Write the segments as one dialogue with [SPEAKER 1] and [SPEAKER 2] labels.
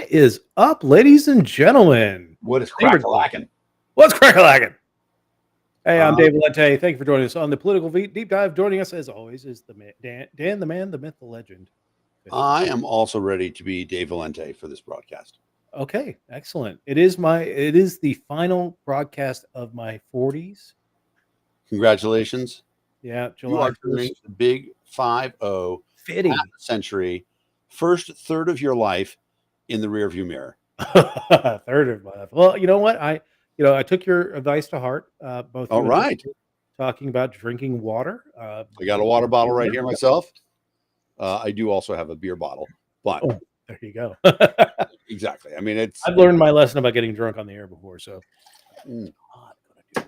[SPEAKER 1] What is up, ladies and gentlemen?
[SPEAKER 2] What is
[SPEAKER 1] Favorite-
[SPEAKER 2] crack-a-lackin'?
[SPEAKER 1] What's crack-a-lackin'? Hey, I'm
[SPEAKER 2] Uh,
[SPEAKER 1] Dave Valente. Thank you for joining us on the Political Deep Dive. Joining us, as always, is the man, Dan the man, the myth, the legend.
[SPEAKER 2] I am also ready to be Dave Valente for this broadcast.
[SPEAKER 1] Okay, excellent. It is the final broadcast of my 40s.
[SPEAKER 2] Congratulations.
[SPEAKER 1] Yeah,
[SPEAKER 2] You
[SPEAKER 1] July
[SPEAKER 2] are turning
[SPEAKER 1] 1st.
[SPEAKER 2] the big 5-0,
[SPEAKER 1] Fitty.
[SPEAKER 2] half a century, first third of your life in the rearview mirror.
[SPEAKER 1] Third of my life. Well, you know what? I took your advice to heart. Both
[SPEAKER 2] All
[SPEAKER 1] you and
[SPEAKER 2] right.
[SPEAKER 1] I talking about drinking water.
[SPEAKER 2] I got a water bottle right here myself. I do also have a beer bottle, but
[SPEAKER 1] Oh, there you go.
[SPEAKER 2] exactly. I mean,
[SPEAKER 1] I've learned my lesson about getting drunk on the air before, so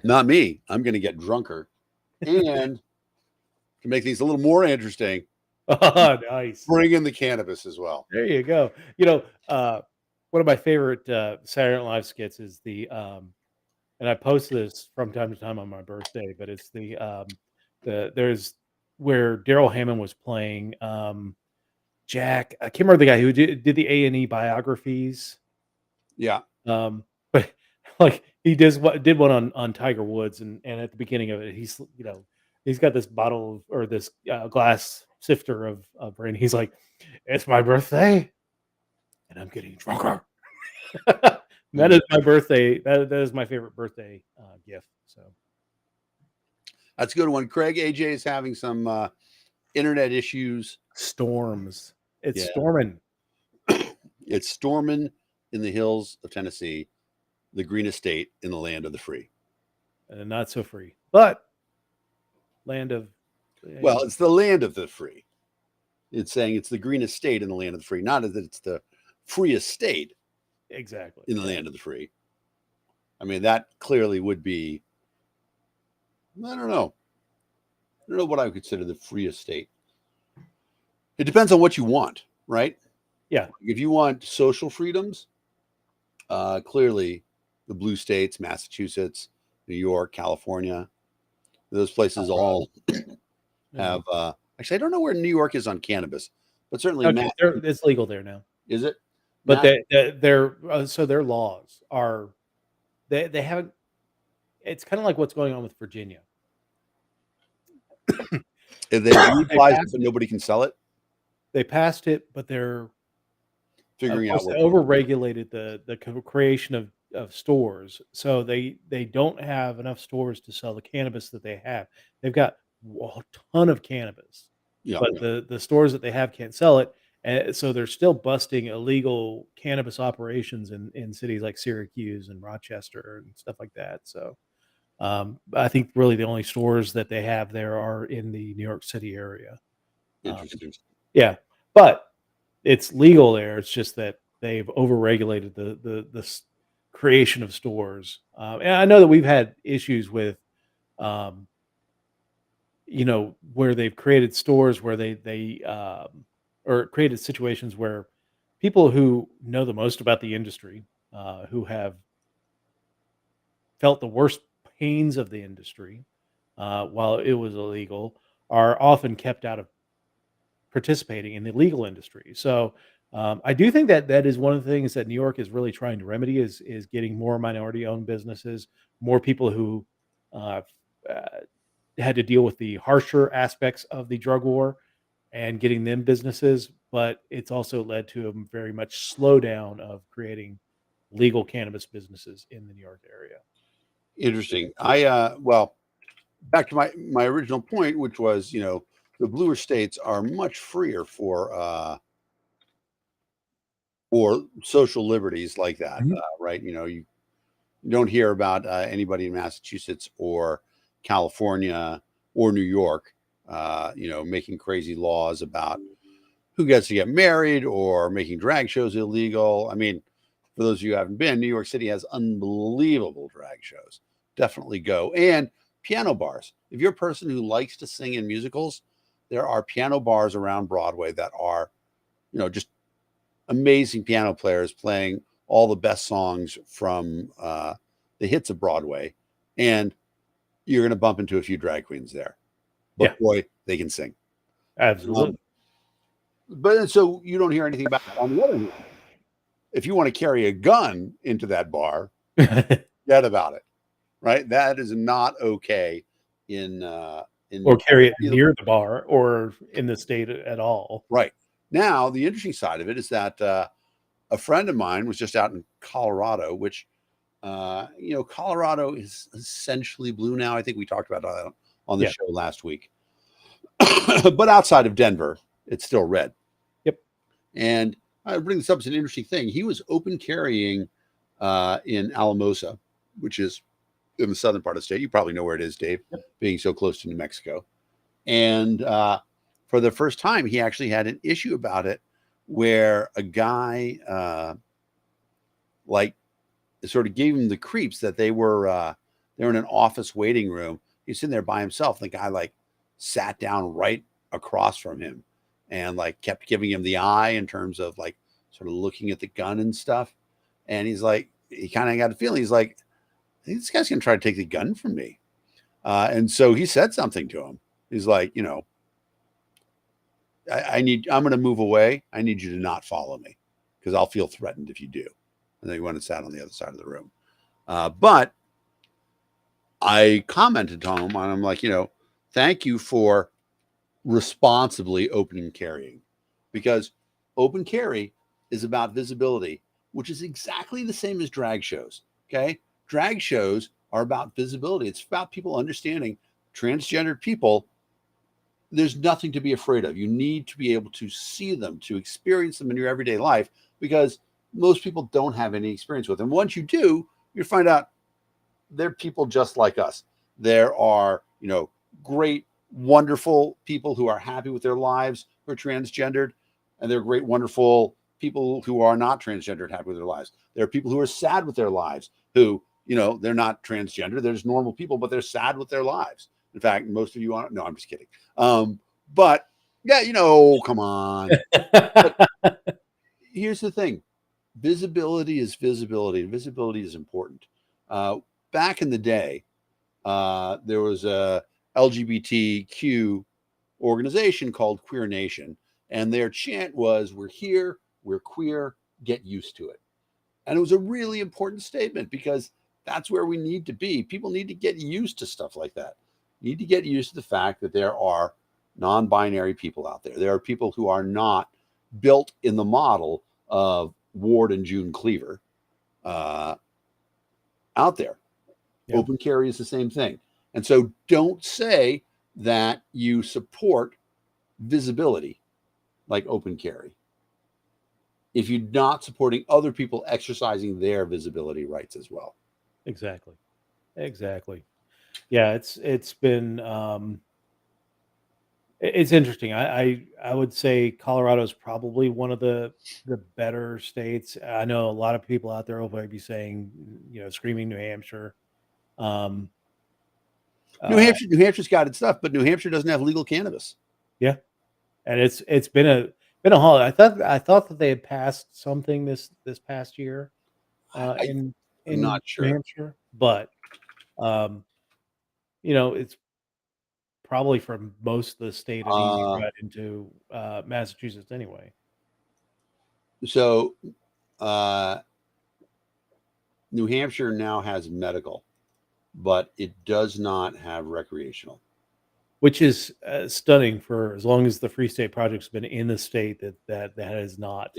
[SPEAKER 2] not me. I'm going to get drunker. And to make things a little more interesting,
[SPEAKER 1] oh, nice.
[SPEAKER 2] bring in the cannabis as well.
[SPEAKER 1] There you go. One of my favorite Saturday Night Live skits is and I post this from time to time on my birthday, but it's there's where Daryl Hammond was playing Jack. I can't remember the guy who did the A&E biographies.
[SPEAKER 2] Yeah.
[SPEAKER 1] But like he did one on Tiger Woods, and at the beginning of it, he's got this bottle or this glass sifter of rain. He's like, "It's my birthday, and I'm getting drunker." That is my birthday. That is my favorite birthday gift. So
[SPEAKER 2] that's a good one. Craig, AJ is having some internet issues.
[SPEAKER 1] Storms. It's storming.
[SPEAKER 2] It's storming in the hills of Tennessee, the greenest state in the land of the free.
[SPEAKER 1] And not so free, but land of.
[SPEAKER 2] Well, it's the land of the free. It's saying it's the greenest state in the land of the free, not that it's the freest state.
[SPEAKER 1] Exactly.
[SPEAKER 2] In the land of the free. I mean, that clearly would be, I don't know what I would consider the freest state. It depends on what you want, right?
[SPEAKER 1] Yeah.
[SPEAKER 2] If you want social freedoms, clearly the blue states, Massachusetts, New York, California, those places all have, actually, I don't know where New York is on cannabis, but certainly
[SPEAKER 1] it's legal there now.
[SPEAKER 2] Is it?
[SPEAKER 1] But their laws are they haven't. It's kind of like what's going on with Virginia.
[SPEAKER 2] They legalized it, but nobody can sell it.
[SPEAKER 1] They passed it, but they're
[SPEAKER 2] figuring out.
[SPEAKER 1] They overregulated the creation of stores, so they don't have enough stores to sell the cannabis that they have. They've got a ton of cannabis, but the stores that they have can't sell it. And so they're still busting illegal cannabis operations in cities like Syracuse and Rochester and stuff like that. So I think really the only stores that they have there are in the New York City area.
[SPEAKER 2] Interesting.
[SPEAKER 1] Yeah, but it's legal there. It's just that they've overregulated the creation of stores. And I know that we've had issues with, where they've created stores where they or created situations where people who know the most about the industry, who have felt the worst pains of the industry while it was illegal, are often kept out of participating in the legal industry. So I do think that is one of the things that New York is really trying to remedy is getting more minority-owned businesses, more people who had to deal with the harsher aspects of the drug war, and getting them businesses, but it's also led to a very much slowdown of creating legal cannabis businesses in the New York area.
[SPEAKER 2] Interesting. Back to my original point, which was, the bluer states are much freer for social liberties like that, right? You don't hear about anybody in Massachusetts or California or New York making crazy laws about who gets to get married or making drag shows illegal. I mean, for those of you who haven't been, New York City has unbelievable drag shows. Definitely go. And piano bars. If you're a person who likes to sing in musicals, there are piano bars around Broadway that are, just amazing piano players playing all the best songs from the hits of Broadway. And you're going to bump into a few drag queens there. But boy, they can sing.
[SPEAKER 1] Absolutely.
[SPEAKER 2] But so you don't hear anything about it. On the other hand, if you want to carry a gun into that bar, forget about it. Right? That is not okay in
[SPEAKER 1] or carry it near the bar or in the state at all.
[SPEAKER 2] Right. Now, the interesting side of it is that a friend of mine was just out in Colorado, which Colorado is essentially blue now. I think we talked about that on the show last week. But outside of Denver, it's still red.
[SPEAKER 1] Yep.
[SPEAKER 2] And I bring this up as an interesting thing. He was open carrying in Alamosa, which is in the southern part of the state. You probably know where it is, Dave, being so close to New Mexico. And for the first time, he actually had an issue about it where a guy sort of gave him the creeps that they were in an office waiting room. He's sitting there by himself. The guy sat down right across from him and kept giving him the eye in terms of sort of looking at the gun and stuff. And he's he kind of got a feeling. He's like, I think this guy's going to try to take the gun from me. And so he said something to him. He's like, I'm going to move away. I need you to not follow me because I'll feel threatened if you do. And then he went and sat on the other side of the room. But I commented to him and I'm like, thank you for responsibly open carrying, because open carry is about visibility, which is exactly the same as drag shows. Okay. Drag shows are about visibility. It's about people understanding transgendered people. There's nothing to be afraid of. You need to be able to see them, to experience them in your everyday life, because most people don't have any experience with them. Once you do, you find out they're people just like us. There are, great, wonderful people who are happy with their lives, who are transgendered, and there are great, wonderful people who are not transgendered, happy with their lives. There are people who are sad with their lives, who, they're not transgender. They're just normal people, but they're sad with their lives. In fact, most of you aren't. No, I'm just kidding. But yeah, come on. Here's the thing. Visibility is visibility. Visibility is important. Back in the day, there was a LGBTQ organization called Queer Nation, and their chant was, "We're here, we're queer, get used to it." And it was a really important statement because that's where we need to be. People need to get used to stuff like that. You need to get used to the fact that there are non-binary people out there. There are people who are not built in the model of Ward and June Cleaver out there. Yeah. Open carry is the same thing. And so don't say that you support visibility like open carry if you're not supporting other people exercising their visibility rights as well.
[SPEAKER 1] Exactly. Yeah, it's been it's interesting. I would say Colorado is probably one of the better states. I know a lot of people out there will probably be saying, screaming New Hampshire.
[SPEAKER 2] New Hampshire's got its stuff, but New Hampshire doesn't have legal cannabis.
[SPEAKER 1] Yeah, and it's been a haul. I thought that they had passed something this past year in
[SPEAKER 2] not sure.
[SPEAKER 1] New Hampshire, but it's probably for most of the state an easy ride into Massachusetts anyway.
[SPEAKER 2] So New Hampshire now has medical, but it does not have recreational.
[SPEAKER 1] Which is stunning for as long as the Free State Project's been in the state that has not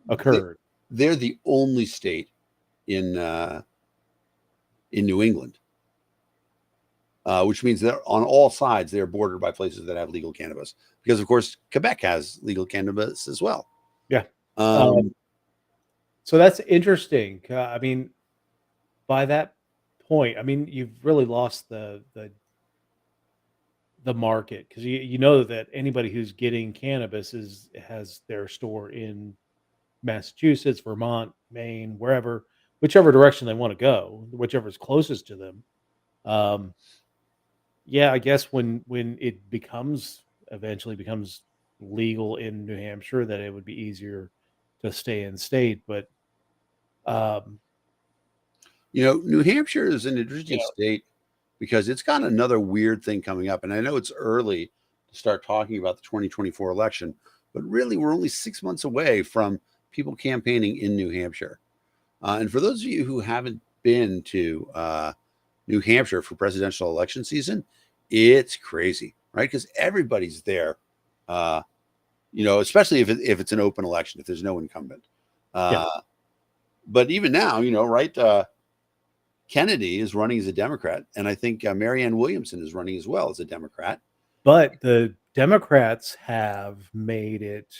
[SPEAKER 1] occurred.
[SPEAKER 2] They're the only state in New England, which means they're on all sides. They're bordered by places that have legal cannabis, because of course Quebec has legal cannabis as well.
[SPEAKER 1] Yeah. So that's interesting. I mean, by that point, you've really lost the market, because you know that anybody who's getting cannabis has their store in Massachusetts, Vermont, Maine, whichever direction they want to go, whichever is closest to them. Yeah, I guess when it eventually becomes legal in New Hampshire, that it would be easier to stay in state. But
[SPEAKER 2] New Hampshire is an interesting state because it's got another weird thing coming up. And I know it's early to start talking about the 2024 election, but really we're only 6 months away from people campaigning in New Hampshire. And for those of you who haven't been to New Hampshire for presidential election season, it's crazy, right? Because everybody's there, especially if it's an open election, if there's no incumbent.
[SPEAKER 1] Yeah.
[SPEAKER 2] But even now, right? Kennedy is running as a Democrat, and I think Marianne Williamson is running as well as a Democrat.
[SPEAKER 1] But the Democrats have made it.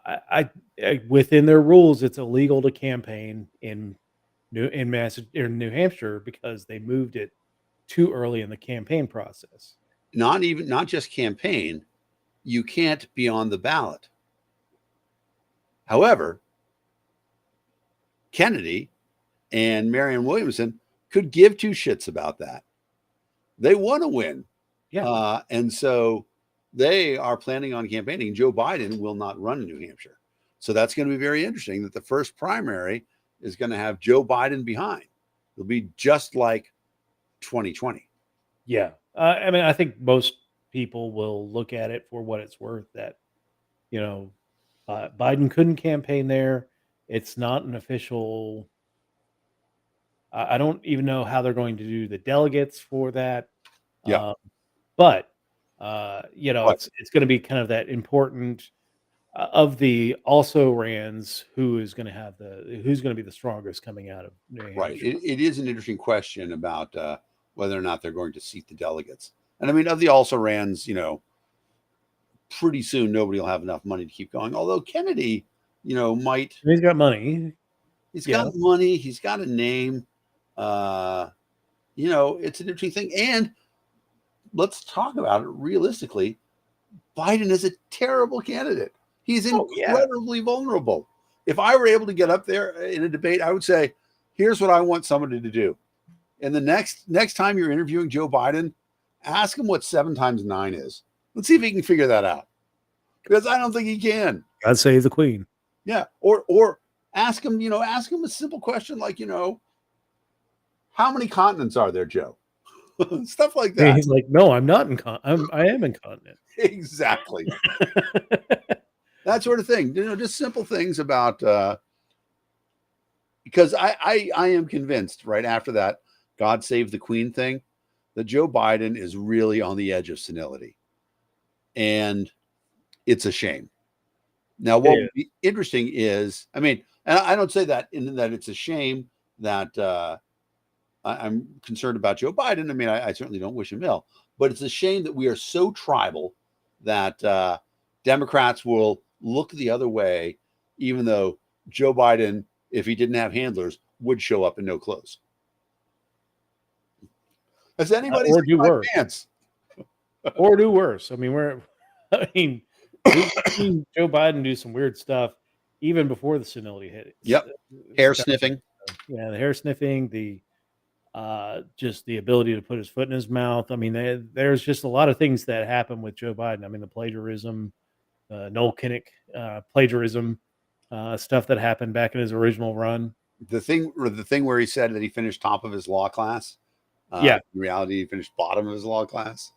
[SPEAKER 1] I within their rules, it's illegal to campaign in New Hampshire because they moved it too early in the campaign process.
[SPEAKER 2] Not just campaign, you can't be on the ballot. However, Kennedy and Marianne Williamson could give two shits about that. They want to win.
[SPEAKER 1] Yeah.
[SPEAKER 2] And so they are planning on campaigning. Joe Biden will not run in New Hampshire. So that's going to be very interesting that the first primary is going to have Joe Biden behind. It'll be just like 2020.
[SPEAKER 1] Yeah. I mean, I think most people will look at it for what it's worth that, Biden couldn't campaign there. It's not an official. I don't even know how they're going to do the delegates for that.
[SPEAKER 2] Yeah.
[SPEAKER 1] But it's going to be kind of that important of the also rans who's going to be the strongest coming out of New Hampshire.
[SPEAKER 2] Right. It is an interesting question about whether or not they're going to seat the delegates. And I mean, of the also rans, pretty soon nobody will have enough money to keep going. Although Kennedy, might.
[SPEAKER 1] He's got money.
[SPEAKER 2] He's got money. He's got a name. It's an interesting thing. And let's talk about it realistically. Biden is a terrible candidate. He's incredibly vulnerable. If I were able to get up there in a debate, I would say, here's what I want somebody to do. And the next time you're interviewing Joe Biden, ask him what 7 times 9 is. Let's see if he can figure that out. Because I don't think he can.
[SPEAKER 1] God save the Queen.
[SPEAKER 2] Yeah. Or ask him a simple question like, how many continents are there, Joe? Stuff like that.
[SPEAKER 1] And he's like, no, I'm not I am incontinent.
[SPEAKER 2] Exactly. That sort of thing. Just simple things about because I am convinced right after that God Save the Queen thing that Joe Biden is really on the edge of senility. And it's a shame. Now, what would be interesting is, I mean, and I don't say that in that it's a shame that I'm concerned about Joe Biden. I mean, I certainly don't wish him ill, but it's a shame that we are so tribal that Democrats will look the other way, even though Joe Biden, if he didn't have handlers, would show up in no clothes. Has anybody seen my pants?
[SPEAKER 1] Or do worse. I mean, we've seen Joe Biden do some weird stuff even before the senility hit.
[SPEAKER 2] Yep. Hair sniffing.
[SPEAKER 1] Yeah, the hair sniffing, just the ability to put his foot in his mouth. I mean, there's just a lot of things that happen with Joe Biden. I mean, the plagiarism, Noel Kinnick plagiarism, stuff that happened back in his original run.
[SPEAKER 2] The thing where he said that he finished top of his law class. In reality, he finished bottom of his law class.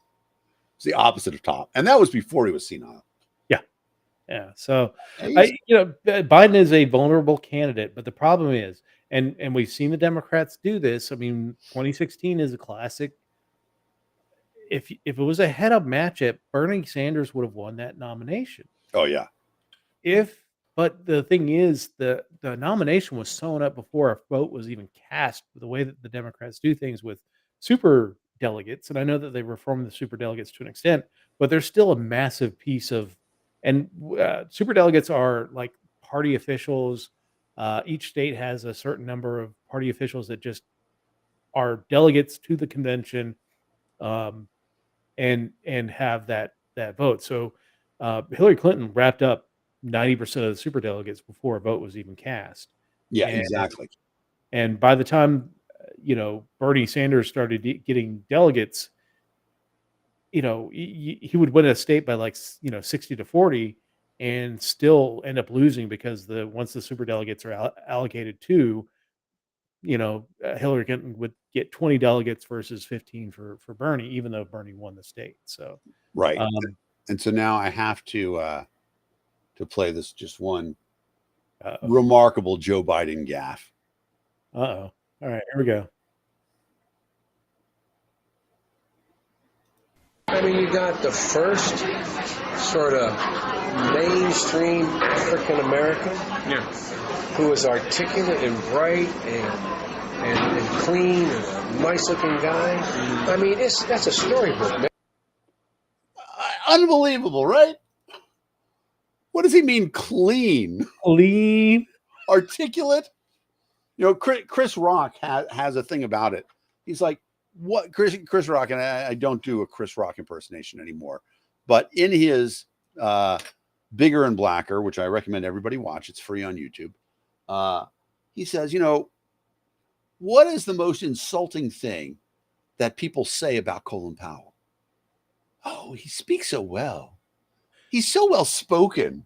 [SPEAKER 2] It's the opposite of top, and that was before he was senile.
[SPEAKER 1] Yeah. So, Biden is a vulnerable candidate, but the problem is, and we've seen the Democrats do this. I mean, 2016 is a classic. If it was a head-up matchup, Bernie Sanders would have won that nomination.
[SPEAKER 2] Oh yeah.
[SPEAKER 1] But the thing is, the nomination was sewn up before a vote was even cast. The way that the Democrats do things with super delegates, and I know that they reformed the super delegates to an extent, but there's still a massive piece of, and super delegates are like party officials. Each state has a certain number of party officials that just are delegates to the convention, and have that vote. So Hillary Clinton wrapped up 90% of the super delegates before a vote was even cast.
[SPEAKER 2] Yeah, exactly.
[SPEAKER 1] And by the time Bernie Sanders started getting delegates, he would win a state by 60-40 and still end up losing because once the super delegates are allocated to, Hillary Clinton would get 20 delegates versus 15 for Bernie, even though Bernie won the state. So
[SPEAKER 2] right. And so now I have to to play this just one
[SPEAKER 1] Uh-oh.
[SPEAKER 2] remarkable Joe Biden gaffe.
[SPEAKER 1] Uh-oh. All right, here we go.
[SPEAKER 3] I mean, you got the first sort of mainstream African American who was articulate and bright and clean and a nice looking guy. I mean, that's a storybook, man.
[SPEAKER 2] Unbelievable, right? What does he mean clean?
[SPEAKER 1] Clean.
[SPEAKER 2] Articulate? You know, Chris Rock has a thing about it. He's like, what Chris Rock, and I don't do a Chris Rock impersonation anymore, but in his Bigger and Blacker, which I recommend everybody watch, it's free on YouTube, he says, you know, what is the most insulting thing that people say about Colin Powell? Oh, he speaks so well. He's so well spoken,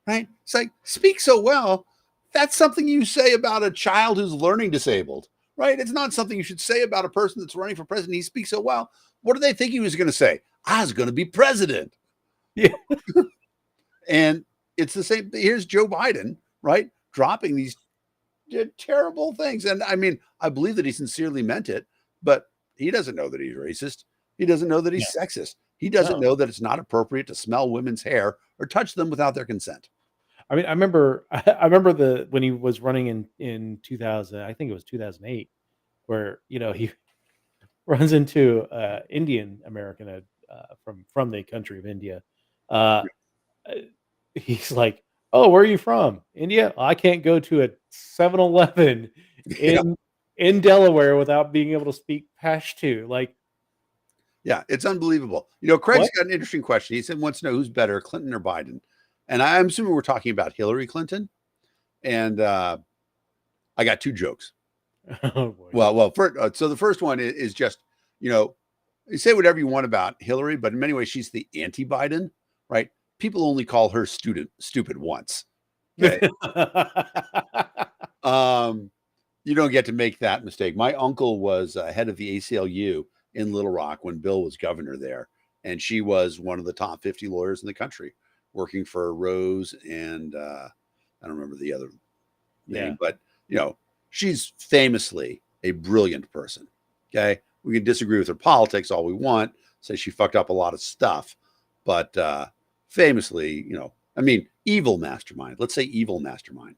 [SPEAKER 2] right? It's like, speak so well. That's something you say about a child who's learning disabled, right? It's not something you should say about a person that's running for president. He speaks so well. What do they think he was going to say? I was going to be president.
[SPEAKER 1] Yeah.
[SPEAKER 2] And it's the same. Here's Joe Biden, right? Dropping these terrible things. And I mean, I believe that he sincerely meant it, but he doesn't know that he's racist. He doesn't know that he's sexist. He doesn't know that it's not appropriate to smell women's hair or touch them without their consent.
[SPEAKER 1] I mean, I remember when he was running in 2000, I think it was 2008, where, you know, he runs into Indian American from the country of India. He's like, "Oh, where are you from? India? I can't go to a 7-Eleven in Delaware without being able to speak Pashto." Like,
[SPEAKER 2] yeah, it's unbelievable. You know, Craig's got an interesting question. He said, wants to know who's better, Clinton or Biden? And I'm assuming we're talking about Hillary Clinton. And I got two jokes.
[SPEAKER 1] oh boy.
[SPEAKER 2] Well, so the first one is just, you know, you say whatever you want about Hillary, but in many ways, she's the anti-Biden, right? People only call her stupid once. Okay? You don't get to make that mistake. My uncle was head of the ACLU in Little Rock when Bill was governor there. And she was one of the top 50 lawyers in the country, working for Rose and I don't remember the other name, but, you know, she's famously a brilliant person. Okay. We can disagree with her politics all we want, say she fucked up a lot of stuff, but famously, you know, I mean, evil mastermind. Let's say evil mastermind.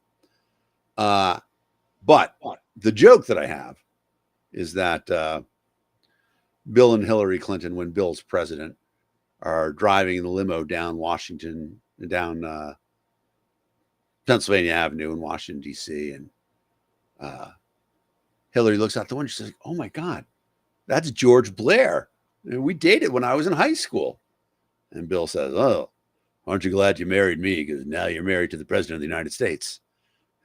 [SPEAKER 2] But the joke that I have is that Bill and Hillary Clinton, when Bill's president, are driving in the limo down Pennsylvania Avenue in Washington, D.C. And Hillary looks out the window. She says, "Oh my God, that's George Blair. We dated when I was in high school." And Bill says, "Oh, aren't you glad you married me? Because now you're married to the president of the United States."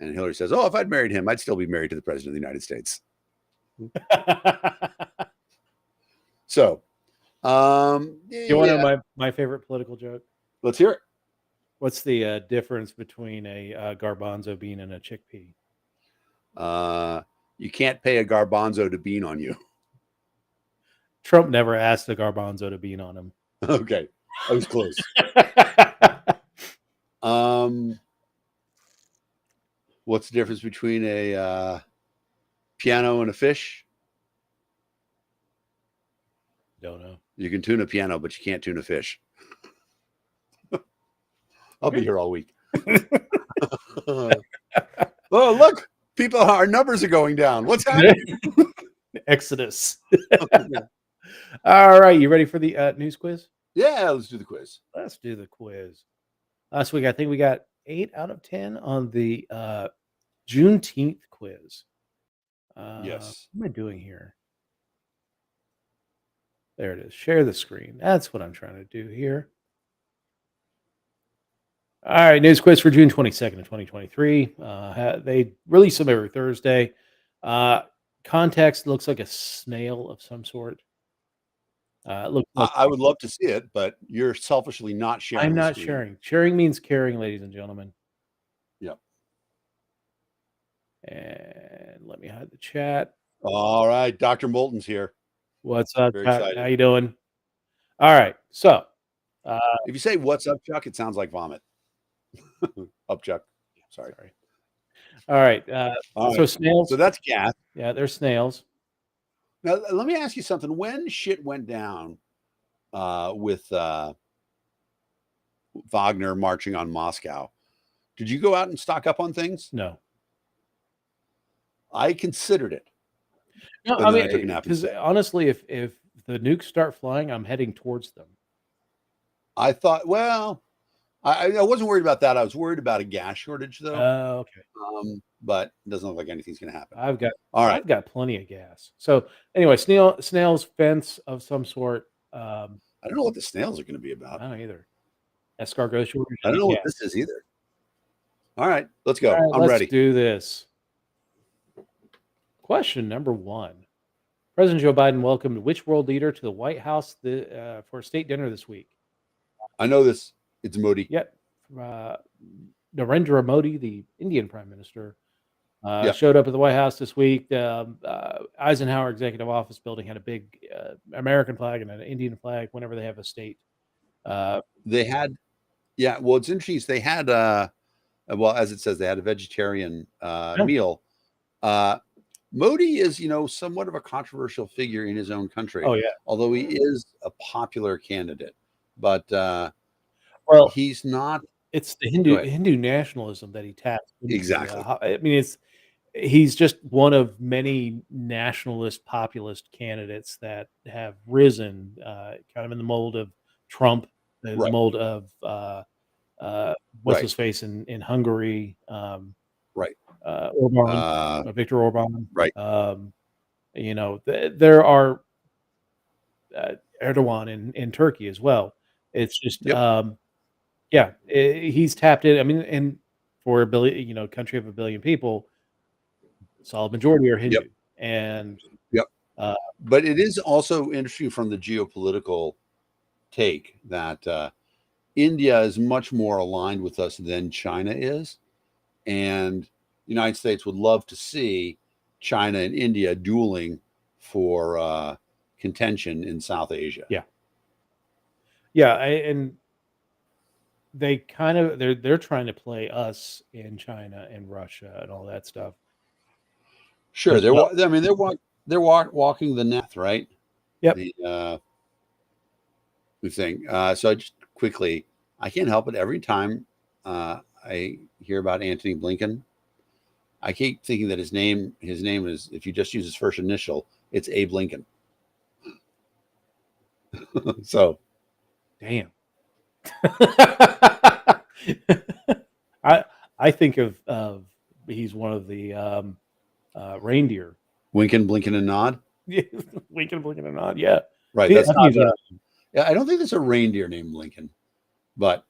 [SPEAKER 2] And Hillary says, "Oh, if I'd married him, I'd still be married to the president of the United States." So,
[SPEAKER 1] you want to know my favorite political joke?
[SPEAKER 2] Let's hear it.
[SPEAKER 1] What's the difference between a garbanzo bean and a chickpea?
[SPEAKER 2] You can't pay a garbanzo to bean on you.
[SPEAKER 1] Trump never asked a garbanzo to bean on him.
[SPEAKER 2] Okay, I was close. What's the difference between a piano and a fish?
[SPEAKER 1] Don't know.
[SPEAKER 2] You can tune a piano, but you can't tune a fish. I'll be here all week. Oh, look, our numbers are going down. What's happening?
[SPEAKER 1] Exodus. All right, you ready for the news quiz?
[SPEAKER 2] Yeah, let's do the quiz.
[SPEAKER 1] Let's do the quiz. Last week, I think we got 8 out of 10 on the Juneteenth quiz.
[SPEAKER 2] Yes.
[SPEAKER 1] What am I doing here? There it is. Share the screen. That's what I'm trying to do here. All right, news quiz for June 22nd of 2023. They release them every Thursday. Context looks like a snail of some sort. Looks like
[SPEAKER 2] I would love to see it, but you're selfishly not sharing.
[SPEAKER 1] I'm not sharing. Sharing means caring, ladies and gentlemen.
[SPEAKER 2] Yep.
[SPEAKER 1] And let me hide the chat.
[SPEAKER 2] All right, Dr. Moulton's here.
[SPEAKER 1] What's up, Chuck? How you doing? All right, so
[SPEAKER 2] if you say "What's up, Chuck," it sounds like vomit. Up, Chuck. Sorry.
[SPEAKER 1] All right.
[SPEAKER 2] All
[SPEAKER 1] So
[SPEAKER 2] right.
[SPEAKER 1] snails.
[SPEAKER 2] So that's gas.
[SPEAKER 1] Yeah, they're snails.
[SPEAKER 2] Now, let me ask you something. When shit went down with Wagner marching on Moscow, did you go out and stock up on things?
[SPEAKER 1] No.
[SPEAKER 2] I considered it.
[SPEAKER 1] No,
[SPEAKER 2] And
[SPEAKER 1] I
[SPEAKER 2] then I took a
[SPEAKER 1] mean,
[SPEAKER 2] nap
[SPEAKER 1] because
[SPEAKER 2] instead.
[SPEAKER 1] honestly, if the nukes start flying, I'm heading towards them.
[SPEAKER 2] I thought, well, I wasn't worried about that. I was worried about a gas shortage, though.
[SPEAKER 1] Okay.
[SPEAKER 2] But it doesn't look like anything's going to happen.
[SPEAKER 1] All right. I've got plenty of gas. So anyway, snails fence of some sort.
[SPEAKER 2] I don't know what the snails are going to be about.
[SPEAKER 1] I don't either. Escargot shortage.
[SPEAKER 2] I don't know what this is either. All right, let's go.
[SPEAKER 1] All right,
[SPEAKER 2] I'm
[SPEAKER 1] let's
[SPEAKER 2] ready.
[SPEAKER 1] do this. Question number 1. President Joe Biden welcomed which world leader to the White House for a state dinner this week?
[SPEAKER 2] I know this. It's Modi.
[SPEAKER 1] Yep. Narendra Modi, the Indian Prime Minister, showed up at the White House this week. Eisenhower Executive Office Building had a big American flag and an Indian flag whenever they have a state.
[SPEAKER 2] They had, yeah. Well, it's interesting. They had, well, as it says, they had a vegetarian meal. Modi is, somewhat of a controversial figure in his own country.
[SPEAKER 1] Oh yeah,
[SPEAKER 2] although he is a popular candidate, but
[SPEAKER 1] well,
[SPEAKER 2] he's not.
[SPEAKER 1] It's the Hindu nationalism that he taps into.
[SPEAKER 2] Exactly.
[SPEAKER 1] I mean, he's just one of many nationalist populist candidates that have risen, kind of in the mold of Trump, the mold of what's his face in Hungary, Orban, Viktor Orban,
[SPEAKER 2] right?
[SPEAKER 1] There are Erdogan in Turkey as well. It's just he's tapped in. I mean, and for a billion, country of a billion people, solid majority are Hindu. And
[SPEAKER 2] but it is also interesting from the geopolitical take that India is much more aligned with us than China is, and the United States would love to see China and India dueling for contention in South Asia.
[SPEAKER 1] And they kind of they're trying to play us in China and Russia and all that stuff.
[SPEAKER 2] Sure, they're walking the net, right?
[SPEAKER 1] Yep.
[SPEAKER 2] The thing. So just quickly, I can't help it. Every time I hear about Antony Blinken, I keep thinking that his name is, if you just use his first initial, it's Abe Lincoln. So,
[SPEAKER 1] damn. I think of he's one of the reindeer.
[SPEAKER 2] Winkin, blinking, and nod.
[SPEAKER 1] Yeah, winking, blinking, and nod. Yeah,
[SPEAKER 2] right. That's not. I don't think there's a reindeer named Lincoln, but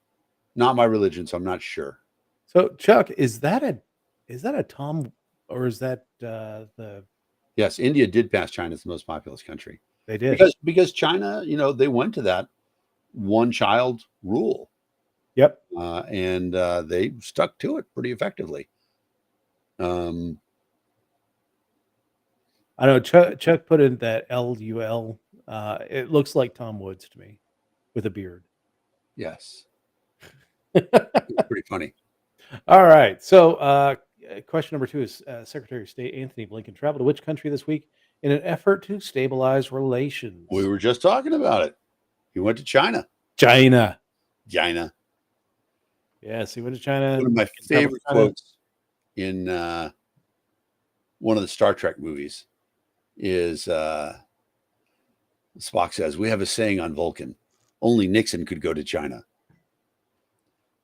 [SPEAKER 2] not my religion, so I'm not sure.
[SPEAKER 1] So, Chuck, is that a Tom, or is that the?
[SPEAKER 2] Yes, India did pass China as the most populous country.
[SPEAKER 1] They did
[SPEAKER 2] because China, they went to that one-child rule.
[SPEAKER 1] Yep,
[SPEAKER 2] and they stuck to it pretty effectively.
[SPEAKER 1] I know Chuck put in that LUL. It looks like Tom Woods to me, with a beard.
[SPEAKER 2] Yes, pretty funny.
[SPEAKER 1] All right, so question number 2 is Secretary of State Antony Blinken traveled to which country this week in an effort to stabilize relations?
[SPEAKER 2] We were just talking about it. He went to China.
[SPEAKER 1] China. Yes, he went to China.
[SPEAKER 2] One of my favorite quotes in one of the Star Trek movies is Spock says, "We have a saying on Vulcan, only Nixon could go to China."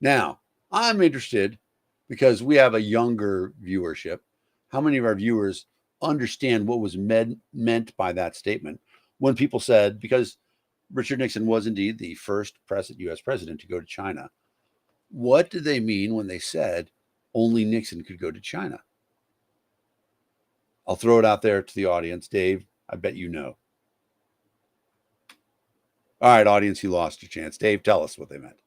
[SPEAKER 2] Now, I'm interested because we have a younger viewership. How many of our viewers understand what was meant by that statement when people said, because Richard Nixon was indeed the first U.S. president to go to China, what did they mean when they said only Nixon could go to China? I'll throw it out there to the audience. Dave, I bet you know. All right, audience, you lost your chance. Dave, tell us what they meant.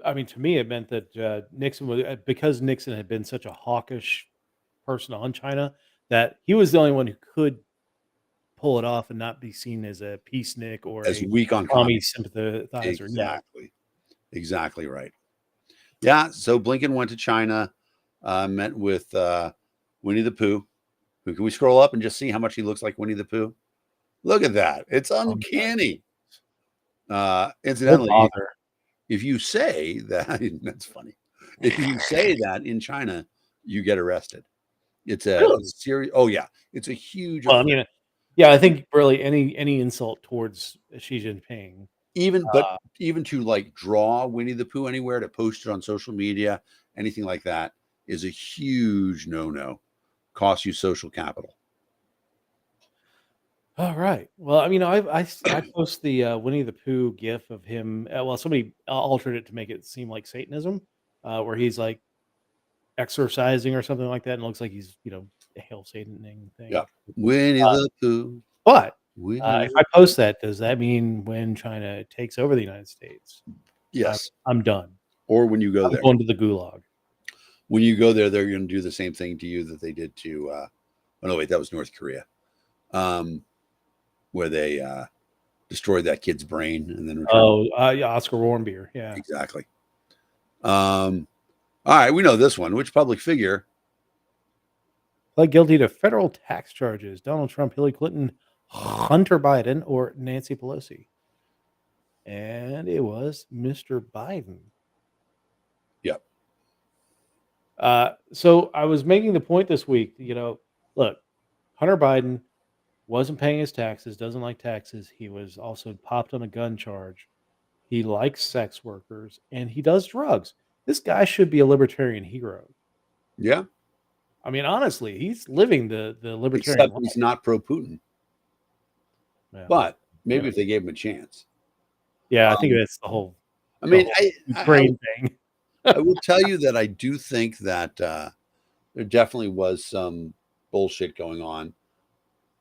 [SPEAKER 1] I mean, to me, it meant that Nixon was, because Nixon had been such a hawkish person on China, that he was the only one who could pull it off and not be seen as a peacenik or
[SPEAKER 2] as
[SPEAKER 1] a
[SPEAKER 2] weak on
[SPEAKER 1] commie sympathizer.
[SPEAKER 2] Exactly right. Yeah. So Blinken went to China, met with Winnie the Pooh. Can we scroll up and just see how much he looks like Winnie the Pooh? Look at that. It's uncanny.
[SPEAKER 1] What
[SPEAKER 2] Incidentally,
[SPEAKER 1] bother?
[SPEAKER 2] if you say that, that's funny. If you say that in China, you get arrested. It's a
[SPEAKER 1] Really?
[SPEAKER 2] serious. Oh yeah, it's a huge.
[SPEAKER 1] Well, I
[SPEAKER 2] offense.
[SPEAKER 1] mean, yeah, I think really any insult towards Xi Jinping,
[SPEAKER 2] But
[SPEAKER 1] uh,
[SPEAKER 2] even to like draw Winnie the Pooh anywhere to post it on social media, anything like that is a huge no. Costs you social capital.
[SPEAKER 1] all right. Well, I mean, I post the Winnie the Pooh gif of him. Well, somebody altered it to make it seem like Satanism, where he's like exercising or something like that, and it looks like he's hail Sataning
[SPEAKER 2] Yeah,
[SPEAKER 1] thing.
[SPEAKER 2] Winnie
[SPEAKER 1] Uh,
[SPEAKER 2] the Pooh.
[SPEAKER 1] but
[SPEAKER 2] Winnie
[SPEAKER 1] if
[SPEAKER 2] the
[SPEAKER 1] I post that, does that mean when China takes over the United States,
[SPEAKER 2] Yes.
[SPEAKER 1] I'm done?
[SPEAKER 2] Or when you go
[SPEAKER 1] I'm
[SPEAKER 2] there.
[SPEAKER 1] going to the gulag.
[SPEAKER 2] When you go there, they're going to do the same thing to you that they did to. Oh no, wait, that was North Korea, where they destroyed that kid's brain and then returned.
[SPEAKER 1] Oh, yeah, Oscar Warmbier. Yeah.
[SPEAKER 2] Exactly. All right, we know this one. Which public figure?
[SPEAKER 1] Pled guilty to federal tax charges. Donald Trump, Hillary Clinton, Hunter Biden, or Nancy Pelosi. And it was Mr. Biden.
[SPEAKER 2] Yep.
[SPEAKER 1] So I was making the point this week, look, Hunter Biden wasn't paying his taxes, doesn't like taxes. He was also popped on a gun charge. He likes sex workers and he does drugs. This guy should be a libertarian hero.
[SPEAKER 2] Yeah.
[SPEAKER 1] I mean, honestly, he's living the libertarian
[SPEAKER 2] Except
[SPEAKER 1] life.
[SPEAKER 2] he's not pro Putin.
[SPEAKER 1] Yeah.
[SPEAKER 2] But maybe if they gave him a chance.
[SPEAKER 1] Yeah, I think that's the whole.
[SPEAKER 2] I mean,
[SPEAKER 1] Ukraine thing.
[SPEAKER 2] I will tell you that I do think that there definitely was some bullshit going on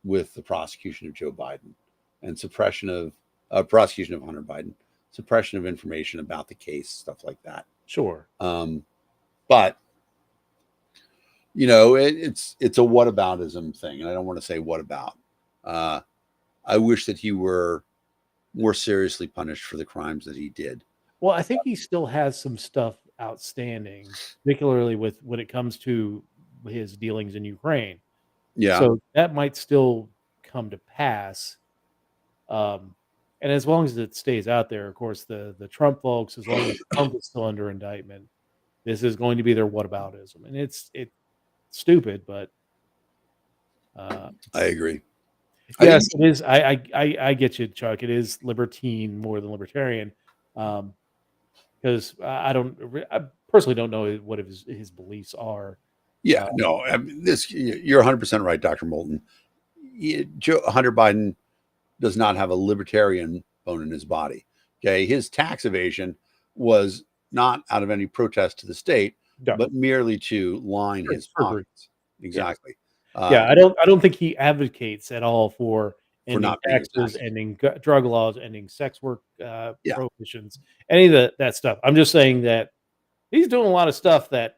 [SPEAKER 2] with the prosecution of Joe Biden and suppression of prosecution of Hunter Biden, suppression of information about the case, stuff like that.
[SPEAKER 1] Sure.
[SPEAKER 2] But it's a whataboutism thing, and I don't want to say what about. I wish that he were more seriously punished for the crimes that he did.
[SPEAKER 1] Well, I think he still has some stuff outstanding, particularly with when it comes to his dealings in Ukraine.
[SPEAKER 2] Yeah.
[SPEAKER 1] So that might still come to pass. And as long as it stays out there, of course, the Trump folks, as long as Trump is still under indictment, this is going to be their whataboutism. And it's stupid, but
[SPEAKER 2] I agree.
[SPEAKER 1] Yes, it is. I get you, Chuck. It is libertine more than libertarian, because I personally don't know what his beliefs are.
[SPEAKER 2] Yeah, no, I mean, you're 100% right, Dr. Moulton. Hunter Biden does not have a libertarian bone in his body. Okay, his tax evasion was not out of any protest to the state, but merely to line his pockets. Exactly.
[SPEAKER 1] Yeah, I don't think he advocates at all for ending
[SPEAKER 2] not
[SPEAKER 1] taxes, ending drug laws, ending sex work prohibitions, any of that stuff. I'm just saying that he's doing a lot of stuff that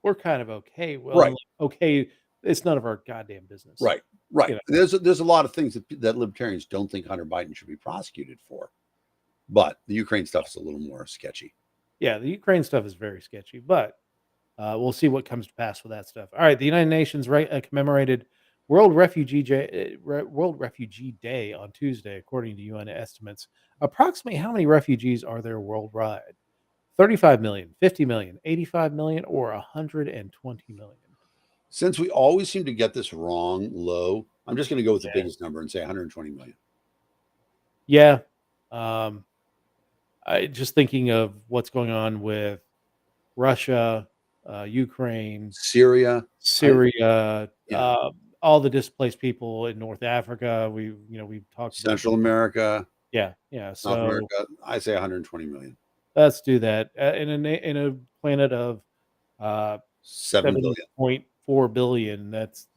[SPEAKER 1] we're kind of okay. Well,
[SPEAKER 2] right.
[SPEAKER 1] Okay, it's none of our goddamn business.
[SPEAKER 2] Right. There's a lot of things that libertarians don't think Hunter Biden should be prosecuted for, but the Ukraine stuff is a little more sketchy.
[SPEAKER 1] Yeah, the Ukraine stuff is very sketchy, but we'll see what comes to pass with that stuff. All right, the United Nations commemorated World Refugee Day on Tuesday, according to UN estimates. Approximately how many refugees are there worldwide? 35 million, 50 million, 85 million, or 120 million?
[SPEAKER 2] Since we always seem to get this wrong low, I'm just going to go with the biggest number and say 120 million.
[SPEAKER 1] Yeah. I just thinking of what's going on with Russia, Ukraine,
[SPEAKER 2] Syria,
[SPEAKER 1] all the displaced people in North Africa. We've talked
[SPEAKER 2] Central America.
[SPEAKER 1] Yeah.
[SPEAKER 2] So South America. I say 120 million.
[SPEAKER 1] Let's do that in a planet of 7.4 billion. That's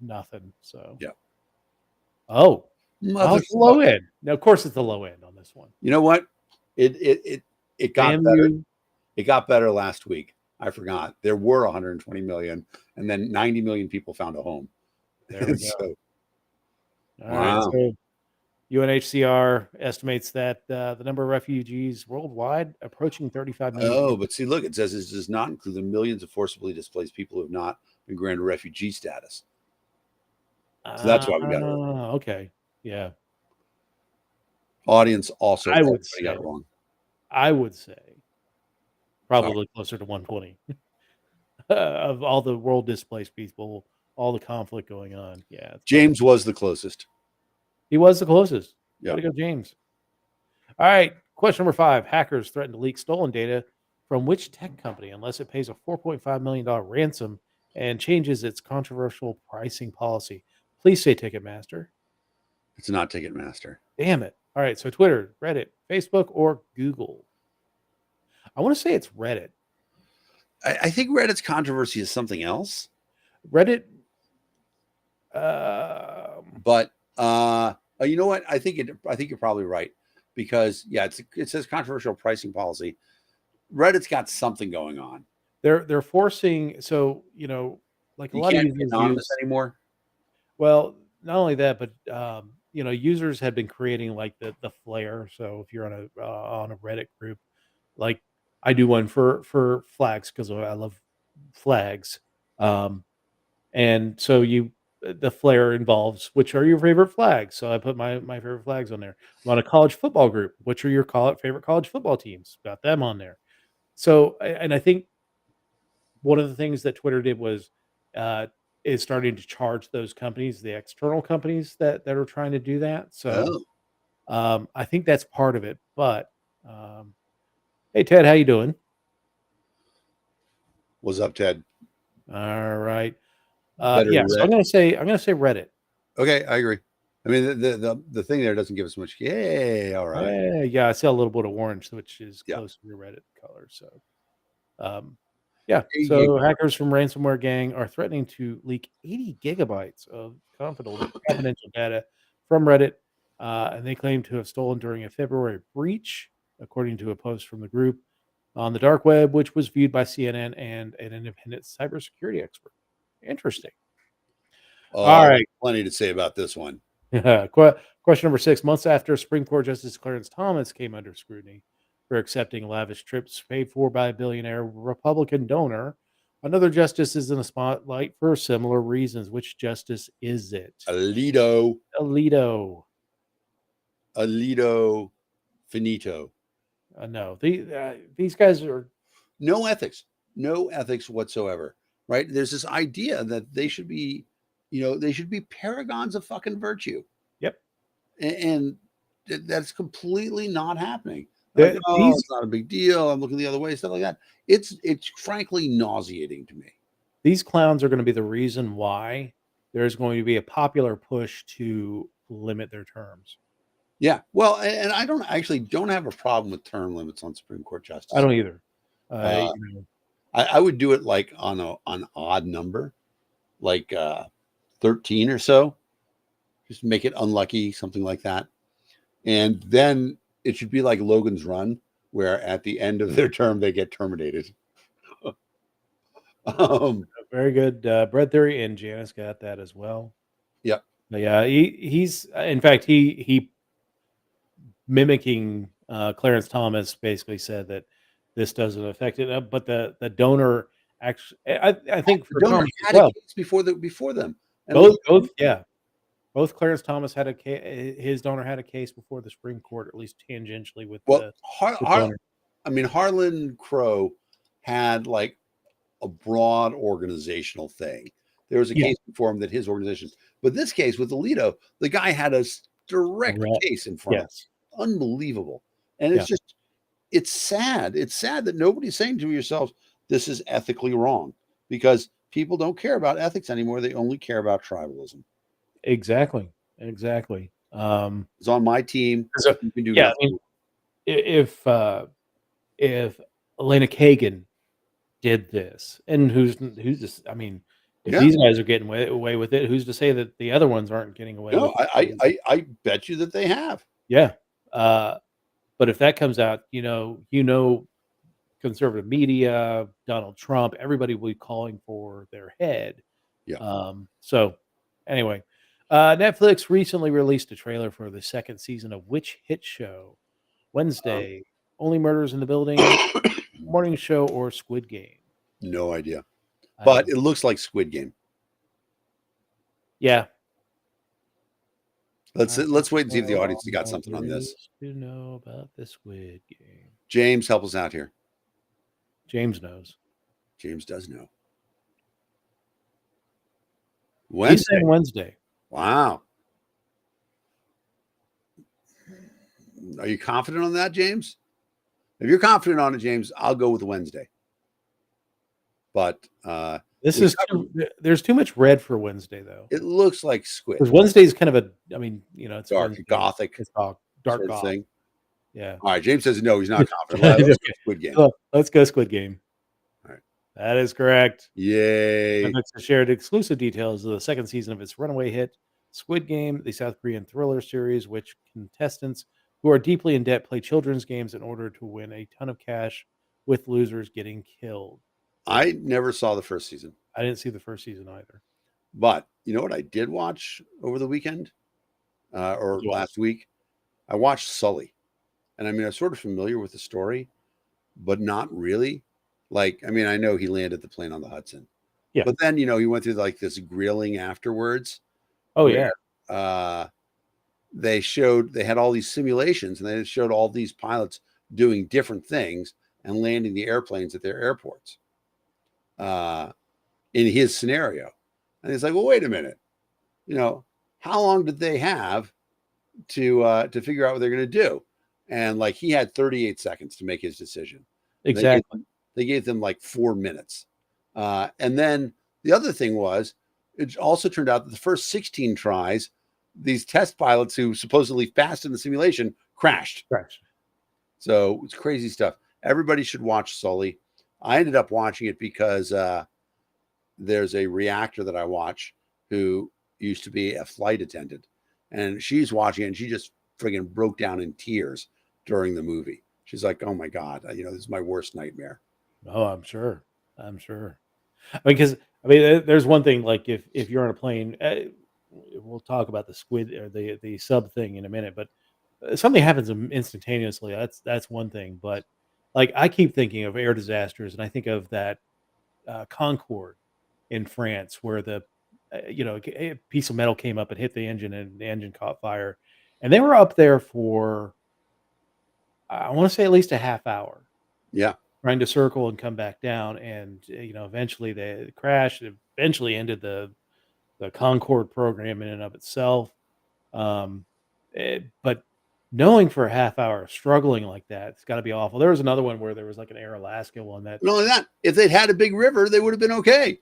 [SPEAKER 1] nothing. So
[SPEAKER 2] yeah.
[SPEAKER 1] Oh, it's the low end. Now, of course, it's the low end on this one.
[SPEAKER 2] You know what? It got better. It got better last week. I forgot there were 120 million, and then 90 million people found a home.
[SPEAKER 1] There we go. All right. So UNHCR estimates that the number of refugees worldwide approaching 35 million.
[SPEAKER 2] Oh, but see, look, it says it does not include the millions of forcibly displaced people who have not been granted refugee status. So that's why we got it wrong.
[SPEAKER 1] Okay. Yeah.
[SPEAKER 2] Audience also
[SPEAKER 1] I would
[SPEAKER 2] everybody got it wrong.
[SPEAKER 1] I would say
[SPEAKER 2] Sorry.
[SPEAKER 1] probably closer to 120 of all the world displaced people, all the conflict going on. Yeah.
[SPEAKER 2] James was the closest.
[SPEAKER 1] He was the closest.
[SPEAKER 2] Yeah.
[SPEAKER 1] Way to go, James. All right. Question number 5. Hackers threaten to leak stolen data from which tech company unless it pays a $4.5 million ransom and changes its controversial pricing policy? Please say Ticketmaster.
[SPEAKER 2] It's not Ticketmaster.
[SPEAKER 1] Damn it. All right. So Twitter, Reddit, Facebook, or Google? I want to say it's Reddit.
[SPEAKER 2] I think Reddit's controversy is something else.
[SPEAKER 1] Reddit.
[SPEAKER 2] But you know what? I think you're probably right because it says controversial pricing policy. Reddit's got something going on.
[SPEAKER 1] They're forcing like a lot of users
[SPEAKER 2] anonymous anymore.
[SPEAKER 1] Well, not only that, but users have been creating like the flare. So if you're on a Reddit group, like I do one for flags because I love flags, and so the flare involves which are your favorite flags. So I put my favorite flags on there. I'm on a college football group. Which are your favorite college football teams? Got them on there. So and I think one of the things that Twitter did was is starting to charge those companies, the external companies that are trying to do that. So I think that's part of it. But hey, Ted, how you doing?
[SPEAKER 2] What's up, Ted?
[SPEAKER 1] All right. So I'm gonna say Reddit.
[SPEAKER 2] Okay, I agree. I mean, the thing there doesn't give us much. Yay! All right.
[SPEAKER 1] Yeah, I see a little bit of orange, which is close to your Reddit color. So, So hackers from ransomware gang are threatening to leak 80 gigabytes of confidential data from Reddit, and they claim to have stolen during a February breach, according to a post from the group on the dark web, which was viewed by CNN and an independent cybersecurity expert. Interesting. All right.
[SPEAKER 2] Plenty to say about this one.
[SPEAKER 1] Question number 6. Months after Supreme Court Justice Clarence Thomas came under scrutiny for accepting lavish trips paid for by a billionaire Republican donor, another justice is in the spotlight for similar reasons. Which justice is it?
[SPEAKER 2] Alito. Finito.
[SPEAKER 1] No, these guys are
[SPEAKER 2] no ethics whatsoever. Right? There's this idea that they should be, they should be paragons of fucking virtue.
[SPEAKER 1] Yep.
[SPEAKER 2] And that's completely not happening. Like, it's not a big deal. I'm looking the other way, stuff like that. It's frankly nauseating to me.
[SPEAKER 1] These clowns are going to be the reason why there's going to be a popular push to limit their terms.
[SPEAKER 2] Yeah, well, and I don't have a problem with term limits on Supreme Court justices.
[SPEAKER 1] I don't either.
[SPEAKER 2] I would do it like on an odd number, like 13 or so. Just make it unlucky, something like that. And then it should be like Logan's Run, where at the end of their term they get terminated.
[SPEAKER 1] Very good. Bread Theory and Janice got that as well.
[SPEAKER 2] Yeah.
[SPEAKER 1] Yeah, he's in fact he mimicking Clarence Thomas basically said that this doesn't affect it, but the donor actually I think
[SPEAKER 2] the donor had a case before them.
[SPEAKER 1] And both Clarence Thomas had his donor had a case before the Supreme Court, at least tangentially with
[SPEAKER 2] Harlan Crow had like a broad organizational thing. There was a case before him that his organization, but this case with Alito, the guy had a direct case in front of him. Unbelievable. And it's just, it's sad. It's sad that nobody's saying to yourself, this is ethically wrong, because people don't care about ethics anymore. They only care about tribalism.
[SPEAKER 1] Exactly. It's
[SPEAKER 2] on my team.
[SPEAKER 1] So, you can do if Elena Kagan did this, and who's this? I mean, if these guys are getting away with it, who's to say that the other ones aren't getting away with
[SPEAKER 2] it? I bet you that they have.
[SPEAKER 1] Yeah. But if that comes out, conservative media, Donald Trump, everybody will be calling for their head.
[SPEAKER 2] Yeah.
[SPEAKER 1] So anyway, Netflix recently released a trailer for the second season of which hit show? Wednesday, Only Murders in the Building, Morning Show, or Squid Game?
[SPEAKER 2] No idea.
[SPEAKER 1] I
[SPEAKER 2] But
[SPEAKER 1] don't.
[SPEAKER 2] it looks like Squid Game.
[SPEAKER 1] Yeah.
[SPEAKER 2] Let's wait and see if the audience has got
[SPEAKER 1] All
[SPEAKER 2] something on
[SPEAKER 1] there
[SPEAKER 2] this.
[SPEAKER 1] is to know about the Squid Game.
[SPEAKER 2] James, help us out here.
[SPEAKER 1] James knows.
[SPEAKER 2] James does know.
[SPEAKER 1] He's saying Wednesday.
[SPEAKER 2] Wow. Are you confident on that, James? If you're confident on it, James, I'll go with Wednesday. But
[SPEAKER 1] there's too much red for Wednesday, though.
[SPEAKER 2] It looks like Squid.
[SPEAKER 1] Because Wednesday's kind of it's
[SPEAKER 2] dark,
[SPEAKER 1] Wednesday.
[SPEAKER 2] gothic.
[SPEAKER 1] It's dark
[SPEAKER 2] sort
[SPEAKER 1] goth
[SPEAKER 2] thing.
[SPEAKER 1] Yeah.
[SPEAKER 2] All right. James says no, he's not confident. Let's go Squid Game.
[SPEAKER 1] Let's go Squid Game.
[SPEAKER 2] All right.
[SPEAKER 1] That is correct.
[SPEAKER 2] Yay.
[SPEAKER 1] Netflix has shared exclusive details of the second season of its runaway hit, Squid Game, the South Korean thriller series, which contestants who are deeply in debt play children's games in order to win a ton of cash, with losers getting killed.
[SPEAKER 2] I never saw the first season.
[SPEAKER 1] I didn't see the first season either.
[SPEAKER 2] But you know what I did watch over the weekend or last week? I watched Sully. And I mean, I'm sort of familiar with the story, but not really. Like, I mean, I know he landed the plane on the Hudson.
[SPEAKER 1] Yeah.
[SPEAKER 2] But then, he went through like this grilling afterwards.
[SPEAKER 1] Oh,
[SPEAKER 2] where, they had all these simulations and they showed all these pilots doing different things and landing the airplanes at their airports in his scenario. And he's like, well, wait a minute. How long did they have to figure out what they're going to do? And like he had 38 seconds to make his decision.
[SPEAKER 1] Exactly.
[SPEAKER 2] They gave them like 4 minutes. And then the other thing was, it also turned out that the first 16 tries, these test pilots who supposedly passed in the simulation crashed. So it's crazy stuff. Everybody should watch Sully. I ended up watching it because there's a reactor that I watch who used to be a flight attendant, and she's watching it and she just friggin' broke down in tears during the movie. She's like, oh my God, this is my worst nightmare.
[SPEAKER 1] Oh, I'm sure. Because there's one thing, like if you're on a plane, we'll talk about the squid or the sub thing in a minute, but something happens instantaneously. That's one thing. But like I keep thinking of air disasters, and I think of that Concorde in France where a piece of metal came up and hit the engine, and the engine caught fire, and they were up there for I want to say at least a half hour.
[SPEAKER 2] Yeah.
[SPEAKER 1] Trying to circle and come back down, and eventually they crashed. It eventually ended the Concorde program in and of itself. But knowing for a half hour, struggling like that, it's got to be awful. There was another one where there was like an Air Alaska one that.
[SPEAKER 2] Not only that, if they'd had a big river, they would have been okay.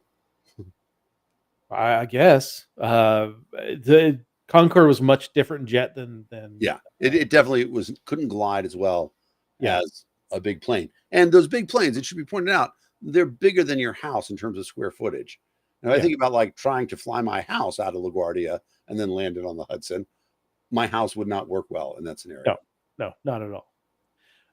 [SPEAKER 1] I guess the Concorde was much different jet than.
[SPEAKER 2] Yeah, it definitely couldn't glide as well as a big plane. And those big planes, it should be pointed out, they're bigger than your house in terms of square footage. Now, I think about like trying to fly my house out of LaGuardia and then land it on the Hudson. My house would not work well in that scenario.
[SPEAKER 1] No, not at all.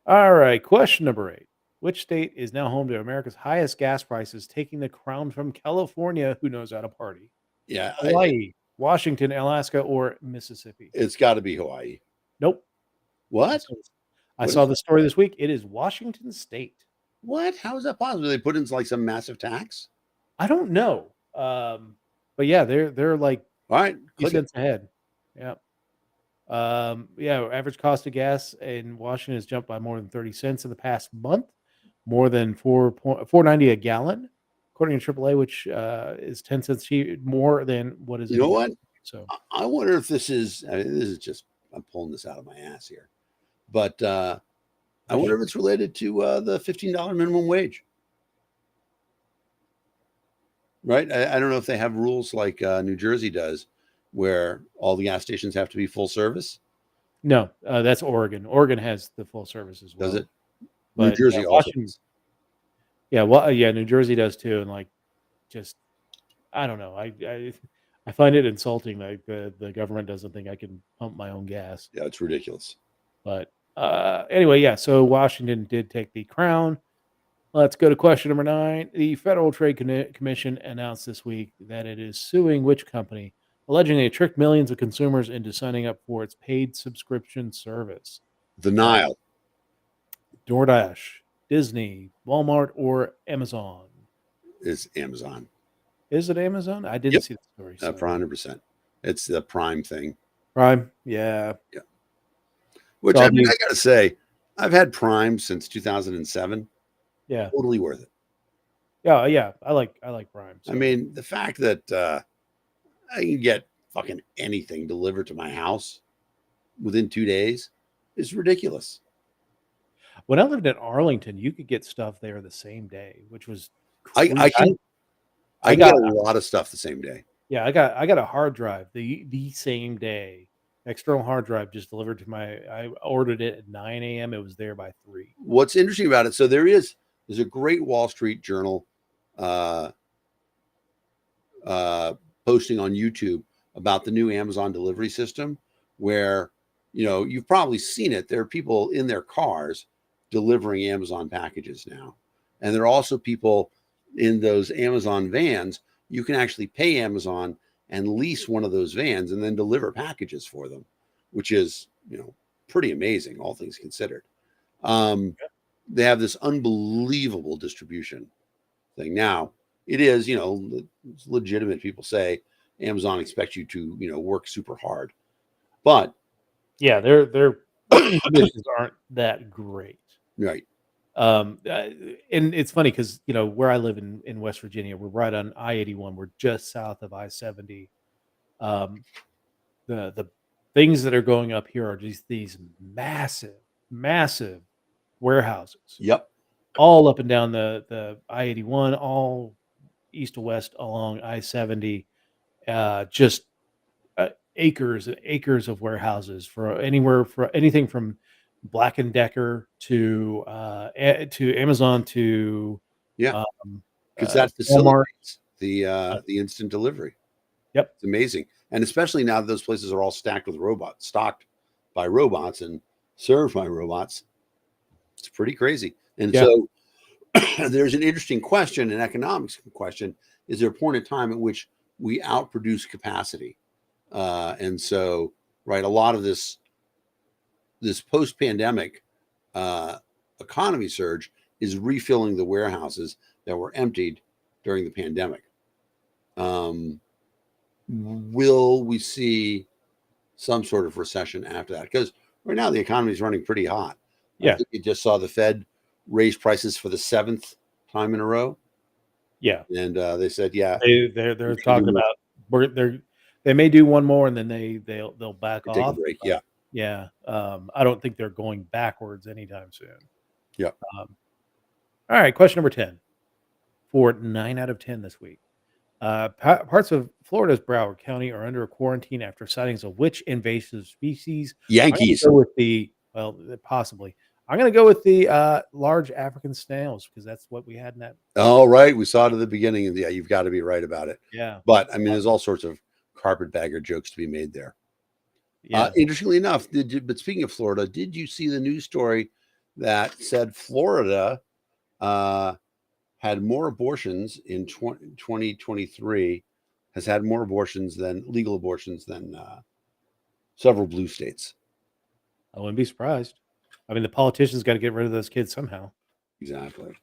[SPEAKER 1] All right, question number 8. Which state is now home to America's highest gas prices, taking the crown from California, who knows how to party?
[SPEAKER 2] Yeah.
[SPEAKER 1] Hawaii, Washington, Alaska, or Mississippi?
[SPEAKER 2] It's got to be Hawaii.
[SPEAKER 1] Nope.
[SPEAKER 2] What?
[SPEAKER 1] I saw the story this week. It is Washington State.
[SPEAKER 2] What? How is that possible? They put in like some massive tax?
[SPEAKER 1] I don't know. But yeah, they're like
[SPEAKER 2] all right,
[SPEAKER 1] 2 cents ahead. Yeah. Average cost of gas in Washington has jumped by more than 30 cents in the past month, more than $4.90 a gallon, according to AAA, which is 10 cents more than what is.
[SPEAKER 2] You know what?
[SPEAKER 1] So
[SPEAKER 2] I wonder if this is just, I'm pulling this out of my ass here, but I wonder if it's related to the $15 minimum wage. Right? I don't know if they have rules like New Jersey does, where all the gas stations have to be full service.
[SPEAKER 1] No, that's Oregon. Oregon has the full service as well.
[SPEAKER 2] Does it?
[SPEAKER 1] But,
[SPEAKER 2] New Jersey also.
[SPEAKER 1] New Jersey does too. And like, just I don't know. I find it insulting that the government doesn't think I can pump my own gas.
[SPEAKER 2] Yeah, it's ridiculous.
[SPEAKER 1] But anyway, yeah. So Washington did take the crown. Let's go to question number 9. The Federal Trade Commission announced this week that it is suing which company alleging they tricked millions of consumers into signing up for its paid subscription service.
[SPEAKER 2] The Nile
[SPEAKER 1] DoorDash, Disney, Walmart, or Amazon.
[SPEAKER 2] is Amazon.
[SPEAKER 1] Is it Amazon? I didn't
[SPEAKER 2] Yep.
[SPEAKER 1] see the story.
[SPEAKER 2] For 100%. It's the Prime thing.
[SPEAKER 1] Prime, yeah.
[SPEAKER 2] Which I got to say, I've had Prime since 2007.
[SPEAKER 1] Yeah.
[SPEAKER 2] Totally worth it.
[SPEAKER 1] Yeah. I like Prime.
[SPEAKER 2] So. I mean, the fact that I can get fucking anything delivered to my house within 2 days is ridiculous.
[SPEAKER 1] When I lived in Arlington, you could get stuff there the same day, which was
[SPEAKER 2] crazy. I got a lot of stuff the same day.
[SPEAKER 1] Yeah, I got a hard drive the same day. External hard drive just delivered to I ordered it at 9 a.m. It was there by 3.
[SPEAKER 2] What's interesting about it, so there's a great Wall Street Journal posting on YouTube about the new Amazon delivery system where, you've probably seen it. There are people in their cars delivering Amazon packages now. And there are also people in those Amazon vans. You can actually pay Amazon and lease one of those vans and then deliver packages for them, which is, pretty amazing, all things considered. They have this unbelievable distribution thing. Now, it is, it's legitimate. People say Amazon expects you to, work super hard. But
[SPEAKER 1] yeah, their conditions aren't that great.
[SPEAKER 2] Right.
[SPEAKER 1] And it's funny because where I live in West Virginia, we're right on I-81. We're just south of I-70. The things that are going up here are just these massive warehouses.
[SPEAKER 2] Yep.
[SPEAKER 1] All up and down the I-81, all east to west along I-70. Just acres and acres of warehouses for anything from Black and Decker to Amazon to
[SPEAKER 2] because that facilitates the instant delivery.
[SPEAKER 1] Yep,
[SPEAKER 2] it's amazing, and especially now that those places are all stocked by robots and served by robots. It's pretty crazy. And so there's an interesting question, an economics question: is there a point in time at which we outproduce capacity? And so, right, a lot of this post-pandemic economy surge is refilling the warehouses that were emptied during the pandemic. Will we see some sort of recession after that? Because right now the economy is running pretty hot.
[SPEAKER 1] Yeah,
[SPEAKER 2] I think you just saw the Fed raise prices for the 7th time in a row.
[SPEAKER 1] Yeah,
[SPEAKER 2] and they said,
[SPEAKER 1] they're talking about they may do one more and then they'll back off.
[SPEAKER 2] Take a break.
[SPEAKER 1] Yeah. I don't think they're going backwards anytime soon.
[SPEAKER 2] Yeah.
[SPEAKER 1] All right. Question number 10 for 9 out of 10 this week. Parts of Florida's Broward County are under a quarantine after sightings of which invasive species?
[SPEAKER 2] Yankees.
[SPEAKER 1] I'm going to go with the large African snails because that's what we had in that.
[SPEAKER 2] Oh, right. We saw it at the beginning. And you've got to be right about it.
[SPEAKER 1] Yeah.
[SPEAKER 2] But I mean, there's all sorts of carpetbagger jokes to be made there. Yeah. Interestingly enough, but speaking of Florida, did you see the news story that said Florida had more abortions in 2023, has had more abortions than legal abortions than several blue states?
[SPEAKER 1] I wouldn't be surprised. I mean, the politicians got to get rid of those kids somehow.
[SPEAKER 2] Exactly.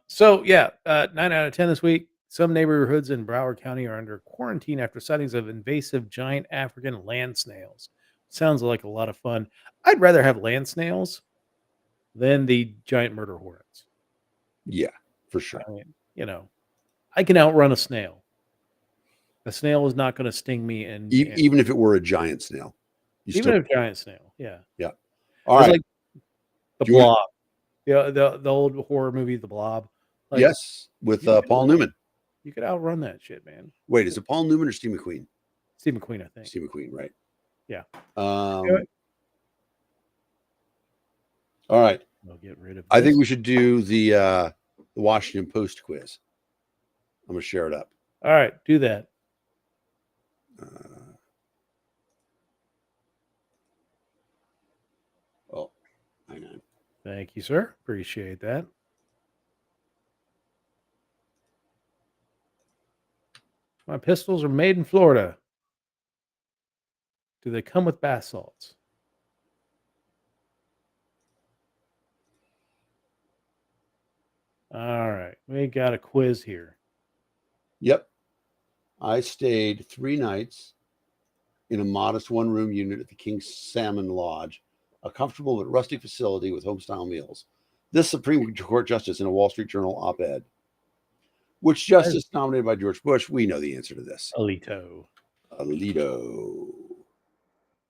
[SPEAKER 1] So, 9 out of 10 this week. Some neighborhoods in Broward County are under quarantine after sightings of invasive giant African land snails. Sounds like a lot of fun. I'd rather have land snails than the giant murder hornets.
[SPEAKER 2] Yeah, for sure.
[SPEAKER 1] I mean, I can outrun a snail. A snail is not going to sting me.
[SPEAKER 2] Even if it were a giant snail.
[SPEAKER 1] Even a giant snail. Yeah.
[SPEAKER 2] Yeah. All right.
[SPEAKER 1] Like the Blob. The old horror movie, The Blob. Like,
[SPEAKER 2] yes. With Paul Newman.
[SPEAKER 1] You could outrun that shit, man.
[SPEAKER 2] Wait, is it Paul Newman or Steve McQueen?
[SPEAKER 1] Steve McQueen, I think.
[SPEAKER 2] Steve McQueen, right?
[SPEAKER 1] Yeah.
[SPEAKER 2] All right.
[SPEAKER 1] We'll get rid of.
[SPEAKER 2] I think we should do the Washington Post quiz. I'm gonna share it up.
[SPEAKER 1] All right, do that.
[SPEAKER 2] Hang on.
[SPEAKER 1] Thank you, sir. Appreciate that. My pistols are made in Florida. Do they come with bath salts? All right. We got a quiz here.
[SPEAKER 2] Yep. I stayed 3 nights in a modest one-room unit at the King's Salmon Lodge, a comfortable but rustic facility with home-style meals. This Supreme Court justice in a Wall Street Journal op-ed. Which justice nominated by George Bush? We know the answer to this.
[SPEAKER 1] Alito.
[SPEAKER 2] Alito.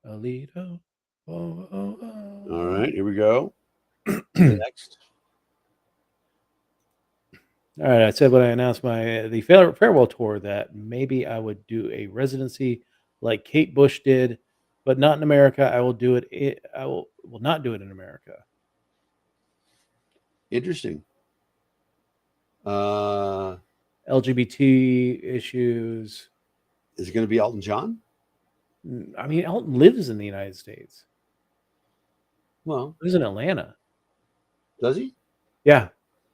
[SPEAKER 1] Alito. Oh, oh, oh.
[SPEAKER 2] All right, here we go. Next.
[SPEAKER 1] All right, I said when I announced the farewell tour that maybe I would do a residency like Kate Bush did, but not in America. I will do it. I will not do it in America.
[SPEAKER 2] Interesting.
[SPEAKER 1] LGBT issues.
[SPEAKER 2] Is it going to be Elton John?
[SPEAKER 1] I mean, Elton lives in the United States.
[SPEAKER 2] Well,
[SPEAKER 1] he lives in Atlanta.
[SPEAKER 2] Does he?
[SPEAKER 1] Yeah,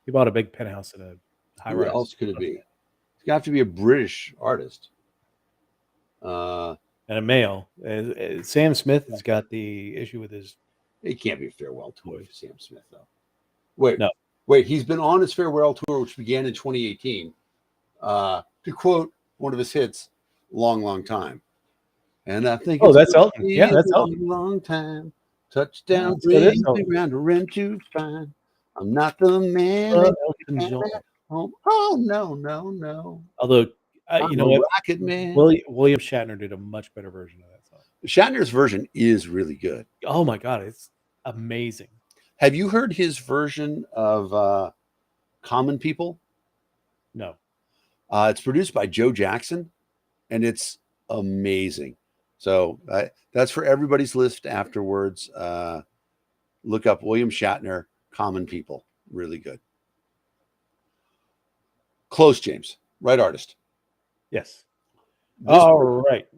[SPEAKER 1] he bought a big penthouse in a high rise.
[SPEAKER 2] Who else could it be? It's got to have to be a British artist.
[SPEAKER 1] And a male. Sam Smith has got the issue with his.
[SPEAKER 2] It can't be a farewell tour for Sam Smith, though. Wait. He's been on his farewell tour, which began in 2018. To quote one of his hits, "Long, long time." And I think
[SPEAKER 1] that's Elton. Yeah, that's Elton.
[SPEAKER 2] Long time. Touchdown, brings me round to rent to find. I'm not the man.
[SPEAKER 1] Elton John.
[SPEAKER 2] Oh no.
[SPEAKER 1] Although you know what,
[SPEAKER 2] Rocket Man.
[SPEAKER 1] William Shatner did a much better version of that song.
[SPEAKER 2] Shatner's version is really good.
[SPEAKER 1] Oh my god, it's amazing.
[SPEAKER 2] Have you heard his version of Common People?
[SPEAKER 1] No.
[SPEAKER 2] It's produced by Joe Jackson, and it's amazing. So that's for everybody's list afterwards. Look up William Shatner, Common People. Really good. Close, James. Right artist.
[SPEAKER 1] Yes. All right.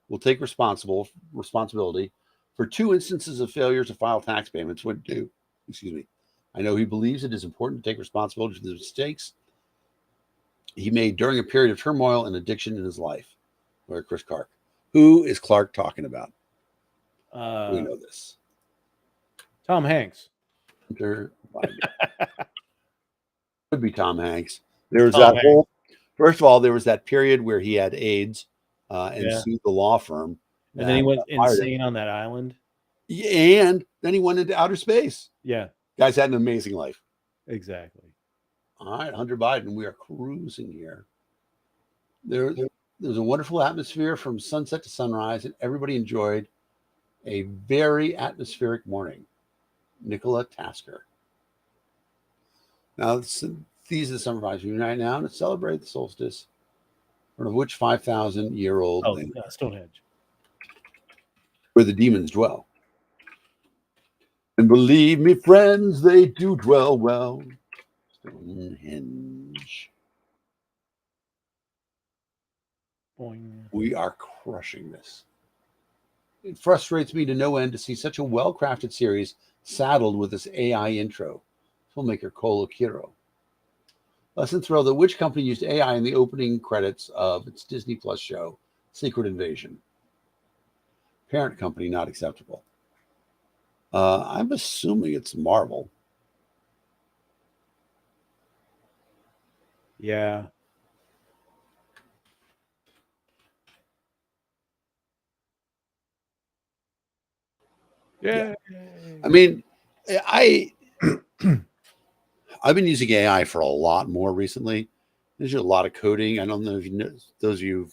[SPEAKER 2] Will take responsibility for 2 instances of failure to file tax payments when due. Excuse me. I know he believes it is important to take responsibility for the mistakes he made during a period of turmoil and addiction in his life. Or Chris Clark. Who is Clark talking about? We know this.
[SPEAKER 1] Tom Hanks.
[SPEAKER 2] Could be Tom Hanks. There was that whole. First of all, there was that period where he had AIDS and sued the law firm.
[SPEAKER 1] And then he went insane on that island.
[SPEAKER 2] And then he went into outer space.
[SPEAKER 1] Yeah.
[SPEAKER 2] Guy's had an amazing life.
[SPEAKER 1] Exactly.
[SPEAKER 2] All right, Hunter Biden. We are cruising here. There's a wonderful atmosphere from sunset to sunrise, and everybody enjoyed a very atmospheric morning. Nicola Tasker. Now, these are the summer vibes we unite now to celebrate the solstice, one of which 5,000-year-old
[SPEAKER 1] Stonehenge,
[SPEAKER 2] where the demons dwell. And believe me, friends, they do dwell well. Stonehenge.
[SPEAKER 1] Boing.
[SPEAKER 2] We are crushing this. It frustrates me to no end to see such a well-crafted series saddled with this AI intro. Filmmaker Colo Quiro. Lesson throw that which company used AI in the opening credits of its Disney Plus show, Secret Invasion? Parent company not acceptable. I'm assuming it's Marvel.
[SPEAKER 1] Yeah. Yeah.
[SPEAKER 2] I mean, I've been using AI for a lot more recently. There's a lot of coding. I don't know if you know, those of you who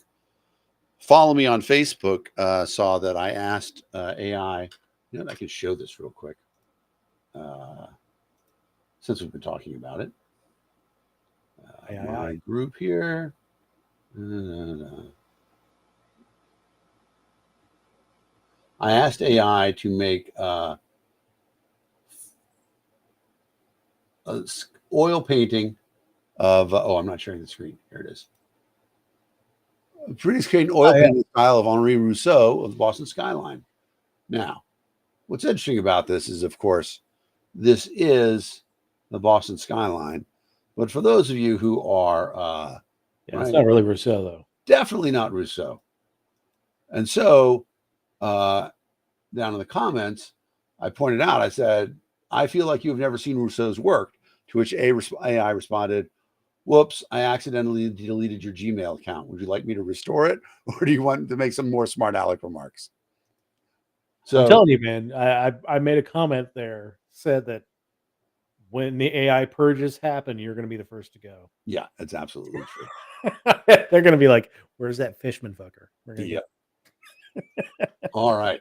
[SPEAKER 2] follow me on Facebook saw that I asked AI. You know, I can show this real quick since we've been talking about it. My group here. I asked AI to make oil painting of I'm not sharing the screen. Here it is. A pretty screen oil painting style of Henri Rousseau of the Boston skyline. Now, what's interesting about this is, of course, this is the Boston skyline. But for those of you who are
[SPEAKER 1] it's not really Rousseau, though.
[SPEAKER 2] Definitely not Rousseau. And so down in the comments, I pointed out, I said, I feel like you've never seen Rousseau's work, to which AI responded, whoops, I accidentally deleted your Gmail account. Would you like me to restore it? Or do you want to make some more smart aleck remarks?
[SPEAKER 1] So I'm telling you, man, I made a comment there, said that when the AI purges happen, you're going to be the first to go.
[SPEAKER 2] Yeah, that's absolutely true.
[SPEAKER 1] They're going to be like, "Where's that Fishman fucker?" We're going to
[SPEAKER 2] get. All right.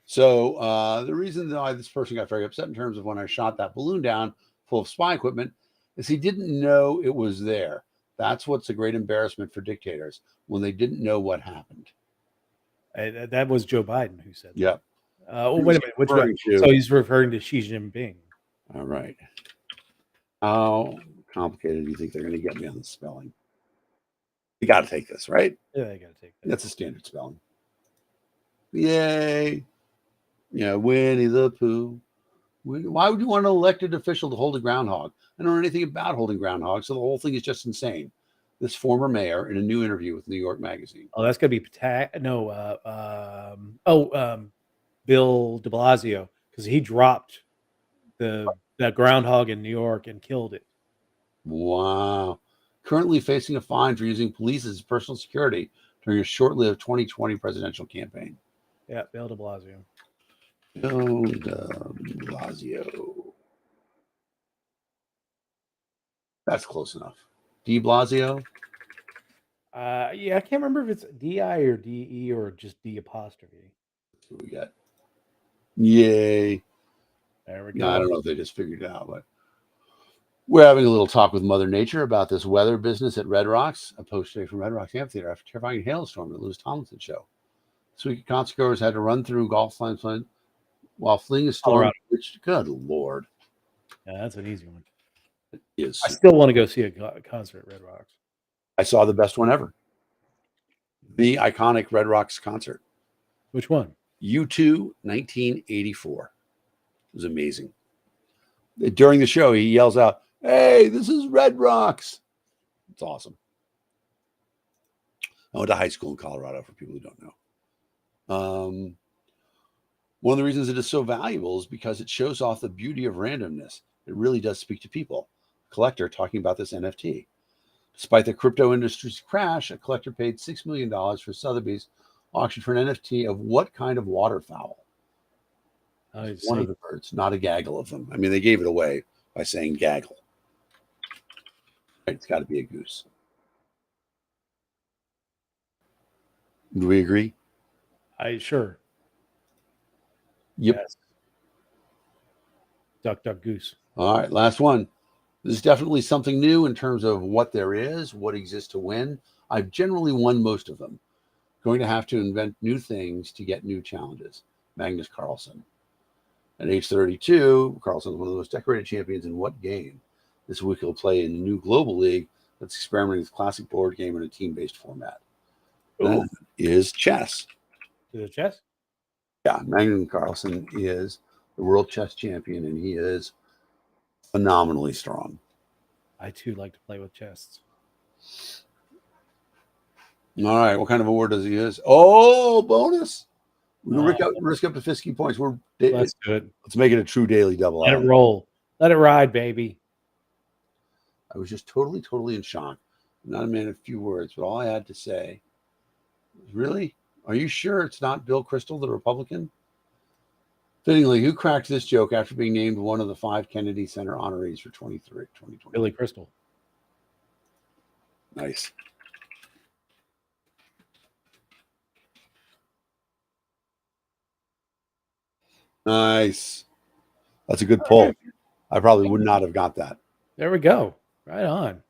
[SPEAKER 2] So the reason why this person got very upset in terms of when I shot that balloon down full of spy equipment is he didn't know it was there. That's what's a great embarrassment for dictators, when they didn't know what happened.
[SPEAKER 1] That was Joe Biden who said that.
[SPEAKER 2] Yep.
[SPEAKER 1] Wait a minute. Which one? So he's referring to Xi Jinping.
[SPEAKER 2] All right. How complicated do you think they're going to get me on the spelling? You got to take this, right?
[SPEAKER 1] Yeah, they got to take that.
[SPEAKER 2] That's a standard spelling. Yay. Yeah, Winnie the Pooh. Why would you want an elected official to hold a groundhog? I don't know anything about holding groundhogs, so the whole thing is just insane. This former mayor in a new interview with New York Magazine.
[SPEAKER 1] Oh, that's going to be Bill de Blasio, because he dropped that groundhog in New York and killed it.
[SPEAKER 2] Wow. Currently facing a fine for using police as personal security during a short-lived 2020 presidential campaign.
[SPEAKER 1] Yeah, Bill de Blasio.
[SPEAKER 2] Bill de Blasio. That's close enough. De Blasio?
[SPEAKER 1] Yeah, I can't remember if it's D-I or D-E or just D apostrophe.
[SPEAKER 2] That's what we got. Yay.
[SPEAKER 1] There we go.
[SPEAKER 2] No, I don't know if they just figured it out, but we're having a little talk with Mother Nature about this weather business at Red Rocks. A post today from Red Rocks Amphitheater after terrifying hailstorm at the Lewis Tomlinson show. This week, concertgoers had to run through golf lines while fleeing a storm. Which, good Lord.
[SPEAKER 1] Yeah, that's an easy one.
[SPEAKER 2] It is.
[SPEAKER 1] I still want to go see a concert at Red Rocks.
[SPEAKER 2] I saw the best one ever. The iconic Red Rocks concert.
[SPEAKER 1] Which one?
[SPEAKER 2] U2 1984. It was amazing. During the show, he yells out, "Hey, this is Red Rocks." It's awesome. I went to high school in Colorado, for people who don't know. One of the reasons it is so valuable is because it shows off the beauty of randomness. It really does speak to people. A collector talking about this NFT. Despite the crypto industry's crash, a collector paid $6 million for Sotheby's auction for an NFT of what kind of waterfowl? One of the birds, not a gaggle of them. I mean, they gave it away by saying gaggle. Right, it's got to be a goose. Do we agree?
[SPEAKER 1] Sure.
[SPEAKER 2] Yep.
[SPEAKER 1] Yes. Duck, duck, goose.
[SPEAKER 2] All right, last one. This is definitely something new in terms of what there is, what exists to win. I've generally won most of them. Going to have to invent new things to get new challenges. Magnus Carlsen. At age 32, Carlsen is one of the most decorated champions in what game? This week he'll play in the new global league that's experimenting with classic board game in a team-based format. That is chess.
[SPEAKER 1] Is it chess?
[SPEAKER 2] Yeah, Magnus Carlsen is the world chess champion, and he is phenomenally strong.
[SPEAKER 1] I too like to play with chess.
[SPEAKER 2] All right, what kind of award does he use? Oh, bonus! We risk up to 50 points.
[SPEAKER 1] Let's do it.
[SPEAKER 2] Let's make it a true daily double.
[SPEAKER 1] Let it roll. Let it ride, baby.
[SPEAKER 2] I was just totally in shock. I'm not a man of few words, but all I had to say was, really? Are you sure it's not Bill Kristol, the Republican? Fittingly, who cracked this joke after being named one of the 5 Kennedy Center honorees for 2020?
[SPEAKER 1] Billy Crystal.
[SPEAKER 2] Nice. Nice. That's a good pull. I probably would not have got that.
[SPEAKER 1] There we go. Right on.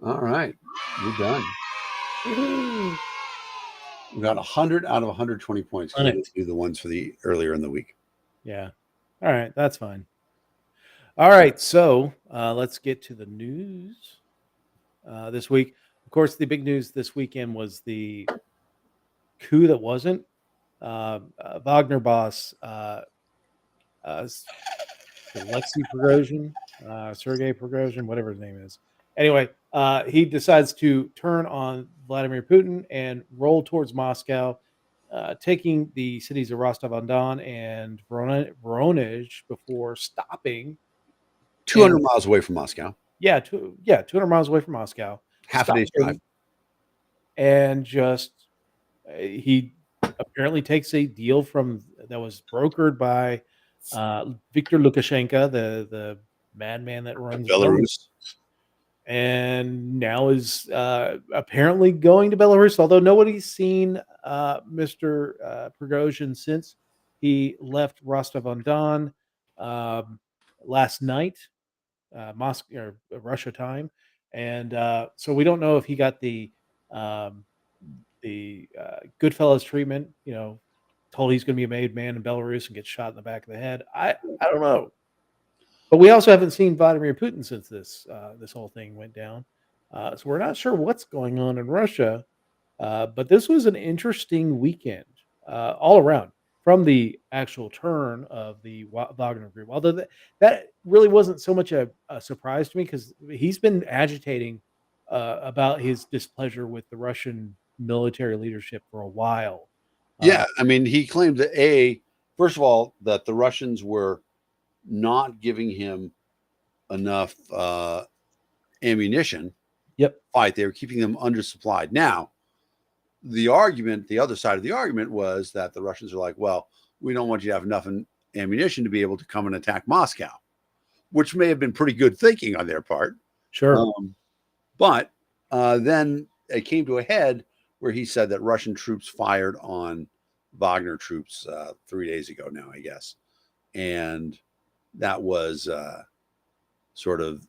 [SPEAKER 2] All right. You're done.
[SPEAKER 1] Woo-hoo.
[SPEAKER 2] We got 100 out of 120 points. Do the ones for the earlier in the week.
[SPEAKER 1] Yeah. All right. That's fine. All right. So let's get to the news this week. Of course, the big news this weekend was the coup that wasn't. Wagner boss Alexei Prigozhin, Sergei Prigozhin, whatever his name is. Anyway, he decides to turn on Vladimir Putin and rolled towards Moscow, taking the cities of Rostov-on-Don and Voronezh before stopping.
[SPEAKER 2] 200 miles away from Moscow.
[SPEAKER 1] Yeah, 200 miles away from Moscow.
[SPEAKER 2] Half a day's drive.
[SPEAKER 1] And just he apparently takes a deal that was brokered by Viktor Lukashenko, the madman that runs
[SPEAKER 2] Belarus.
[SPEAKER 1] And now is apparently going to Belarus, although nobody's seen Mr. Prigozhin since he left Rostov-on-Don last night, Moscow or Russia time, and so we don't know if he got the Goodfellas treatment. Told he's going to be a made man in Belarus and get shot in the back of the head. I don't know. But we also haven't seen Vladimir Putin since this whole thing went down. So we're not sure what's going on in Russia. But this was an interesting weekend all around, from the actual turn of the Wagner Group. Although that really wasn't so much a surprise to me, because he's been agitating about his displeasure with the Russian military leadership for a while.
[SPEAKER 2] Yeah, I mean, he claimed that, first of all, that the Russians were not giving him enough ammunition.
[SPEAKER 1] Yep.
[SPEAKER 2] Fight. They were keeping them undersupplied. Now, the other side of the argument was that the Russians are like, well, we don't want you to have enough ammunition to be able to come and attack Moscow, which may have been pretty good thinking on their part.
[SPEAKER 1] Sure.
[SPEAKER 2] But then it came to a head where he said that Russian troops fired on Wagner troops 3 days ago now, I guess. And that was sort of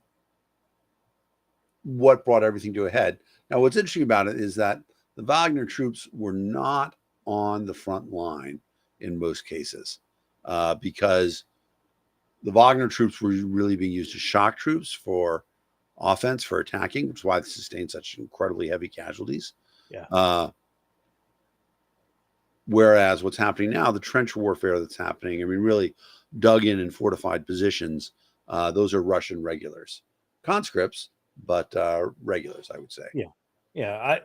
[SPEAKER 2] what brought everything to a head. Now, what's interesting about it is that the Wagner troops were not on the front line in most cases, because the Wagner troops were really being used as shock troops for offense, for attacking, which is why they sustained such incredibly heavy casualties.
[SPEAKER 1] Yeah.
[SPEAKER 2] Whereas what's happening now, the trench warfare that's happening, I mean, really dug in and fortified positions, those are Russian regulars. Conscripts, but regulars, I would say.
[SPEAKER 1] Yeah. Yeah.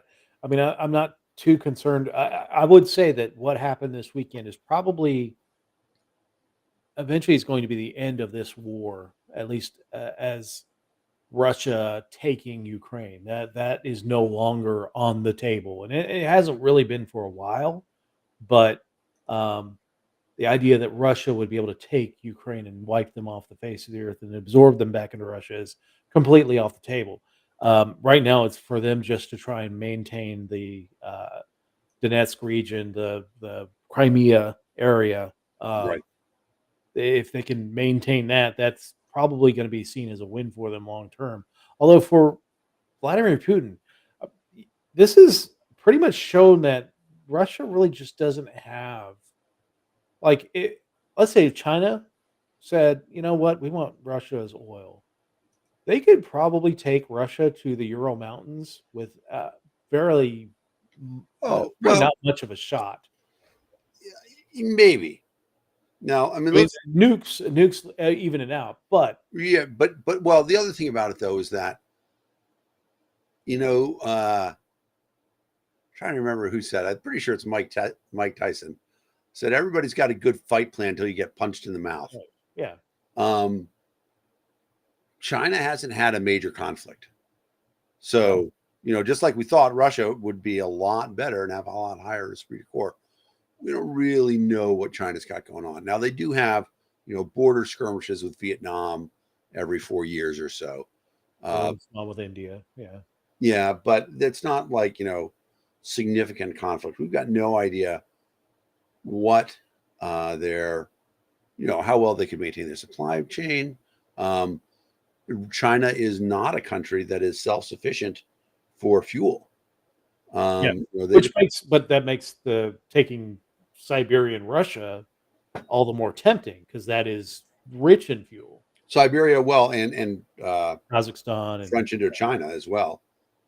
[SPEAKER 1] I mean, I'm not too concerned. I would say that what happened this weekend is probably eventually is going to be the end of this war, at least as Russia taking Ukraine. That is no longer on the table, and it hasn't really been for a while. But the idea that Russia would be able to take Ukraine and wipe them off the face of the earth and absorb them back into Russia is completely off the table. Right now, it's for them just to try and maintain the Donetsk region, the Crimea area.
[SPEAKER 2] Right.
[SPEAKER 1] If they can maintain that, that's probably going to be seen as a win for them long term. Although for Vladimir Putin, this is pretty much shown that Russia really just doesn't have, let's say China said, you know what, we want Russia's oil. They could probably take Russia to the Ural Mountains with fairly not much of a shot.
[SPEAKER 2] Maybe. Now, I mean
[SPEAKER 1] nukes even it out, but
[SPEAKER 2] well, the other thing about it though is that, trying to remember who said, I'm pretty sure it's Mike Tyson said, everybody's got a good fight plan until you get punched in the mouth.
[SPEAKER 1] Yeah.
[SPEAKER 2] China hasn't had a major conflict. So, just like we thought Russia would be a lot better and have a lot higher esprit de corps, we don't really know what China's got going on. Now, they do have, border skirmishes with Vietnam every 4 years or so.
[SPEAKER 1] Not with India. Yeah.
[SPEAKER 2] Yeah, but it's not like, significant conflict. We've got no idea what how well they can maintain their supply chain. China is not a country that is self-sufficient for fuel.
[SPEAKER 1] That makes the taking Siberia and Russia all the more tempting, because that is rich in fuel.
[SPEAKER 2] Siberia, well, and
[SPEAKER 1] Kazakhstan and
[SPEAKER 2] French Indochina as well,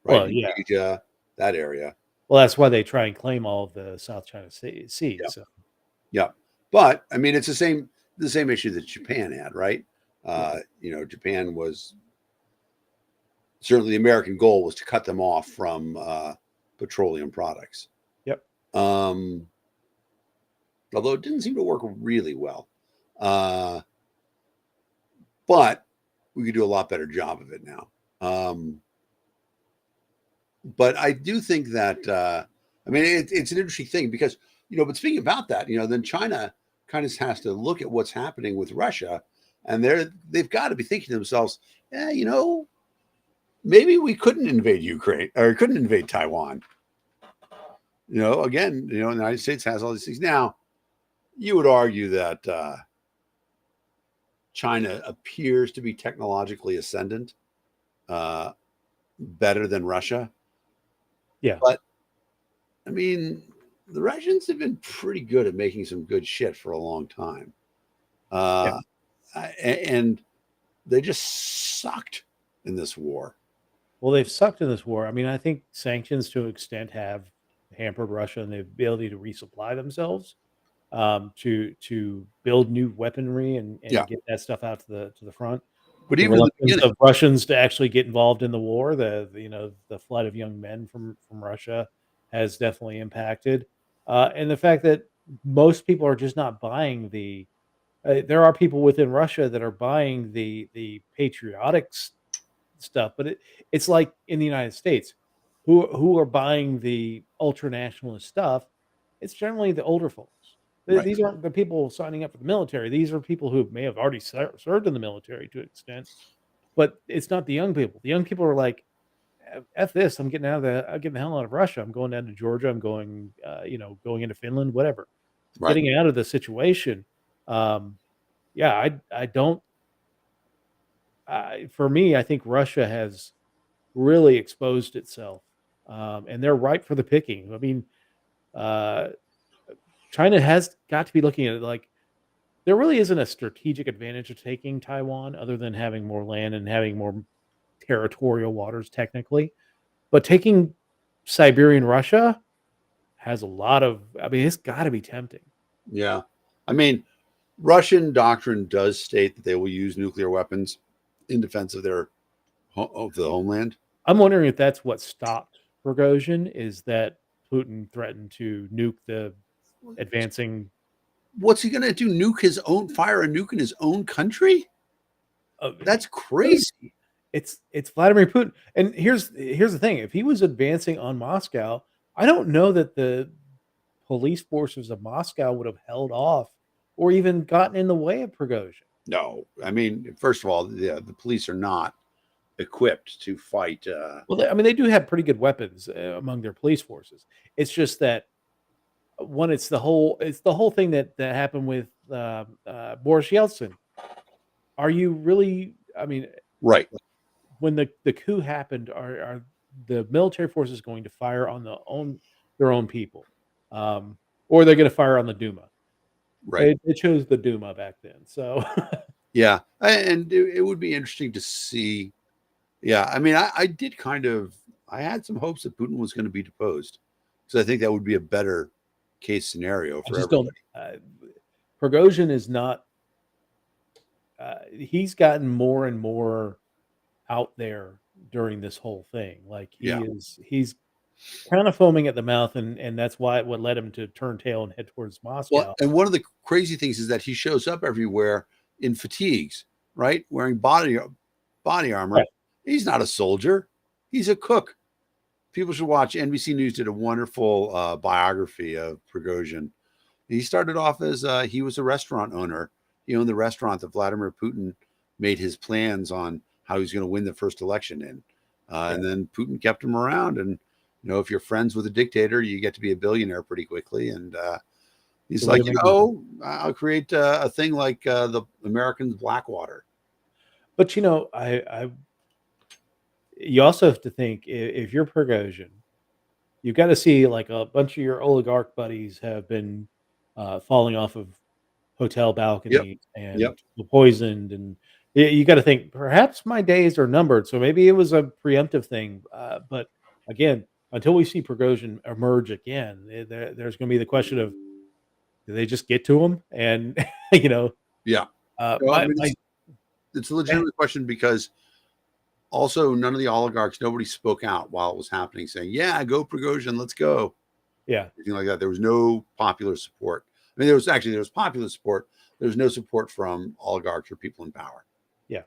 [SPEAKER 2] right?
[SPEAKER 1] Well, yeah.
[SPEAKER 2] Asia, that area.
[SPEAKER 1] Well, that's why they try and claim all of the South China Sea.
[SPEAKER 2] Yeah.
[SPEAKER 1] So.
[SPEAKER 2] Yeah, but I mean, it's the same issue that Japan had, right? Japan was certainly, the American goal was to cut them off from petroleum products.
[SPEAKER 1] Yep.
[SPEAKER 2] Although it didn't seem to work really well. But we could do a lot better job of it now. But I do think that, I mean, it's an interesting thing because, but speaking about that, then China kind of has to look at what's happening with Russia, and they've got to be thinking to themselves, maybe we couldn't invade Ukraine or couldn't invade Taiwan. Again, the United States has all these things. Now, you would argue that China appears to be technologically ascendant, better than Russia.
[SPEAKER 1] Yeah.
[SPEAKER 2] But, I mean, the Russians have been pretty good at making some good shit for a long time. And they just sucked in this war.
[SPEAKER 1] Well, they've sucked in this war. I mean, I think sanctions to an extent have hampered Russia and the ability to resupply themselves, to build new weaponry and get that stuff out to the front.
[SPEAKER 2] But
[SPEAKER 1] the
[SPEAKER 2] even
[SPEAKER 1] reluctance of Russians to actually get involved in the war, the flood of young men from Russia has definitely impacted, and the fact that most people are just not buying the. There are people within Russia that are buying the patriotic stuff, but it's like in the United States, who are buying the ultra nationalist stuff. It's generally the older folks.
[SPEAKER 2] Right.
[SPEAKER 1] These aren't the people signing up for the military. These are people who may have already served in the military to an extent, but it's not the young people. The young people are like, "F this! I'm getting the hell out of Russia. I'm going down to Georgia. I'm going, going into Finland, whatever.
[SPEAKER 2] Right.
[SPEAKER 1] Getting out of the situation." I don't. For me, I think Russia has really exposed itself, and they're ripe for the picking. I mean, China has got to be looking at it like there really isn't a strategic advantage of taking Taiwan other than having more land and having more territorial waters technically. But taking Siberian Russia has a lot of, I mean, it's got to be tempting.
[SPEAKER 2] Yeah. I mean, Russian doctrine does state that they will use nuclear weapons in defense of the homeland.
[SPEAKER 1] I'm wondering if that's what stopped Prigozhin, is that Putin threatened to nuke the advancing.
[SPEAKER 2] What's he going to do? Fire a nuke in his own country? That's crazy.
[SPEAKER 1] It's Vladimir Putin. And here's the thing. If he was advancing on Moscow, I don't know that the police forces of Moscow would have held off or even gotten in the way of Prigozhin.
[SPEAKER 2] No. I mean, first of all, the police are not equipped to fight.
[SPEAKER 1] Well, I mean, they do have pretty good weapons among their police forces. It's just that it's the whole thing that happened with Boris Yeltsin. Are you really? I mean,
[SPEAKER 2] right.
[SPEAKER 1] When the coup happened, are the military forces going to fire on their own people, or are they going to fire on the Duma?
[SPEAKER 2] Right.
[SPEAKER 1] They chose the Duma back then, so
[SPEAKER 2] yeah, and it would be interesting to see. Yeah, I mean, I had some hopes that Putin was going to be deposed because I think that would be a better case scenario for everybody.
[SPEAKER 1] Prigozhin is not. He's gotten more and more out there during this whole thing. Like he's kind of foaming at the mouth, and that's what led him to turn tail and head towards Moscow.
[SPEAKER 2] Well, and one of the crazy things is that he shows up everywhere in fatigues, right? Wearing body armor. Right. He's not a soldier. He's a cook. People should watch. NBC News did a wonderful biography of Prigozhin. He started off as he was a restaurant owner. He owned the restaurant that Vladimir Putin made his plans on how he was going to win the first election in. And then Putin kept him around. And, if you're friends with a dictator, you get to be a billionaire pretty quickly. And he's like, I'll create a thing like the Americans' Blackwater.
[SPEAKER 1] But, you also have to think, if you're Prigozhin, you've got to see like a bunch of your oligarch buddies have been falling off of hotel balconies and poisoned, and you got to think perhaps my days are numbered. So maybe it was a preemptive thing. But again, until we see Prigozhin emerge again, there's going to be the question of, do they just get to him? And
[SPEAKER 2] it's a legitimate question because Also, none of the oligarchs, nobody spoke out while it was happening, saying, "Yeah, go Prigozhin, let's go."
[SPEAKER 1] Yeah.
[SPEAKER 2] Anything like that. There was no popular support. I mean, there was popular support. There was no support from oligarchs or people in power.
[SPEAKER 1] Yeah.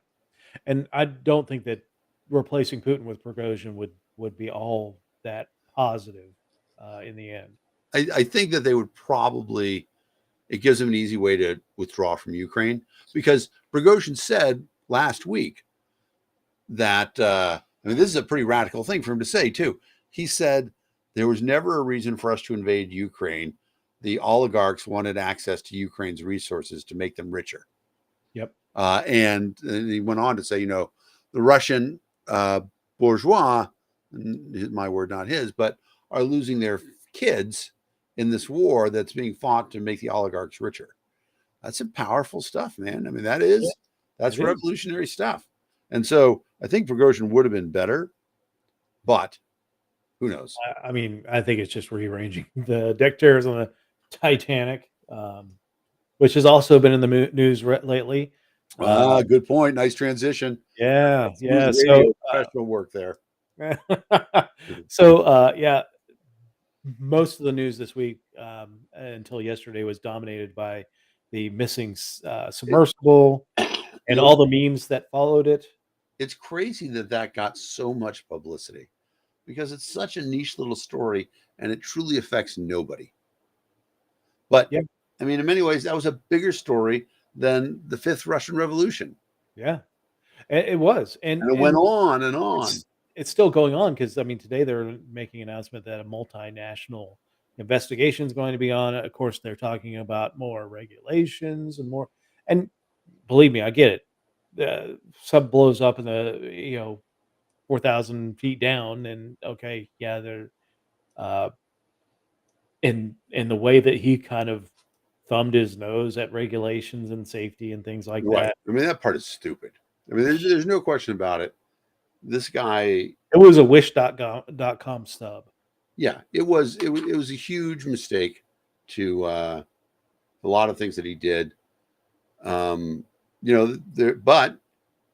[SPEAKER 1] And I don't think that replacing Putin with Prigozhin would be all that positive in the end.
[SPEAKER 2] I think that they would probably, it gives them an easy way to withdraw from Ukraine, because Prigozhin said last week that, I mean, this is a pretty radical thing for him to say, too. He said there was never a reason for us to invade Ukraine. The oligarchs wanted access to Ukraine's resources to make them richer.
[SPEAKER 1] Yep.
[SPEAKER 2] And he went on to say, the Russian bourgeois, my word, not his, but are losing their kids in this war that's being fought to make the oligarchs richer. That's some powerful stuff, man. I mean, that's revolutionary stuff. And so I think Prigozhin would have been better, but who knows?
[SPEAKER 1] I mean, I think it's just rearranging the deck chairs on the Titanic, which has also been in the news lately.
[SPEAKER 2] Good point. Nice transition.
[SPEAKER 1] Yeah.
[SPEAKER 2] So professional work there.
[SPEAKER 1] So yeah, most of the news this week until yesterday was dominated by the missing submersible and all the memes that followed it.
[SPEAKER 2] It's crazy that got so much publicity, because it's such a niche little story and it truly affects nobody. But yeah, I mean, in many ways, that was a bigger story than the Fifth Russian Revolution.
[SPEAKER 1] Yeah, it was. And
[SPEAKER 2] it went on and on.
[SPEAKER 1] It's still going on, because, I mean, today they're making an announcement that a multinational investigation is going to be on it. Of course, they're talking about more regulations and more. And believe me, I get it. The sub blows up in the 4,000 feet down, and okay, yeah, they're in the way that he kind of thumbed his nose at regulations and safety and things like that.
[SPEAKER 2] I mean, that part is stupid. I mean, there's no question about it. This guy,
[SPEAKER 1] it was a wish.com stub.
[SPEAKER 2] Yeah, it was a huge mistake to a lot of things that he did. But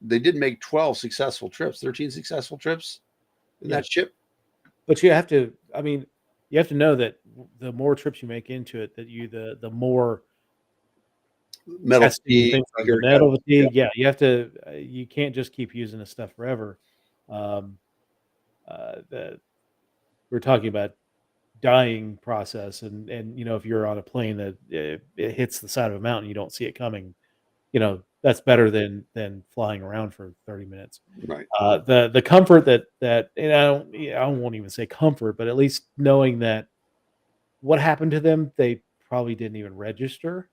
[SPEAKER 2] they did make 12 successful trips, 13 successful trips in that ship.
[SPEAKER 1] But you have to know that the more trips you make into it, that the more
[SPEAKER 2] metal fatigue,
[SPEAKER 1] Yeah, you have to. You can't just keep using this stuff forever. We're talking about dying process, and if you're on a plane that it hits the side of a mountain, you don't see it coming. That's better than flying around for 30 minutes.
[SPEAKER 2] Right.
[SPEAKER 1] The comfort that and I won't even say comfort, but at least knowing that what happened to them, they probably didn't even register.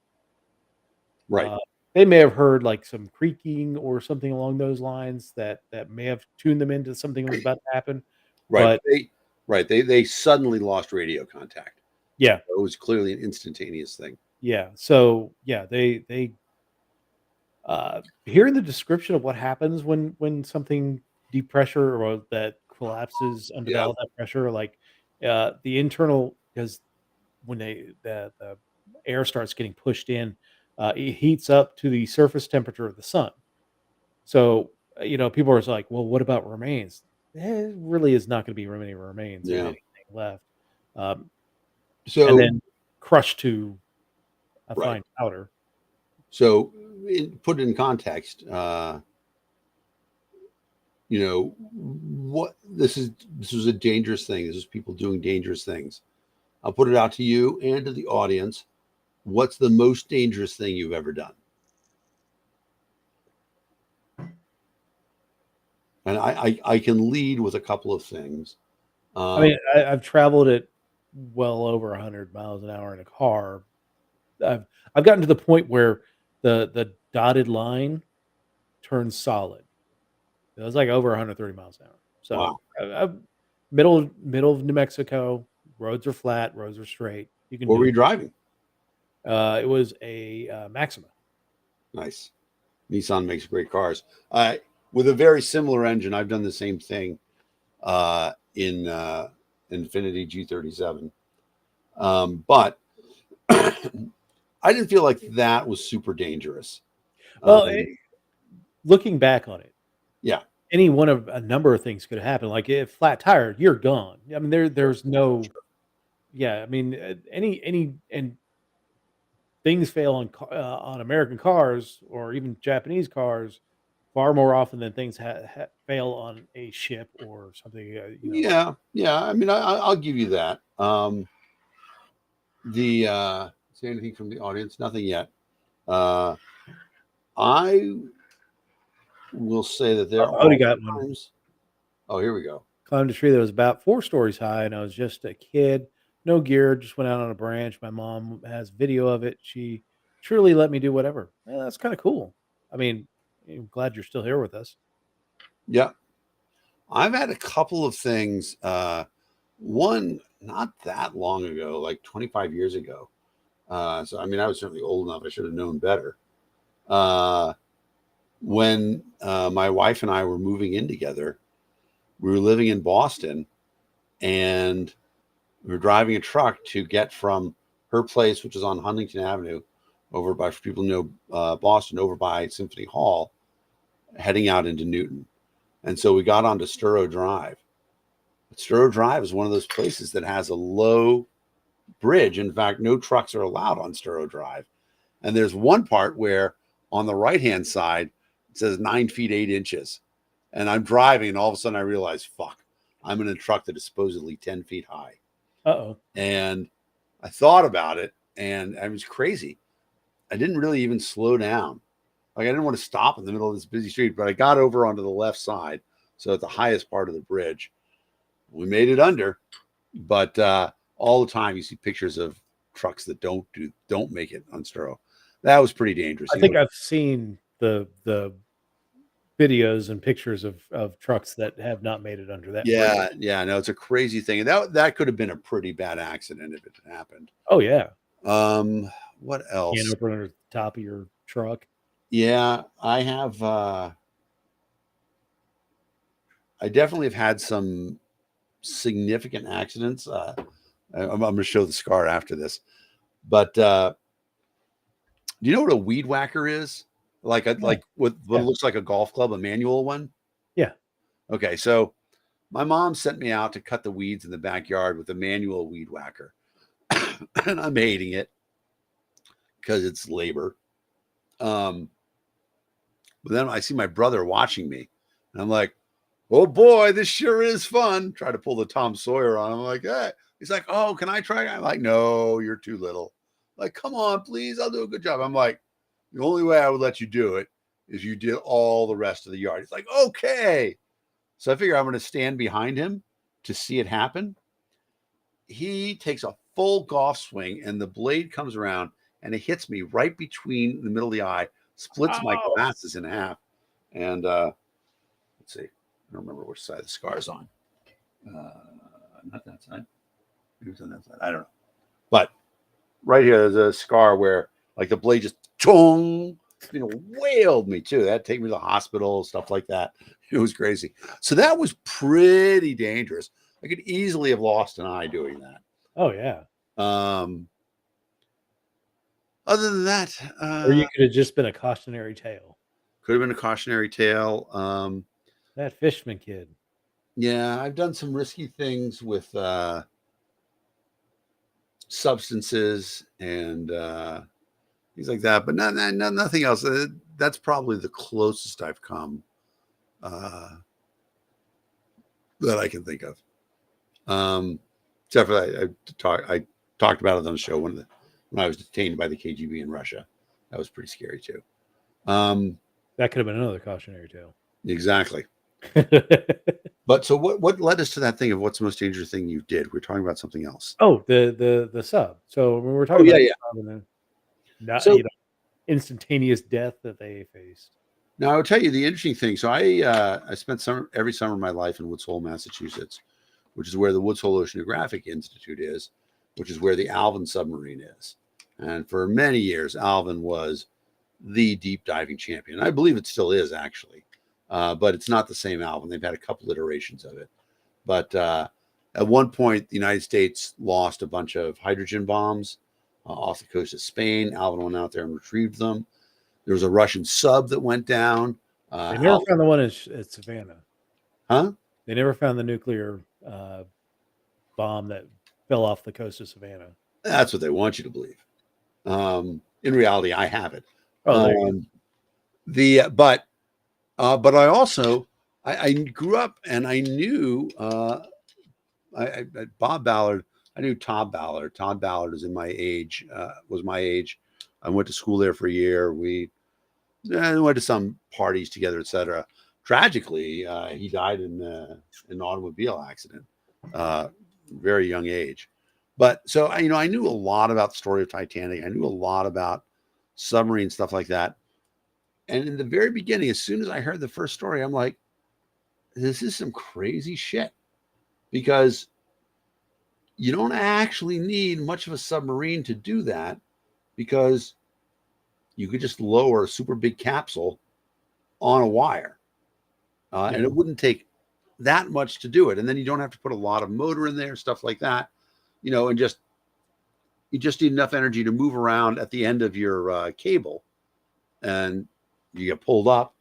[SPEAKER 2] Right.
[SPEAKER 1] They may have heard like some creaking or something along those lines that may have tuned them into something that was about to happen.
[SPEAKER 2] Right. But they suddenly lost radio contact.
[SPEAKER 1] Yeah.
[SPEAKER 2] It was clearly an instantaneous thing.
[SPEAKER 1] Yeah. So yeah, they hearing the description of what happens when something deep pressure or that collapses under all that pressure, like the internal, because when the air starts getting pushed in, it heats up to the surface temperature of the sun. So people are like, well, what about remains? It really is not going to be many remains or anything left. And then crushed to a fine powder.
[SPEAKER 2] So put it in context, what this was a dangerous thing. This is people doing dangerous things. I'll put it out to you and to the audience. What's the most dangerous thing you've ever done? And I can lead with a couple of things.
[SPEAKER 1] I mean, I've traveled at well over 100 miles an hour in a car. I've gotten to the point where the dotted line turns solid. It was like over 130 miles an hour. So middle of New Mexico, roads are flat, roads are straight.
[SPEAKER 2] What were you driving?
[SPEAKER 1] It was a Maxima.
[SPEAKER 2] Nice. Nissan makes great cars. With a very similar engine, I've done the same thing in Infiniti G37. But I didn't feel like that was super dangerous.
[SPEAKER 1] Well, looking back on it, any one of a number of things could happen. Like if flat tire, you're gone. I mean, there's no, yeah. I mean, any and things fail on American cars or even Japanese cars far more often than things fail on a ship or something.
[SPEAKER 2] Yeah, yeah. I mean, I'll give you that. Say anything from the audience? Nothing yet. I will say that there
[SPEAKER 1] Odie
[SPEAKER 2] are
[SPEAKER 1] got one.
[SPEAKER 2] times. Oh, here we go.
[SPEAKER 1] Climbed a tree that was about 4 stories high, and I was just a kid, no gear, just went out on a branch. My mom has video of it. She truly let me do whatever. Yeah, that's kind of cool. I mean, I'm glad you're still here with us.
[SPEAKER 2] Yeah. I've had a couple of things. One not that long ago, like 25 years ago. So, I mean, I was certainly old enough. I should have known better. When my wife and I were moving in together, we were living in Boston, and we were driving a truck to get from her place, which is on Huntington Avenue, over by, for people who know Boston, over by Symphony Hall, heading out into Newton. And so we got onto Sturrow Drive. Sturrow Drive is one of those places that has a low bridge. In fact, no trucks are allowed on Sturrow Drive. And there's one part where on the right-hand side, it says 9 feet 8 inches. And I'm driving, and all of a sudden I realize, fuck, I'm in a truck that is supposedly 10 feet high.
[SPEAKER 1] Uh-oh.
[SPEAKER 2] And I thought about it, and I was crazy. I didn't really even slow down. Like, I didn't want to stop in the middle of this busy street, but I got over onto the left side, so at the highest part of the bridge. We made it under, but all the time you see pictures of trucks that don't make it on Sturrow. That was pretty dangerous.
[SPEAKER 1] I think I've seen the videos and pictures of trucks that have not made it under that.
[SPEAKER 2] Yeah, bridge. Yeah, no, it's a crazy thing. And that could have been a pretty bad accident if it had happened.
[SPEAKER 1] Oh yeah.
[SPEAKER 2] What else?
[SPEAKER 1] Can open under the top of your truck.
[SPEAKER 2] Yeah, I have I definitely have had some significant accidents. I'm going to show the scar after this, but do you know what a weed whacker is? Like what looks like a golf club, a manual one.
[SPEAKER 1] Yeah.
[SPEAKER 2] Okay, so my mom sent me out to cut the weeds in the backyard with a manual weed whacker, and I'm hating it because it's labor. But then I see my brother watching me, and I'm like, oh boy, this sure is fun. Try to pull the Tom Sawyer on him. I'm like, hey. He's like, oh, can I try? I'm like, no, you're too little. Like, come on, please. I'll do a good job. I'm like, the only way I would let you do it is you did all the rest of the yard. He's like, okay. So I figure I'm going to stand behind him to see it happen. He takes a full golf swing, and the blade comes around, and it hits me right between the middle of the eye, splits my glasses in half. And let's see. I don't remember which side the scar is on. Not that side. Maybe it's on that side. I don't know. But right here, there's a scar where, like, the blade just wailed me too. That take me to the hospital, stuff like that. It was crazy. So that was pretty dangerous. I could easily have lost an eye doing that.
[SPEAKER 1] Oh yeah.
[SPEAKER 2] Other than that,
[SPEAKER 1] or you could have just been a cautionary tale.
[SPEAKER 2] Could have been a cautionary tale.
[SPEAKER 1] That Fishman kid.
[SPEAKER 2] Yeah, I've done some risky things with substances and things like that, but nothing else. That's probably the closest I've come that I can think of. Except for I talked about it on the show when I was detained by the KGB in Russia. That was pretty scary too.
[SPEAKER 1] That could have been another cautionary tale.
[SPEAKER 2] Exactly. But so what led us to that thing of what's the most dangerous thing you did? We're talking about something else.
[SPEAKER 1] Oh, the sub. So when we're talking about the sub and instantaneous death that they faced.
[SPEAKER 2] Now I'll tell you the interesting thing. So I spent every summer of my life in Woods Hole, Massachusetts, which is where the Woods Hole Oceanographic Institute is, which is where the Alvin submarine is. And for many years, Alvin was the deep diving champion. I believe it still is, actually. But it's not the same Alvin. They've had a couple iterations of it. But at one point, the United States lost a bunch of hydrogen bombs off the coast of Spain. Alvin went out there and retrieved them. There was a Russian sub that went down
[SPEAKER 1] They never found the one at Savannah.
[SPEAKER 2] Huh?
[SPEAKER 1] They never found the nuclear bomb that fell off the coast of Savannah.
[SPEAKER 2] That's what they want you to believe. In reality, I have it.
[SPEAKER 1] Oh,
[SPEAKER 2] But I also I grew up and I knew Bob Ballard. I knew Todd Ballard. Todd Ballard is in my age. Was my age. I went to school there for a year. We went to some parties together, etc. Tragically, he died in an automobile accident, very young age. But so I knew a lot about the story of Titanic. I knew a lot about submarine stuff like that. And in the very beginning, as soon as I heard the first story, I'm like, this is some crazy shit, because you don't actually need much of a submarine to do that, because you could just lower a super big capsule on a wire, and it wouldn't take that much to do it. And then you don't have to put a lot of motor in there, stuff like that, and you just need enough energy to move around at the end of your cable, and you get pulled up.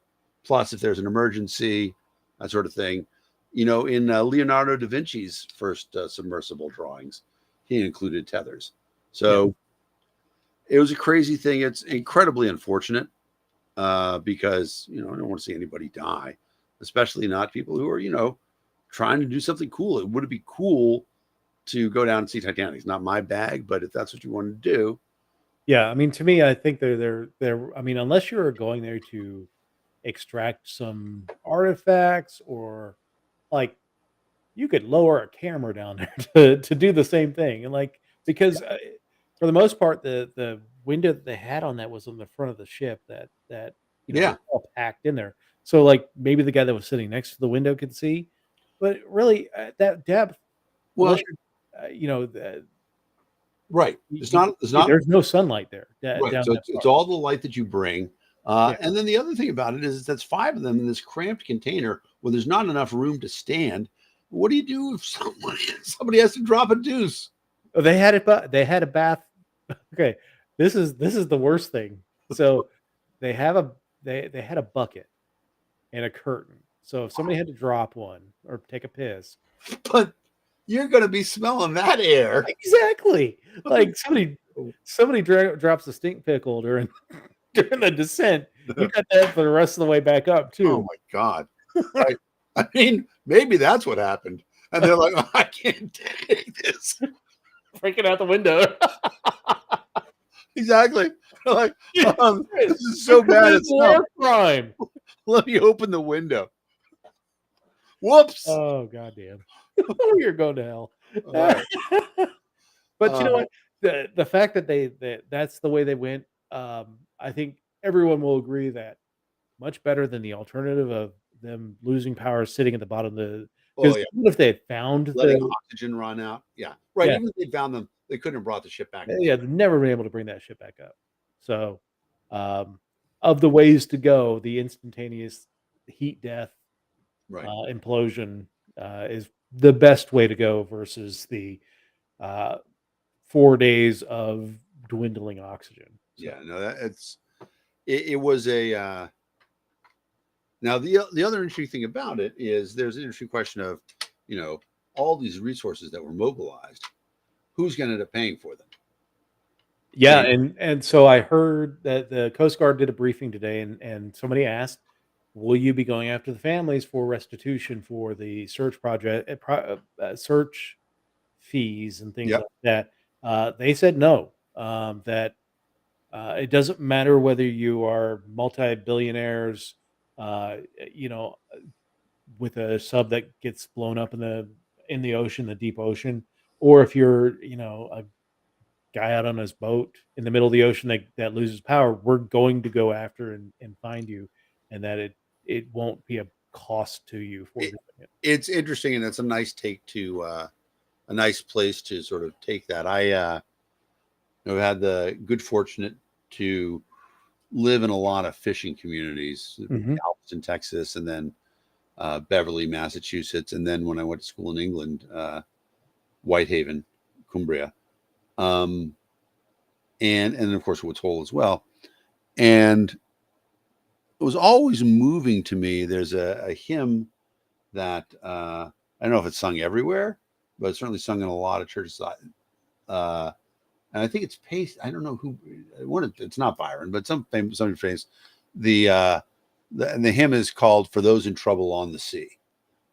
[SPEAKER 2] Plus, if there's an emergency, that sort of thing. In Leonardo da Vinci's first submersible drawings, he included tethers. So it was a crazy thing. It's incredibly unfortunate because, I don't want to see anybody die, especially not people who are, trying to do something cool. It would be cool to go down and see Titanic. It's not my bag, but if that's what you want to do.
[SPEAKER 1] Yeah, I mean, to me, I think they're. I mean, unless you're going there to extract some artifacts, or like you could lower a camera down there to do the same thing, and because for the most part, the window that they had on that was on the front of the ship that was all packed in there. So maybe the guy that was sitting next to the window could see, but really that depth.
[SPEAKER 2] Well, right. It's not.
[SPEAKER 1] There's no sunlight there.
[SPEAKER 2] Right. So it's all the light that you bring. And then the other thing about it is that's 5 of them in this cramped container where there's not enough room to stand. What do you do if somebody has to drop a deuce?
[SPEAKER 1] Oh, they had a bath. Okay, this is the worst thing. So they had a bucket and a curtain. So if somebody had to drop one or take a piss,
[SPEAKER 2] but you're going to be smelling that air.
[SPEAKER 1] Exactly. Like somebody drops a stink pickle during the descent. You got that for the rest of the way back up too.
[SPEAKER 2] Oh my God. I mean, maybe that's what happened. And they're like, I can't take this.
[SPEAKER 1] Freaking out the window.
[SPEAKER 2] Exactly. Like, this is so bad. It's
[SPEAKER 1] war crime.
[SPEAKER 2] Let me open the window. Whoops.
[SPEAKER 1] Oh, goddamn. You're going to hell.
[SPEAKER 2] Right.
[SPEAKER 1] But you know what? The fact that that's the way they went, I think everyone will agree that much better than the alternative of them losing power sitting at the bottom of the. Because even if they had found
[SPEAKER 2] letting oxygen run out, right. Yeah. Even if they found them, they couldn't have brought the ship back.
[SPEAKER 1] Yeah, they've never been able to bring that ship back up. So, of the ways to go, the instantaneous heat death, implosion is the best way to go versus the 4 days of dwindling oxygen. So.
[SPEAKER 2] Yeah, no, it was a. Now the other interesting thing about it is there's an interesting question of, all these resources that were mobilized, who's going to end up paying for them?
[SPEAKER 1] Yeah, and so I heard that the Coast Guard did a briefing today, and somebody asked, will you be going after the families for restitution for the search project, search fees and things like that? They said no, that it doesn't matter whether you are multi-billionaires, with a sub that gets blown up in the ocean, the deep ocean, or if you're, a guy out on his boat in the middle of the ocean that loses power, we're going to go after and find you, and that it won't be a cost to you for doing it.
[SPEAKER 2] It's interesting, and it's a nice take to a nice place to sort of take that. I had the good fortune to live in a lot of fishing communities, Galveston, Texas, and then Beverly, Massachusetts, and then when I went to school in England, Whitehaven, Cumbria, and then of course Woods Hole as well. And was always moving to me. There's a hymn that I don't know if it's sung everywhere, but it's certainly sung in a lot of churches. And I think it's Pace. I don't know who. It's not Byron, but somebody famous. And the hymn is called "For Those in Trouble on the Sea,"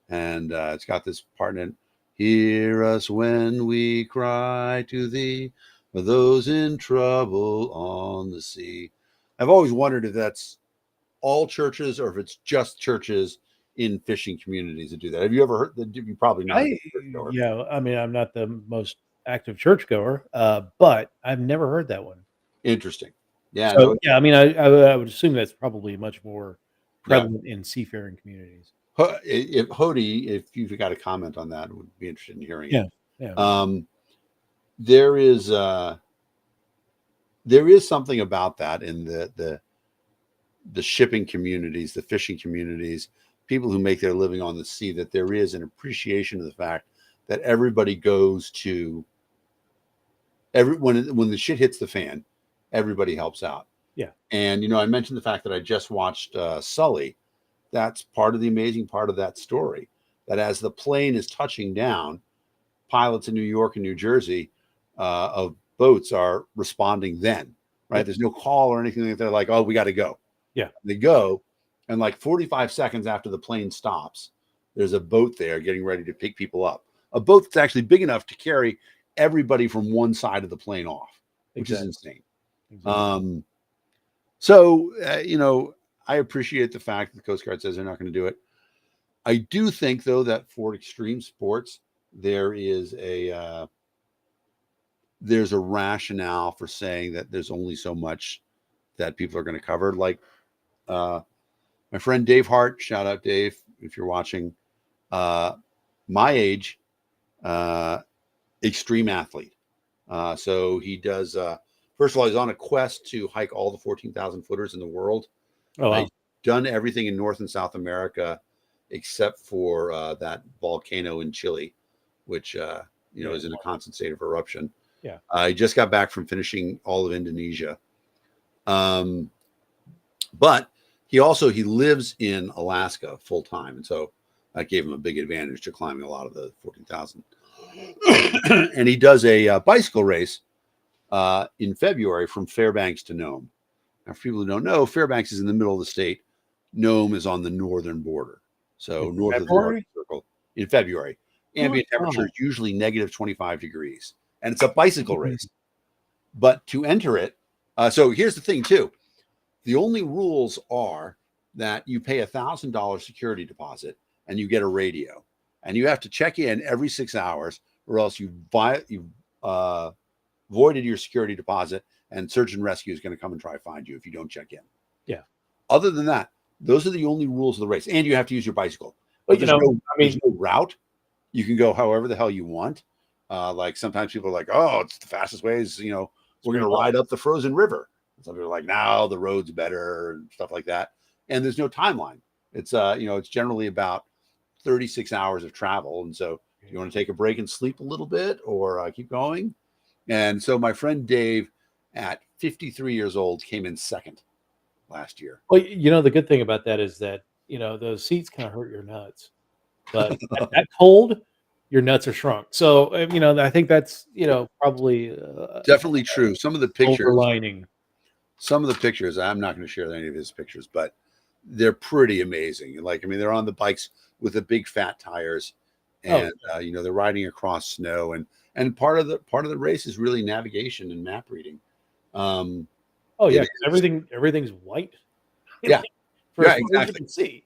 [SPEAKER 2] and it's got this part in it. Hear us when we cry to thee, for those in trouble on the sea. I've always wondered if that's all churches or if it's just churches in fishing communities that do that. Have you ever heard that? You probably not.
[SPEAKER 1] Yeah, I mean, I'm not the most active churchgoer, but I've never heard that one.
[SPEAKER 2] Interesting. Yeah.
[SPEAKER 1] So, yeah, I mean, I would assume that's probably much more prevalent in seafaring communities.
[SPEAKER 2] If Hody, if you've got a comment on that, would be interested in hearing it.
[SPEAKER 1] Yeah.
[SPEAKER 2] There is something about that in the shipping communities, the fishing communities, people who make their living on the sea, that there is an appreciation of the fact that everybody goes to when the shit hits the fan, everybody helps out.
[SPEAKER 1] Yeah.
[SPEAKER 2] And I mentioned the fact that I just watched Sully. That's part of the amazing part of that story, that as the plane is touching down, pilots in New York and New Jersey of boats are responding then, right? There's no call or anything like that. They're like, oh, we got to go.
[SPEAKER 1] Yeah.
[SPEAKER 2] They go, and like 45 seconds after the plane stops, there's a boat there getting ready to pick people up. A boat that's actually big enough to carry everybody from one side of the plane off, which is insane. Exactly. I appreciate the fact that the Coast Guard says they're not going to do it. I do think, though, that for extreme sports, there's a rationale for saying that there's only so much that people are going to cover. Like my friend Dave Hart, shout out Dave if you're watching. My age, extreme athlete. So he does. First of all, he's on a quest to hike all the 14,000 footers in the world.
[SPEAKER 1] Oh, wow.
[SPEAKER 2] He's done everything in North and South America except for that volcano in Chile, which is in a constant state of eruption.
[SPEAKER 1] Yeah.
[SPEAKER 2] I just got back from finishing all of Indonesia. But he lives in Alaska full time, and so that gave him a big advantage to climbing a lot of the 14,000. And he does a bicycle race in February from Fairbanks to Nome. Now, for people who don't know, Fairbanks is in the middle of the state. Nome is on the northern border. So north of the Arctic Circle in February. Ambient temperature is usually negative 25 degrees. And it's a bicycle race. But to enter it, so here's the thing too. The only rules are that you pay $1,000 security deposit and you get a radio. And you have to check in every 6 hours or else you've voided your security deposit, and search and rescue is going to come and try to find you if you don't check in.
[SPEAKER 1] Yeah.
[SPEAKER 2] Other than that, those are the only rules of the race. And you have to use your bicycle.
[SPEAKER 1] But
[SPEAKER 2] there's no route. You can go however the hell you want. Like sometimes people are like, oh, it's the fastest way is, we're going to ride up the frozen river. And some people are like, no, the road's better and stuff like that. And there's no timeline. It's, it's generally about 36 hours of travel. And so you want to take a break and sleep a little bit or keep going. And so my friend Dave at 53 years old came in second last year.
[SPEAKER 1] Well, the good thing about that is that, those seats kind of hurt your nuts, but at that cold, your nuts are shrunk. So, I think that's, probably
[SPEAKER 2] definitely true. Some of the pictures,
[SPEAKER 1] overlining.
[SPEAKER 2] Some of the pictures, I'm not going to share any of his pictures, but they're pretty amazing. They're on the bikes with the big fat tires and, they're riding across snow and part of the race is really navigation and map reading.
[SPEAKER 1] Everything's white.
[SPEAKER 2] Yeah.
[SPEAKER 1] Exactly. You can see.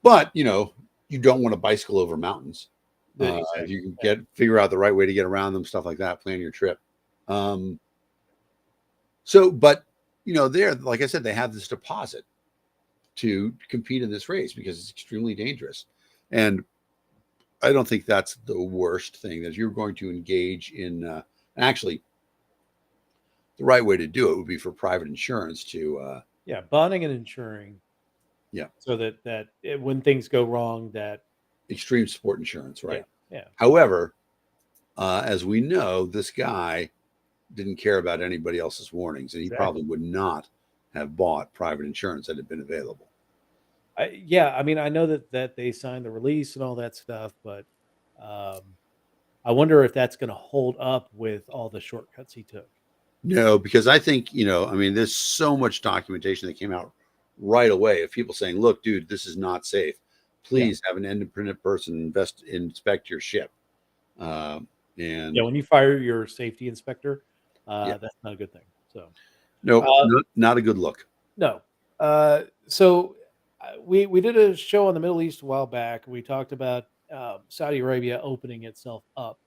[SPEAKER 2] But you don't want to bicycle over mountains. If you can figure out the right way to get around them, stuff like that, plan your trip. But there, like I said, they have this deposit to compete in this race because it's extremely dangerous. And I don't think that's the worst thing, that you're going to engage in actually the right way to do it would be for private insurance to
[SPEAKER 1] bonding and insuring.
[SPEAKER 2] Yeah.
[SPEAKER 1] So that when things go wrong, that
[SPEAKER 2] extreme sport insurance, right?
[SPEAKER 1] Yeah.
[SPEAKER 2] However, as we know, this guy didn't care about anybody else's warnings, and he probably would not have bought private insurance had it been available.
[SPEAKER 1] Yeah, I mean, I know that they signed the release and all that stuff, but um, I wonder if that's going to hold up with all the shortcuts he took.
[SPEAKER 2] No, because I think, I mean, there's so much documentation that came out right away of people saying, look, dude, this is not safe.
[SPEAKER 1] Yeah,
[SPEAKER 2] Please have an independent person inspect your ship. Um,
[SPEAKER 1] yeah.
[SPEAKER 2] and
[SPEAKER 1] When you fire your safety inspector,
[SPEAKER 2] yeah,
[SPEAKER 1] that's not a good thing. So,
[SPEAKER 2] no,
[SPEAKER 1] uh,
[SPEAKER 2] not a good look.
[SPEAKER 1] no. So we did a show on the Middle East a while back. We talked about Saudi Arabia opening itself up.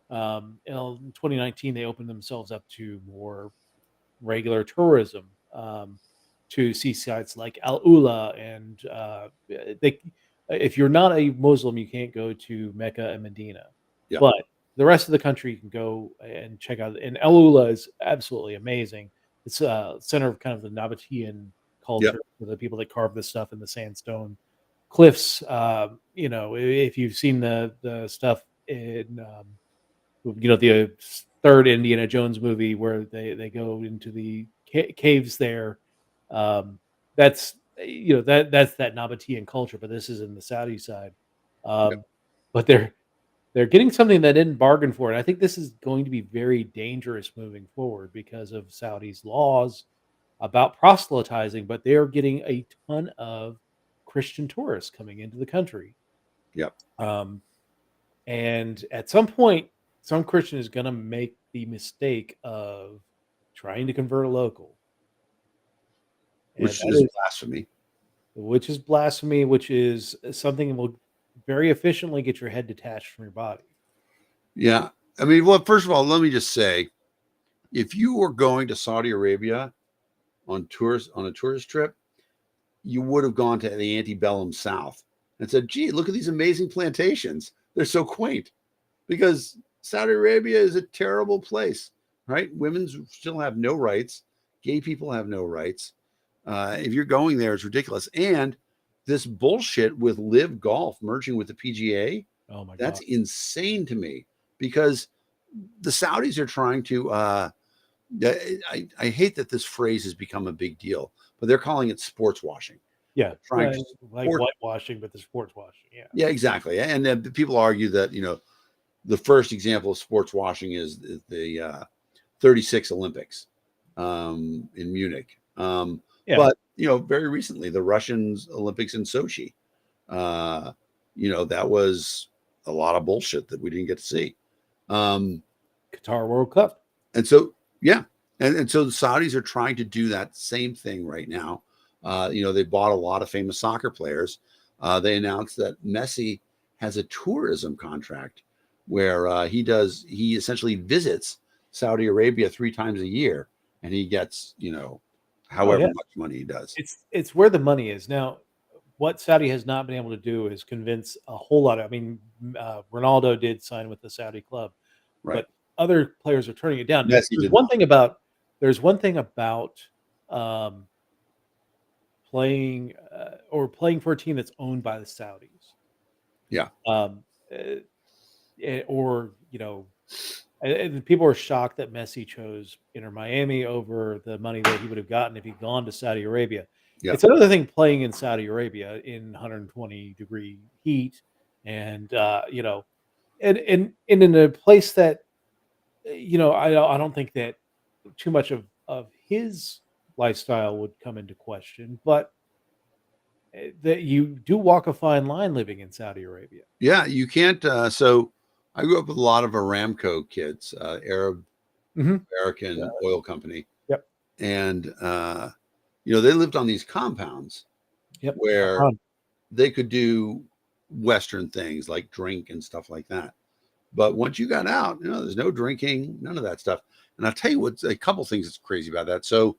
[SPEAKER 1] In 2019, they opened themselves up to more regular tourism, to see sites like Al Ula, and they. If you're not a Muslim, you can't go to Mecca and Medina,
[SPEAKER 2] Yeah,
[SPEAKER 1] but the rest of the country you can go and check out. And Al Ula is absolutely amazing. It's a center of kind of the Nabatean
[SPEAKER 2] yeah,
[SPEAKER 1] culture for the people that carve this stuff in the sandstone cliffs. If you've seen the stuff in the third Indiana Jones movie where they go into the caves there. Um, that's that's that Nabatean culture, but this is in the Saudi side.
[SPEAKER 2] yeah,
[SPEAKER 1] Um, but they're getting something they didn't bargain for, and I think this is going to be very dangerous moving forward because of Saudi's laws about proselytizing. But they are getting a ton of Christian tourists coming into the country.
[SPEAKER 2] yeah.
[SPEAKER 1] Um, and at some point, some Christian is going to make the mistake of trying to convert a local, and
[SPEAKER 2] Which
[SPEAKER 1] that
[SPEAKER 2] is
[SPEAKER 1] is
[SPEAKER 2] blasphemy.
[SPEAKER 1] which is blasphemy, which is something that will very efficiently get your head detached from your body.
[SPEAKER 2] Yeah. I mean, well, first of all, let me just say, if you were going to Saudi Arabia on a tourist trip, you would have gone to the antebellum South and said, gee, look at these amazing plantations. They're so quaint, because Saudi Arabia is a terrible place, right? Women still have no rights. Gay people have no rights. If you're going there, it's ridiculous. And this bullshit with Live Golf merging with the PGA,
[SPEAKER 1] Oh my
[SPEAKER 2] that's
[SPEAKER 1] god!
[SPEAKER 2] insane to me, because the Saudis are trying to. I hate that this phrase has become a big deal, but they're calling it sports washing.
[SPEAKER 1] Yeah,
[SPEAKER 2] Trying to
[SPEAKER 1] like
[SPEAKER 2] support.
[SPEAKER 1] whitewashing, but the sports washing. Yeah,
[SPEAKER 2] Yeah, exactly. And people argue that the first example of sports washing is the 36 Olympics in Munich.
[SPEAKER 1] yeah.
[SPEAKER 2] But very recently, the Russians Olympics in Sochi. Uh, that was a lot of bullshit that we didn't get to see. Um,
[SPEAKER 1] Qatar World Cup.
[SPEAKER 2] and so, yeah, and so the Saudis are trying to do that same thing right now. They bought a lot of famous soccer players. They announced that Messi has a tourism contract where he essentially visits Saudi Arabia 3 times a year, and he gets
[SPEAKER 1] Oh
[SPEAKER 2] however
[SPEAKER 1] yeah,
[SPEAKER 2] much money he does.
[SPEAKER 1] it's where the money is now. What Saudi has not been able to do is convince a whole lot of. I mean, Ronaldo did sign with the Saudi club,
[SPEAKER 2] Right.
[SPEAKER 1] but other players are turning it down.
[SPEAKER 2] Messi
[SPEAKER 1] There's
[SPEAKER 2] did
[SPEAKER 1] one
[SPEAKER 2] not.
[SPEAKER 1] thing about there's one thing about um, playing for a team that's owned by the Saudis,
[SPEAKER 2] Yeah.
[SPEAKER 1] um, uh, or and people are shocked that Messi chose Inter Miami over the money that he would have gotten if he'd gone to Saudi Arabia.
[SPEAKER 2] Yeah.
[SPEAKER 1] It's another thing playing in Saudi Arabia in 120-degree heat, and and in a place that I don't think that too much of his lifestyle would come into question, but that you do walk a fine line living in Saudi Arabia.
[SPEAKER 2] Yeah. You can't. So I grew up with a lot of Aramco kids, Arab
[SPEAKER 1] Hmm.
[SPEAKER 2] American oil company,
[SPEAKER 1] Yep.
[SPEAKER 2] and they lived on these compounds
[SPEAKER 1] Yep.
[SPEAKER 2] where
[SPEAKER 1] Uh-huh.
[SPEAKER 2] they could do Western things like drink and stuff like that. But once you got out, there's no drinking, none of that stuff. And I'll tell you what's a couple things that's crazy about that. So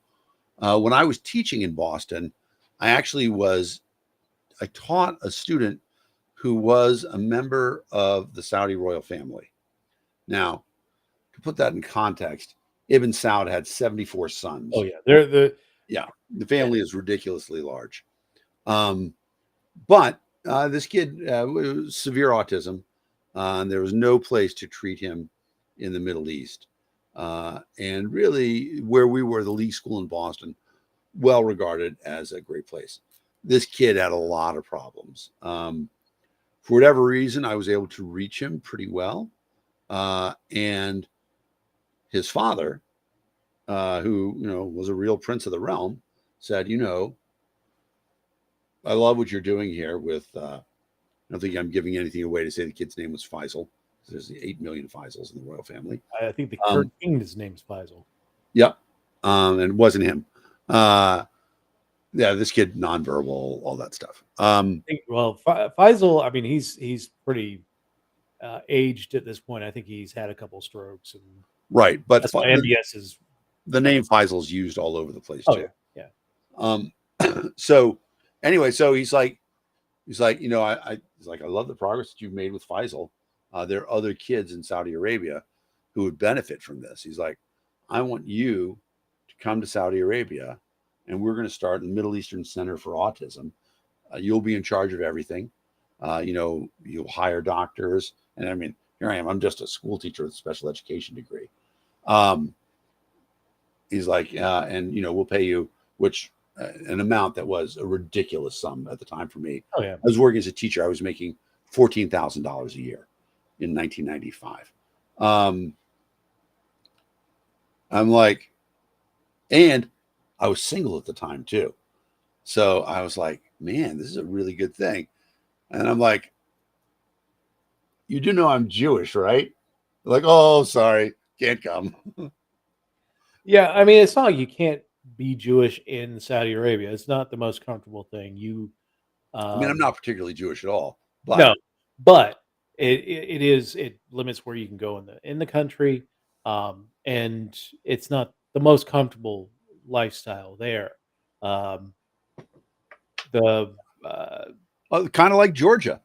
[SPEAKER 2] when I was teaching in Boston, I taught a student who was a member of the Saudi royal family. Now, to put that in context, Ibn Saud had 74 sons.
[SPEAKER 1] Oh yeah, they're the
[SPEAKER 2] Yeah, the family is ridiculously large. But this kid was severe autism, and there was no place to treat him in the Middle East. And really, where we were, the League School in Boston, well regarded as a great place. this kid had a lot of problems. For whatever reason, I was able to reach him pretty well. And his father, who, was a real prince of the realm, said, I love what you're doing here with, I don't think I'm giving anything away to say the kid's name was Faisal. There's 8 million Faisals in the royal family.
[SPEAKER 1] I think the king's name's Faisal.
[SPEAKER 2] Yep. And it wasn't him. Yeah, this kid, nonverbal, all that stuff.
[SPEAKER 1] Faisal, I mean, he's pretty aged at this point. I think he's had a couple strokes. And
[SPEAKER 2] right. But
[SPEAKER 1] MBS is
[SPEAKER 2] the name Faisal's used all over the place.
[SPEAKER 1] Oh,
[SPEAKER 2] too.
[SPEAKER 1] Yeah.
[SPEAKER 2] So anyway, so he's like, he's like, I love the progress that you've made with Faisal. There are other kids in Saudi Arabia who would benefit from this. He's like, I want you to come to Saudi Arabia, and we're going to start the Middle Eastern Center for Autism. You'll be in charge of everything. You'll hire doctors. And I mean, here I am. I'm just a school teacher with a special education degree. He's like, and we'll pay you, which an amount that was a ridiculous sum at the time for me.
[SPEAKER 1] Oh, yeah.
[SPEAKER 2] I was working as a teacher. I was making $14,000 a year in 1995. I'm like, and I was single at the time too. So I was like, man, this is a really good thing. And I'm like, you do know I'm Jewish, right? Like, oh, sorry, can't come.
[SPEAKER 1] Yeah, I mean, it's not like you can't be Jewish in Saudi Arabia. It's not the most comfortable thing.
[SPEAKER 2] I mean, I'm not particularly Jewish at all, but
[SPEAKER 1] no, but it limits where you can go in the country, and it's not the most comfortable lifestyle there.
[SPEAKER 2] Kind of like Georgia.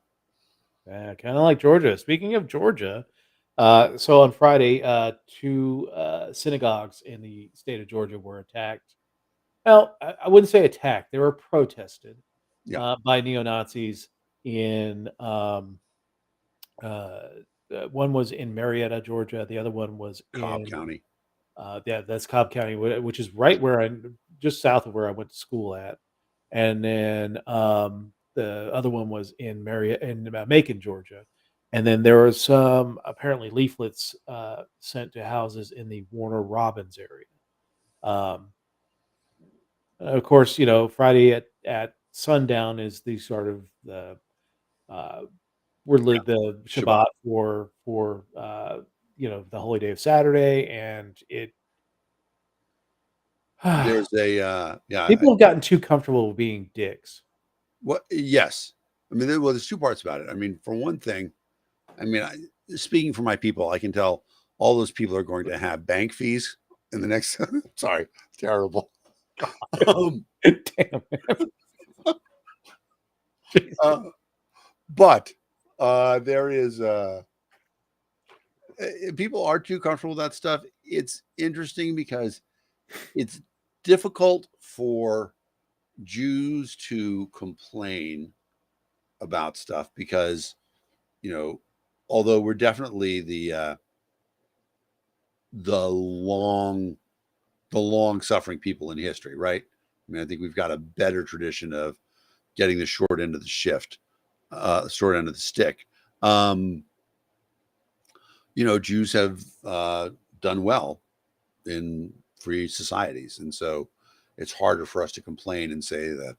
[SPEAKER 1] Kind of like Georgia. Speaking of Georgia, so on Friday, 2 synagogues in the state of Georgia were attacked. Well, I wouldn't say attacked; they were protested by neo-Nazis in one was in Marietta, Georgia. The other one was
[SPEAKER 2] Cobb County.
[SPEAKER 1] Yeah, that's Cobb County, which is right where just south of where I went to school at. And then the other one was in Macon, Georgia. And then there was some apparently leaflets sent to houses in the Warner Robins area. Of course, Friday at sundown is the sort of the the Shabbat for the holy day of Saturday, and it
[SPEAKER 2] there's a
[SPEAKER 1] people have gotten too comfortable with being dicks.
[SPEAKER 2] What? Yes, I mean, there's two parts about it. I mean, for one thing, I mean, speaking for my people, I can tell all those people are going to have bank fees in the next. Sorry, terrible.
[SPEAKER 1] Damn.
[SPEAKER 2] But there is people are too comfortable with that stuff. It's interesting because it's difficult for Jews to complain about stuff because, although we're definitely the long suffering people in history, right? I mean, I think we've got a better tradition of getting the short end of the short end of the stick. Jews have done well in free societies, and so it's harder for us to complain and say that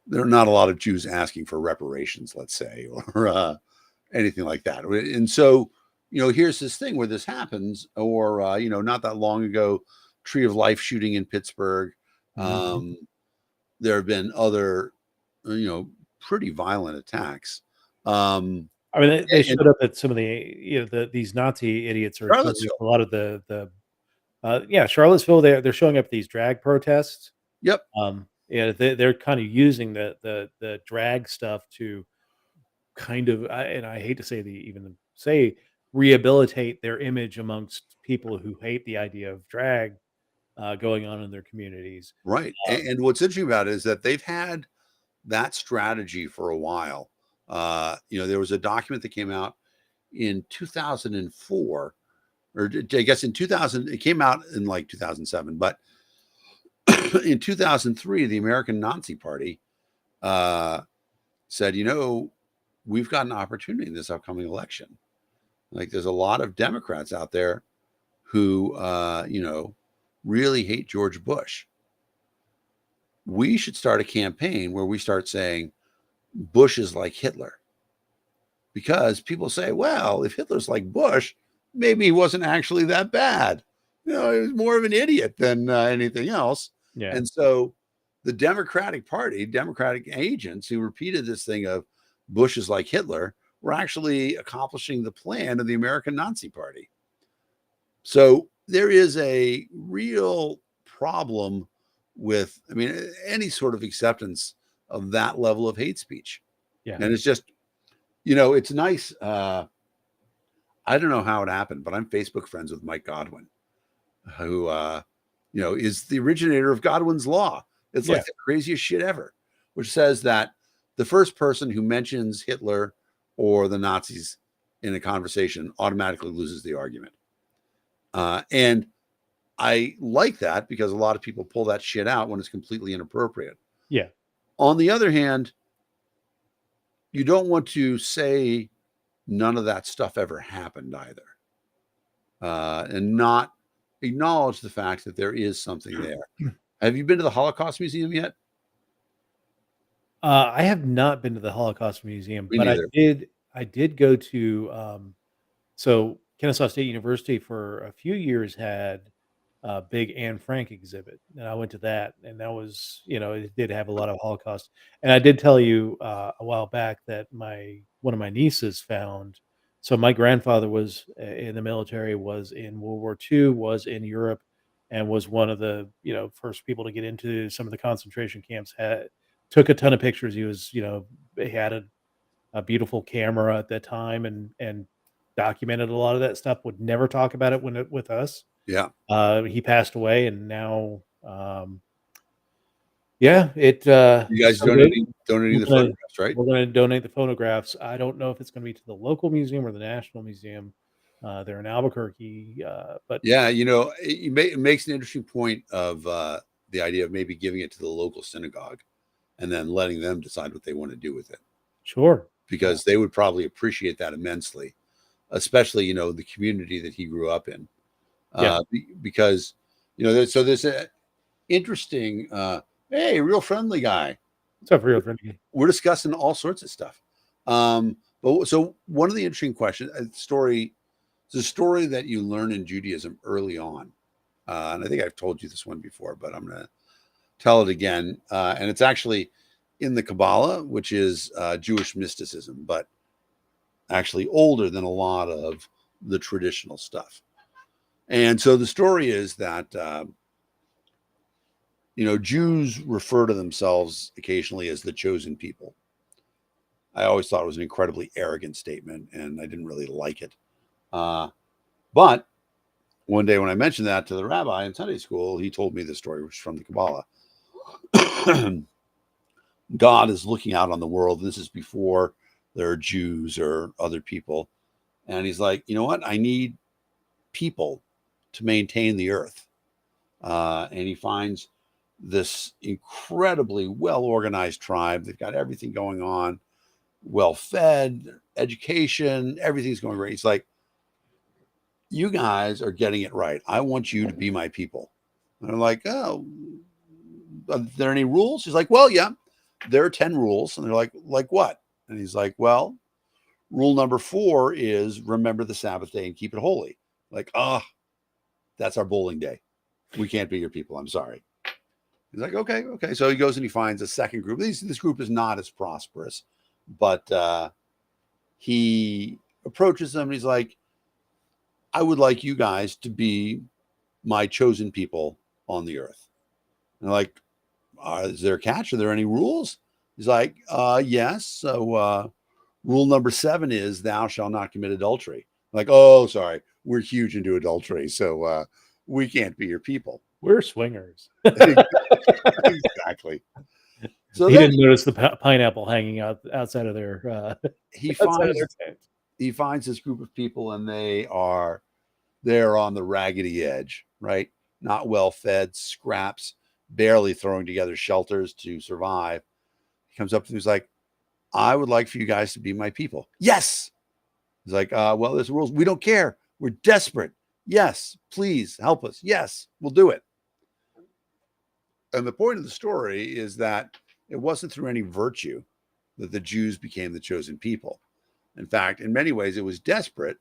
[SPEAKER 2] there are not a lot of Jews asking for reparations, let's say, or anything like that. And so, here's this thing where this happens, or not that long ago, Tree of Life shooting in Pittsburgh. There have been other, pretty violent attacks.
[SPEAKER 1] I mean, they showed up at some of the these Nazi idiots are a lot of the Charlottesville. They're showing up at these drag protests.
[SPEAKER 2] Yep.
[SPEAKER 1] They're kind of using the drag stuff to kind of, and I hate to say rehabilitate their image amongst people who hate the idea of drag going on in their communities.
[SPEAKER 2] Right. And what's interesting about it is that they've had that strategy for a while. There was a document that came out in 2004, or I guess in 2000, it came out in like 2007, but in 2003, the American Nazi Party said, we've got an opportunity in this upcoming election. Like, there's a lot of Democrats out there who, really hate George Bush. We should start a campaign where we start saying Bush is like Hitler. Because people say, well, if Hitler's like Bush, maybe he wasn't actually that bad. He was more of an idiot than anything else.
[SPEAKER 1] Yeah.
[SPEAKER 2] And so the Democratic Party, Democratic agents who repeated this thing of Bush is like Hitler, were actually accomplishing the plan of the American Nazi Party. So there is a real problem with, any sort of acceptance of that level of hate speech.
[SPEAKER 1] Yeah.
[SPEAKER 2] And it's just, it's nice. I don't know how it happened, but I'm Facebook friends with Mike Godwin, who, is the originator of Godwin's Law. It's like the craziest shit ever, which says that the first person who mentions Hitler or the Nazis in a conversation automatically loses the argument. And I like that because a lot of people pull that shit out when it's completely inappropriate.
[SPEAKER 1] Yeah.
[SPEAKER 2] On the other hand, you don't want to say none of that stuff ever happened either. And not acknowledge the fact that there is something there. Have you been to the Holocaust Museum yet?
[SPEAKER 1] I have not been to the Holocaust Museum,
[SPEAKER 2] Me
[SPEAKER 1] but
[SPEAKER 2] neither.
[SPEAKER 1] I did go to, so Kennesaw State University for a few years had a big Anne Frank exhibit, and I went to that, and that was, it did have a lot of Holocaust. And I did tell you a while back that one of my nieces found. So my grandfather was in the military, was in World War II, was in Europe, and was one of the first people to get into some of the concentration camps. Took a ton of pictures. He was he had a beautiful camera at that time, and documented a lot of that stuff. Would never talk about it with us.
[SPEAKER 2] Yeah.
[SPEAKER 1] He passed away, and now, it.
[SPEAKER 2] You guys donating the photographs, right?
[SPEAKER 1] We're going to donate the photographs. I don't know if it's going to be to the local museum or the National Museum. They're in Albuquerque, but
[SPEAKER 2] yeah, it makes an interesting point of the idea of maybe giving it to the local synagogue, and then letting them decide what they want to do with it.
[SPEAKER 1] Sure,
[SPEAKER 2] because they would probably appreciate that immensely, especially the community that he grew up in. Because so there's a interesting hey, real friendly guy.
[SPEAKER 1] What's up, real friendly?
[SPEAKER 2] We're discussing all sorts of stuff. But so one of the interesting questions, it's a story that you learn in Judaism early on, and I think I've told you this one before, but I'm going to tell it again. And it's actually in the Kabbalah, which is Jewish mysticism, but actually older than a lot of the traditional stuff. And so the story is that, Jews refer to themselves occasionally as the chosen people. I always thought it was an incredibly arrogant statement, and I didn't really like it. But one day when I mentioned that to the rabbi in Sunday school, he told me the story, which is from the Kabbalah. God is looking out on the world. And this is before there are Jews or other people. And he's like, you know what? I need people to maintain the earth. And he finds this incredibly well-organized tribe. They've got everything going on, well-fed, education, everything's going great. He's like, you guys are getting it right. I want you to be my people. And they're like, oh, are there any rules? He's like, well, yeah, there are 10 rules. And they're like what? And he's like, well, rule number 4 is remember the Sabbath day and keep it holy. Like, that's our bowling day. We can't be your people. I'm sorry. He's like, okay. So he goes and he finds a second group. This group is not as prosperous, but he approaches them and he's like, I would like you guys to be my chosen people on the earth. And they're like, is there a catch? Are there any rules? He's like, yes. So rule number 7 is thou shalt not commit adultery. I'm like, oh, sorry. We're huge into adultery. So we can't be your people.
[SPEAKER 1] We're swingers.
[SPEAKER 2] Exactly. So
[SPEAKER 1] he didn't notice the pineapple hanging outside of their.
[SPEAKER 2] He finds this group of people, and they're on the raggedy edge, right? Not well fed, scraps, barely throwing together shelters to survive. He comes up to me, he's like, I would like for you guys to be my people. Yes. He's like, well, there's rules. We don't care. We're desperate. Yes, please help us. Yes, we'll do it. And the point of the story is that it wasn't through any virtue that the Jews became the chosen people. In fact, in many ways, it was desperate.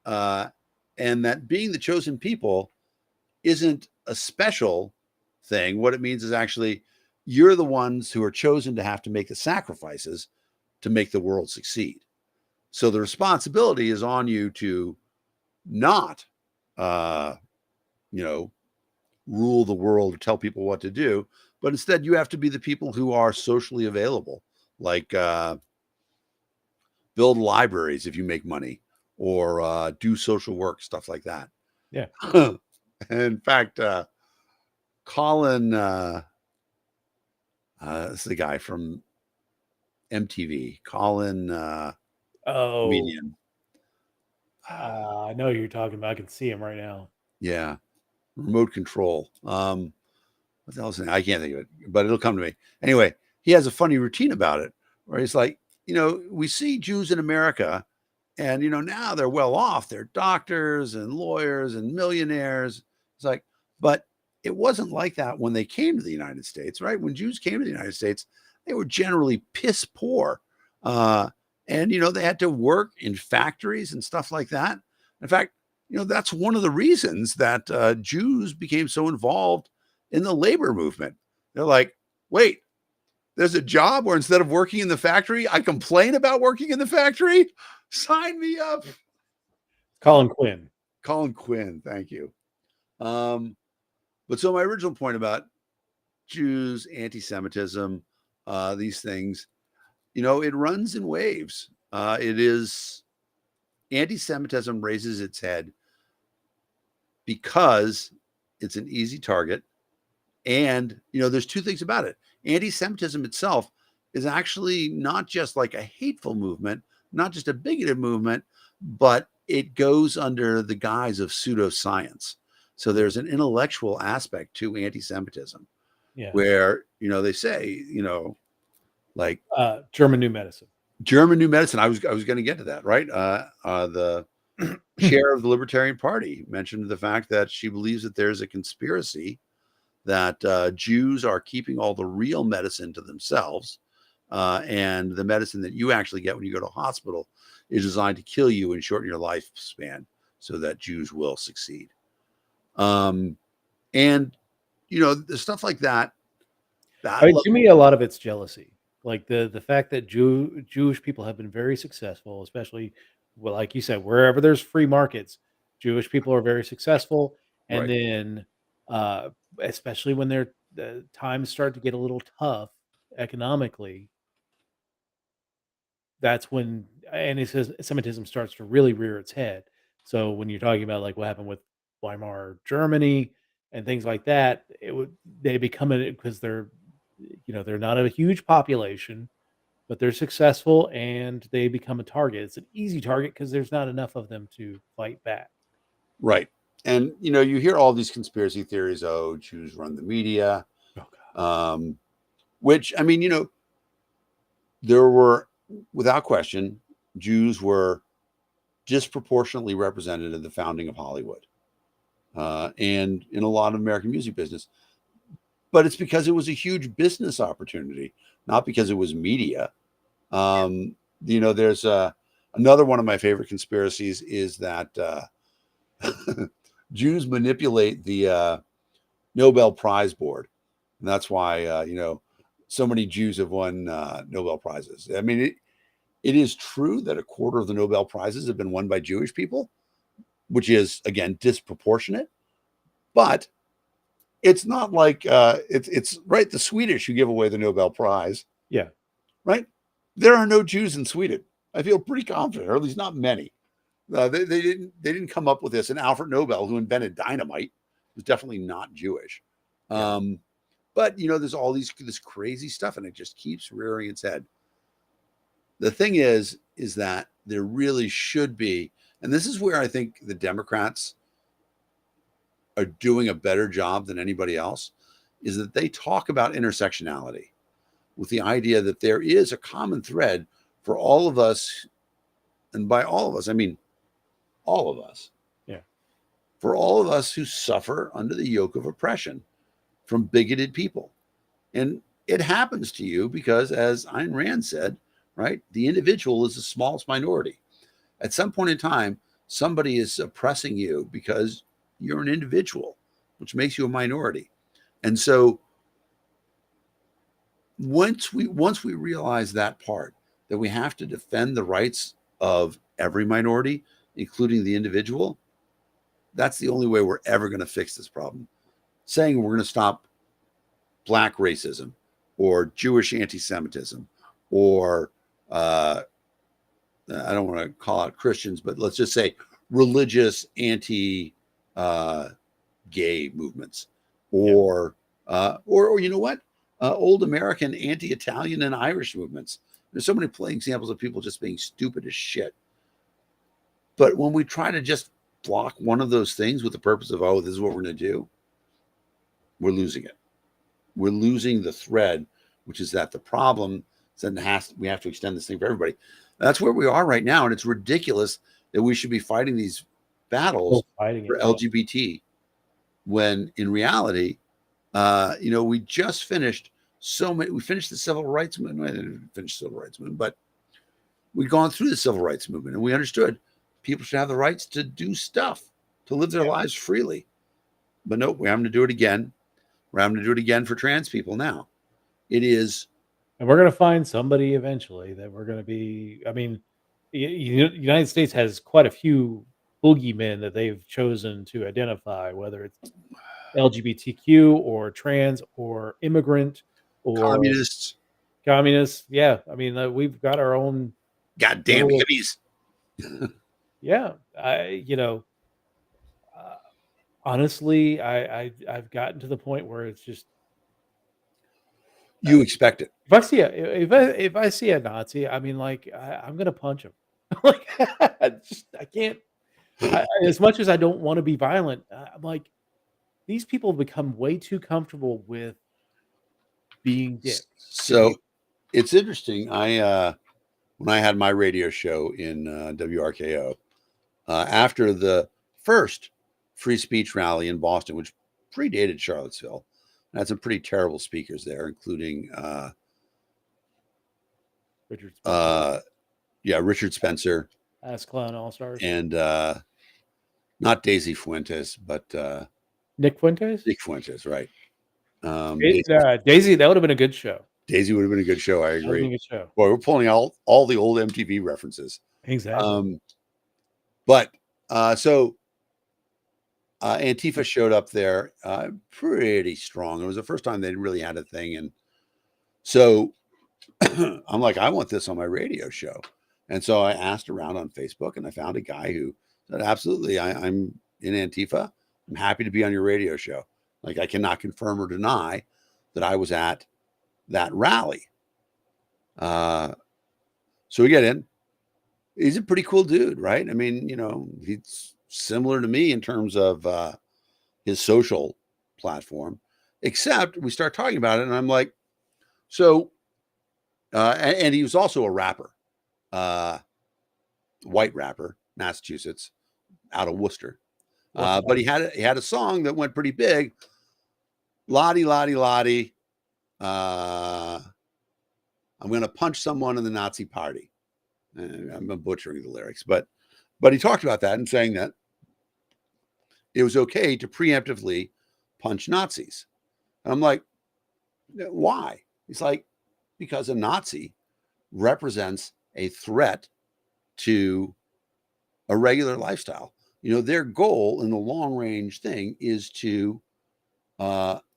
[SPEAKER 2] And that being the chosen people isn't a special thing. What it means is actually you're the ones who are chosen to have to make the sacrifices to make the world succeed. So the responsibility is on you to not, rule the world or tell people what to do, but instead you have to be the people who are socially available, like build libraries if you make money, or do social work, stuff like that.
[SPEAKER 1] Yeah.
[SPEAKER 2] In fact, Colin, this is the guy from MTV, Colin, comedian.
[SPEAKER 1] I know who you're talking about. I can see him right now.
[SPEAKER 2] Yeah. Remote control. What the hell is it? I can't think of it, but it'll come to me. Anyway, he has a funny routine about it where he's like, we see Jews in America and, now they're well off. They're doctors and lawyers and millionaires. It's like, but it wasn't like that when they came to the United States, right? When Jews came to the United States, they were generally piss poor. And, they had to work in factories and stuff like that. In fact, that's one of the reasons that Jews became so involved in the labor movement. They're like, wait, there's a job where instead of working in the factory, I complain about working in the factory? Sign me up.
[SPEAKER 1] Colin Quinn.
[SPEAKER 2] Colin Quinn, thank you. But so my original point about Jews, anti-Semitism, these things, it runs in waves. Anti-Semitism raises its head because it's an easy target. And, there's two things about it. Anti-Semitism itself is actually not just like a hateful movement, not just a bigoted movement, but it goes under the guise of pseudoscience. So there's an intellectual aspect to anti-Semitism, where, they say, like
[SPEAKER 1] German New Medicine.
[SPEAKER 2] German New Medicine. I was going to get to that, right? The chair of the Libertarian Party mentioned the fact that she believes that there's a conspiracy that Jews are keeping all the real medicine to themselves, and the medicine that you actually get when you go to a hospital is designed to kill you and shorten your lifespan so that Jews will succeed. And the stuff like that.
[SPEAKER 1] To me, a lot of it's jealousy. Like the fact that Jewish people have been very successful, especially, well, like you said, wherever there's free markets, Jewish people are very successful. And then, especially when the times start to get a little tough economically, that's when anti-Semitism starts to really rear its head. So when you're talking about like what happened with Weimar Germany and things like that, they become it because they're not a huge population, but they're successful and they become a target. It's an easy target because there's not enough of them to fight back.
[SPEAKER 2] Right. And, you hear all these conspiracy theories. Oh, Jews run the media. Which, I mean, there were, without question, Jews were disproportionately represented in the founding of Hollywood and in a lot of American music business. But it's because it was a huge business opportunity, not because it was media. There's another one of my favorite conspiracies is that Jews manipulate the Nobel Prize board. And that's why, so many Jews have won Nobel Prizes. I mean, it is true that a quarter of the Nobel Prizes have been won by Jewish people, which is, again, disproportionate. But it's not like it's right. The Swedish who give away the Nobel Prize.
[SPEAKER 1] Yeah.
[SPEAKER 2] Right. There are no Jews in Sweden. I feel pretty confident, or at least not many. They didn't come up with this. And Alfred Nobel, who invented dynamite, was definitely not Jewish. Yeah. But there's all this crazy stuff, and it just keeps rearing its head. The thing is that there really should be, and this is where I think the Democrats are doing a better job than anybody else, is that they talk about intersectionality. with the idea that there is a common thread for all of us. And by all of us, I mean all of us.
[SPEAKER 1] Yeah.
[SPEAKER 2] For all of us who suffer under the yoke of oppression from bigoted people. And it happens to you because, as Ayn Rand said, right, the individual is the smallest minority. At some point in time, somebody is oppressing you because you're an individual, which makes you a minority. And so once we realize that part, that we have to defend the rights of every minority, including the individual, that's the only way we're ever going to fix this problem. Saying we're going to stop Black racism or Jewish anti-Semitism or I don't want to call out Christians, but let's just say religious anti-gay movements, or you know what, old American anti-Italian and Irish movements. There's so many plain examples of people just being stupid as shit. But when we try to just block one of those things with the purpose of, oh, this is what we're going to do, we're losing it. We're losing the thread, which is that the problem is we have to extend this thing for everybody. That's where we are right now, and it's ridiculous that we should be fighting these battles for LGBT when in reality, we just finished we finished the civil rights movement. I didn't finish the civil rights movement, but we'd gone through the civil rights movement, and we understood people should have the rights to do stuff, to live their lives freely. But nope, we're having to do it again. We're having to do it again for trans people now. It is.
[SPEAKER 1] And we're going to find somebody eventually that we're going to be. I mean, the United States has quite a few boogeymen that they've chosen to identify, whether it's LGBTQ or trans or immigrant or communists. Yeah. I mean, we've got our own
[SPEAKER 2] goddamn hippies.
[SPEAKER 1] Yeah. Honestly, I've gotten to the point where it's just,
[SPEAKER 2] you expect it.
[SPEAKER 1] If I see a Nazi, I mean, like, I'm gonna punch him. Like, I can't. As much as I don't want to be violent, I'm like, these people have become way too comfortable with being dicks.
[SPEAKER 2] So it's interesting. When I had my radio show in WRKO, after the first free speech rally in Boston, which predated Charlottesville, I had some pretty terrible speakers there, including
[SPEAKER 1] Richard Spencer.
[SPEAKER 2] Richard Spencer,
[SPEAKER 1] Ass Clown All Stars,
[SPEAKER 2] and not Daisy Fuentes, but
[SPEAKER 1] Nick Fuentes.
[SPEAKER 2] Nick Fuentes, right?
[SPEAKER 1] Daisy, that would have been a good show.
[SPEAKER 2] Daisy would have been a good show. I agree.
[SPEAKER 1] A good show.
[SPEAKER 2] Boy, we're pulling out all the old MTV references.
[SPEAKER 1] Exactly.
[SPEAKER 2] So Antifa showed up there pretty strong. It was the first time they really had a thing. And so I'm like, I want this on my radio show. And so I asked around on Facebook, and I found a guy who said, absolutely, I'm in Antifa. I'm happy to be on your radio show. Like, I cannot confirm or deny that I was at that rally. So we get in. He's a pretty cool dude, right? I mean, he's similar to me in terms of his social platform, except we start talking about it, and I'm like, so, and he was also a rapper, white rapper, Massachusetts, out of Worcester. But he had a song that went pretty big. Lottie, Lottie, Lottie. I'm going to punch someone in the Nazi party. I'm butchering the lyrics, but he talked about that and saying that it was okay to preemptively punch Nazis. And I'm like, why? He's like, because a Nazi represents a threat to a regular lifestyle. Their goal in the long range thing is to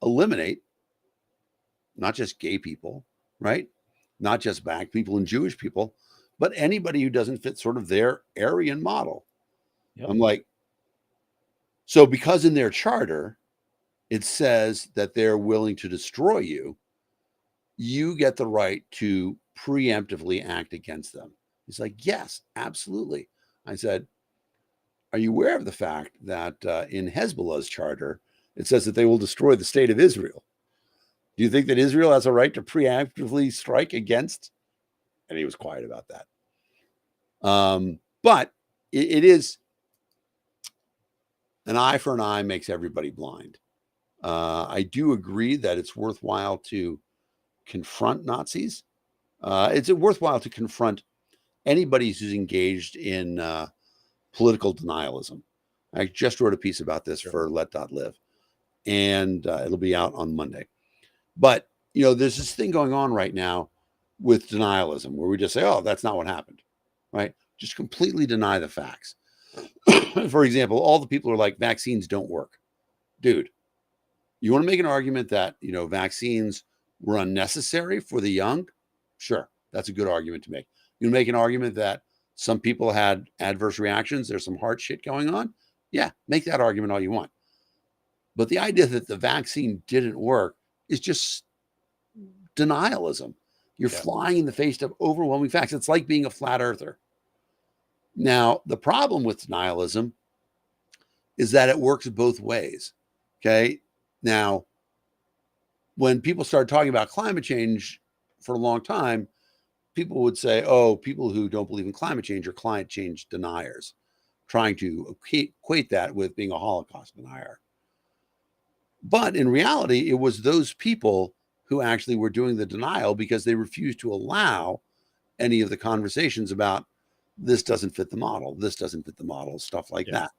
[SPEAKER 2] eliminate not just gay people, right? Not just Black people and Jewish people, but anybody who doesn't fit sort of their Aryan model. Yep. I'm like, so because in their charter, it says that they're willing to destroy you, you get the right to preemptively act against them. He's like, yes, absolutely. I said, are you aware of the fact that in Hezbollah's charter, it says that they will destroy the state of Israel? Do you think that Israel has a right to preemptively strike against? And he was quiet about that. But it is an eye for an eye makes everybody blind. I do agree that it's worthwhile to confront Nazis. It's worthwhile to confront anybody who's engaged in political denialism. I just wrote a piece about this for let.live, and it'll be out on Monday. But, there's this thing going on right now with denialism where we just say, oh, that's not what happened, right? Just completely deny the facts. For example, all the people are like, vaccines don't work. Dude, you want to make an argument that, vaccines were unnecessary for the young? Sure, that's a good argument to make. You make an argument that some people had adverse reactions, there's some hard shit going on? Yeah, make that argument all you want. But the idea that the vaccine didn't work is just denialism. You're flying in the face of overwhelming facts. It's like being a flat earther. Now, the problem with denialism is that it works both ways. Okay. Now, when people started talking about climate change for a long time, people would say, oh, people who don't believe in climate change are climate change deniers, trying to equate that with being a Holocaust denier. But in reality, it was those people who actually were doing the denial because they refused to allow any of the conversations about this doesn't fit the model, this doesn't fit the model, stuff like that.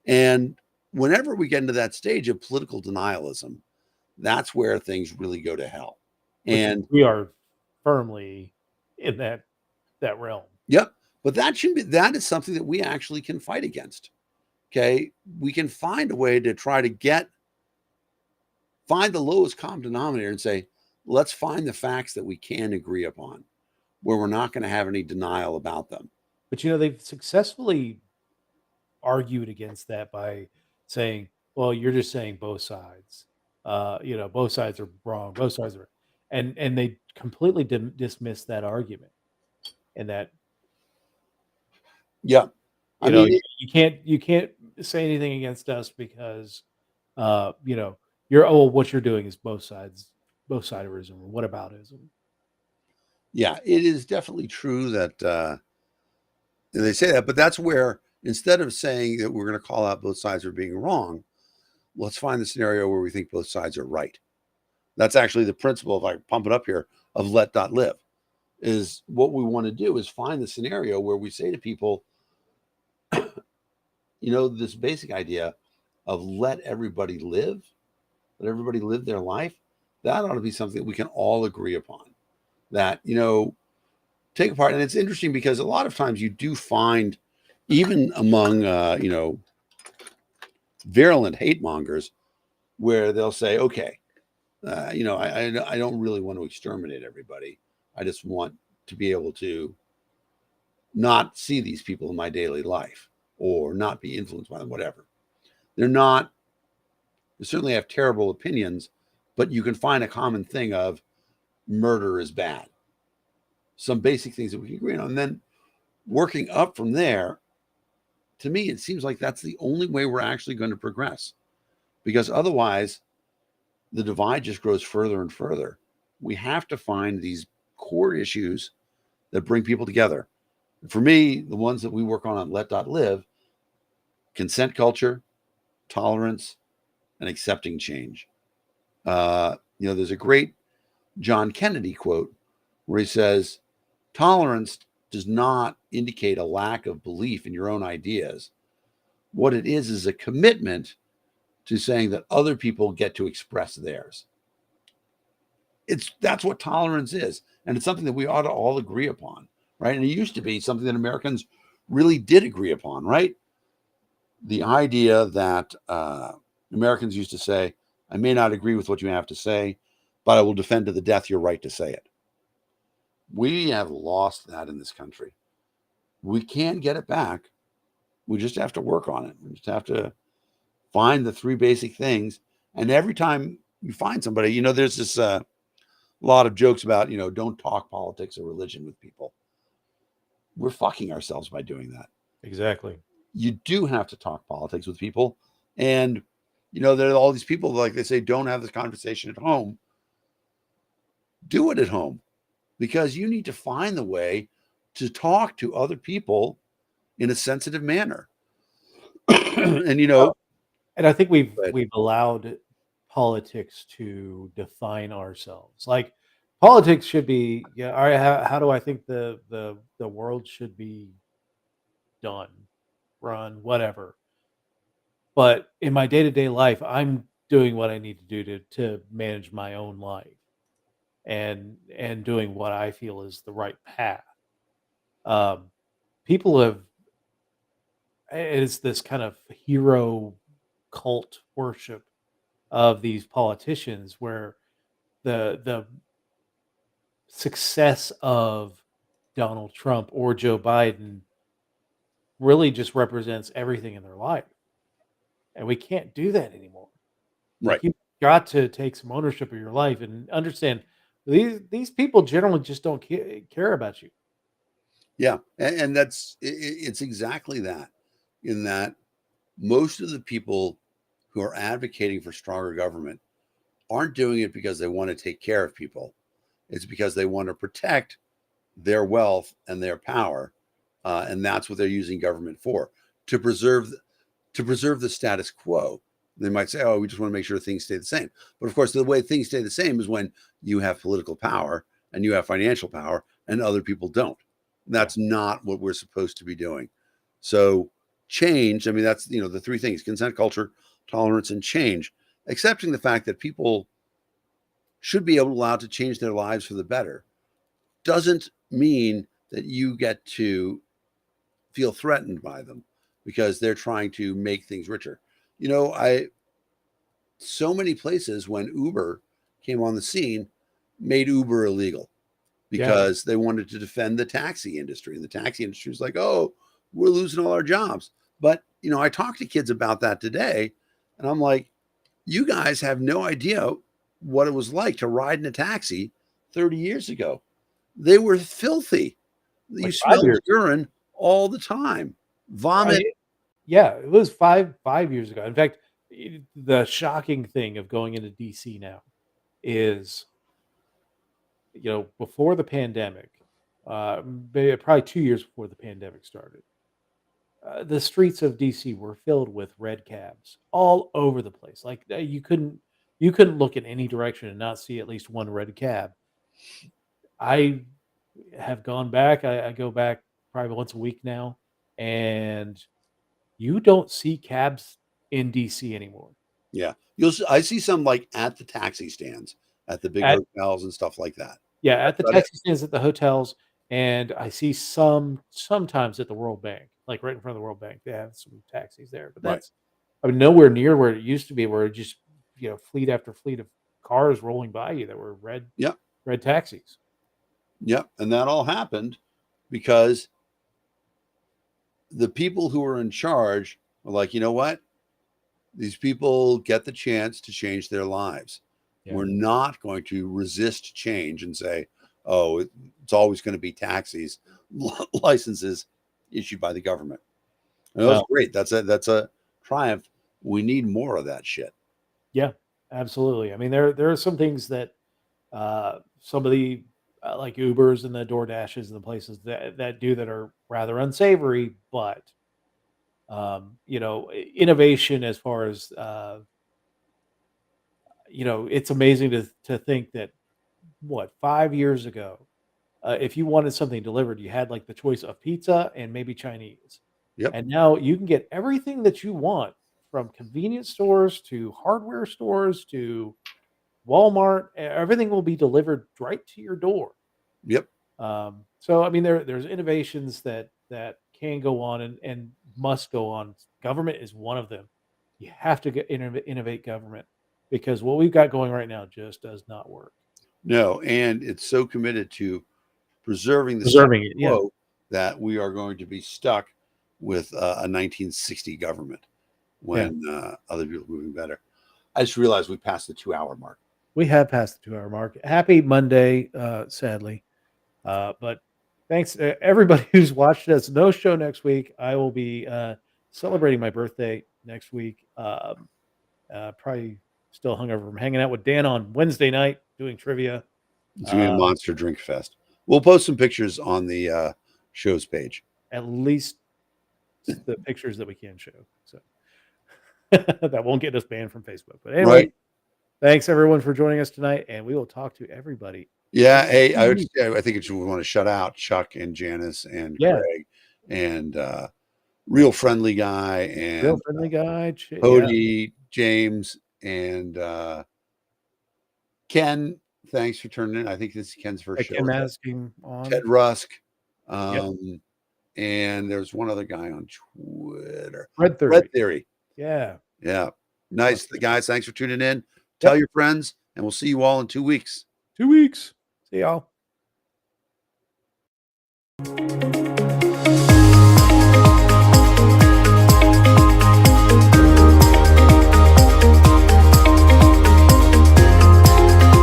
[SPEAKER 2] And whenever we get into that stage of political denialism, that's where things really go to hell. And
[SPEAKER 1] we are firmly in that realm.
[SPEAKER 2] Yep. But that is something that we actually can fight against. Okay. We can find a way to try to find the lowest common denominator and say, let's find the facts that we can agree upon, where we're not going to have any denial about them.
[SPEAKER 1] But, they've successfully argued against that by saying, well, you're just saying both sides. Both sides are wrong. Both sides are, and they completely dismiss that argument. And that, you can't say anything against us because, what you're doing is both siderism or whataboutism.
[SPEAKER 2] Yeah, it is definitely true that they say that, but that's where instead of saying that we're going to call out both sides for being wrong, let's find the scenario where we think both sides are right. That's actually the principle, if I pump it up here, of let.live. Is what we want to do is find the scenario where we say to people, this basic idea of let everybody live their life. That ought to be something that we can all agree upon. That, take apart. And it's interesting because a lot of times you do find, even among, virulent hate mongers, where they'll say, okay, I don't really want to exterminate everybody. I just want to be able to not see these people in my daily life or not be influenced by them, whatever. They certainly have terrible opinions, but you can find a common thing of murder is bad. Some basic things that we can agree on. And then working up from there, to me, it seems like that's the only way we're actually going to progress. Because otherwise, the divide just grows further and further. We have to find these core issues that bring people together. For me, the ones that we work on let.live, consent culture, tolerance, and accepting change. There's a great John Kennedy quote where he says, tolerance does not indicate a lack of belief in your own ideas. What it is a commitment to saying that other people get to express theirs. That's what tolerance is. And it's something that we ought to all agree upon, right? And it used to be something that Americans really did agree upon, right? The idea that Americans used to say, I may not agree with what you have to say, but I will defend to the death your right to say it. We have lost that in this country. We can get it back. We just have to work on it. We just have to find the three basic things. And every time you find somebody, there's this lot of jokes about, don't talk politics or religion with people. We're fucking ourselves by doing that.
[SPEAKER 1] Exactly.
[SPEAKER 2] You do have to talk politics with people. And, there are all these people, like they say, don't have this conversation at home. do it at home, because you need to find the way to talk to other people in a sensitive manner. And
[SPEAKER 1] And I think
[SPEAKER 2] but
[SPEAKER 1] we've allowed politics to define ourselves. Like politics should be, yeah, all right, how do I think the world should be done, run, whatever. But in my day-to-day life, I'm doing what I need to do to manage my own life and doing what I feel is the right path. Um, people have it's this kind of hero cult worship of these politicians where the success of Donald Trump or Joe Biden really just represents everything in their life. And we can't do that anymore.
[SPEAKER 2] right.
[SPEAKER 1] Like you've got to take some ownership of your life and understand these people generally just don't care about you.
[SPEAKER 2] Yeah, and it's exactly that. In that, most of the people who are advocating for stronger government aren't doing it because they want to take care of people. It's because they want to protect their wealth and their power, and that's what they're using government for, to preserve the status quo. They might say, "Oh, we just want to make sure things stay the same." But of course, the way things stay the same is when you have political power and you have financial power, and other people don't.
[SPEAKER 1] Yeah.
[SPEAKER 2] That's not what we're supposed to be doing. So change. I mean, that's the three things: consent culture, tolerance, and change. Accepting the fact that people should be able allowed to change their lives for the better doesn't mean that you get to feel threatened by them because they're trying to make things richer. I so many places when Uber came on the scene made Uber illegal
[SPEAKER 1] Yeah.
[SPEAKER 2] because they wanted to defend the taxi industry. And the taxi industry is like, oh, we're losing all our jobs. But, I talked to kids about that today, and I'm like, you guys have no idea what it was like to ride in a taxi 30 years ago. They were filthy. You
[SPEAKER 1] Like 5
[SPEAKER 2] smelled
[SPEAKER 1] years.
[SPEAKER 2] urine all the time, vomit.
[SPEAKER 1] Yeah, it was 5 years ago. In fact, the shocking thing of going into DC now is, before the pandemic, probably 2 years before the pandemic started, the streets of DC were filled with red cabs all over the place. Like, you couldn't look in any direction and not see at least one red cab. I have gone back. I go back probably once a week now, and you don't see cabs in DC anymore.
[SPEAKER 2] Yeah. I see some like at the taxi stands at the big
[SPEAKER 1] At
[SPEAKER 2] hotels and stuff like that.
[SPEAKER 1] Yeah, at
[SPEAKER 2] That's
[SPEAKER 1] the
[SPEAKER 2] about it.
[SPEAKER 1] taxi stands at the hotels, and I see sometimes at the World Bank, like right in front of the World Bank, they have some taxis there, but
[SPEAKER 2] Right.
[SPEAKER 1] that's, I mean, nowhere near where it used to be, where it just, fleet after fleet of cars rolling by you that were
[SPEAKER 2] Yeah.
[SPEAKER 1] red taxis.
[SPEAKER 2] Yeah. And that all happened because the people who were in charge were like, you know what? These people get the chance to change their lives.
[SPEAKER 1] Yeah.
[SPEAKER 2] We're not going to resist change and say, oh, it's always going to be taxis, licenses issued by the government. And that was
[SPEAKER 1] Well,
[SPEAKER 2] great. That's a triumph. We need more of that shit.
[SPEAKER 1] yeah, absolutely. I mean, there are some things that some of the like Ubers and the DoorDashes and the places that do that are rather unsavory, but innovation as far as it's amazing to think that what 5 years ago, if you wanted something delivered, you had like the choice of pizza and maybe Chinese,
[SPEAKER 2] Yep.
[SPEAKER 1] and now you can get everything that you want from convenience stores to hardware stores to Walmart. Everything will be delivered right to your door.
[SPEAKER 2] Yep.
[SPEAKER 1] So I mean, there's innovations that can go on and must go on. Government is one of them. You have to innovate government because what we've got going right now just does not work.
[SPEAKER 2] No, and it's so committed to preserving the status
[SPEAKER 1] Preserving it, yeah,
[SPEAKER 2] quo that we are going to be stuck with a 1960 government
[SPEAKER 1] yeah.
[SPEAKER 2] when other people are moving better. I just realized we passed the 2 hour mark.
[SPEAKER 1] We have passed the 2 hour mark. Happy Monday, sadly, but thanks to everybody who's watched us. No show next week. I will be celebrating my birthday next week. Probably still hungover from hanging out with Dan on Wednesday night doing trivia.
[SPEAKER 2] It's gonna be a monster drink fest. We'll post some pictures on the show's page.
[SPEAKER 1] At least the pictures that we can show. So that won't get us banned from Facebook. But anyway,
[SPEAKER 2] Right.
[SPEAKER 1] thanks everyone for joining us tonight, and we will talk to everybody.
[SPEAKER 2] Yeah. Hey, I think we want to shut out Chuck and Janice and Greg and real friendly guy and Cody, James, and Ken. Thanks for turning in. I think this is Ken's first show.
[SPEAKER 1] Ken asking on
[SPEAKER 2] Ted Rusk. And there's one other guy on Twitter.
[SPEAKER 1] Red
[SPEAKER 2] Theory.
[SPEAKER 1] Yeah.
[SPEAKER 2] Nice. Guys, thanks for tuning in. Tell your friends, and we'll see you all in 2 weeks.
[SPEAKER 1] 2 weeks. See y'all.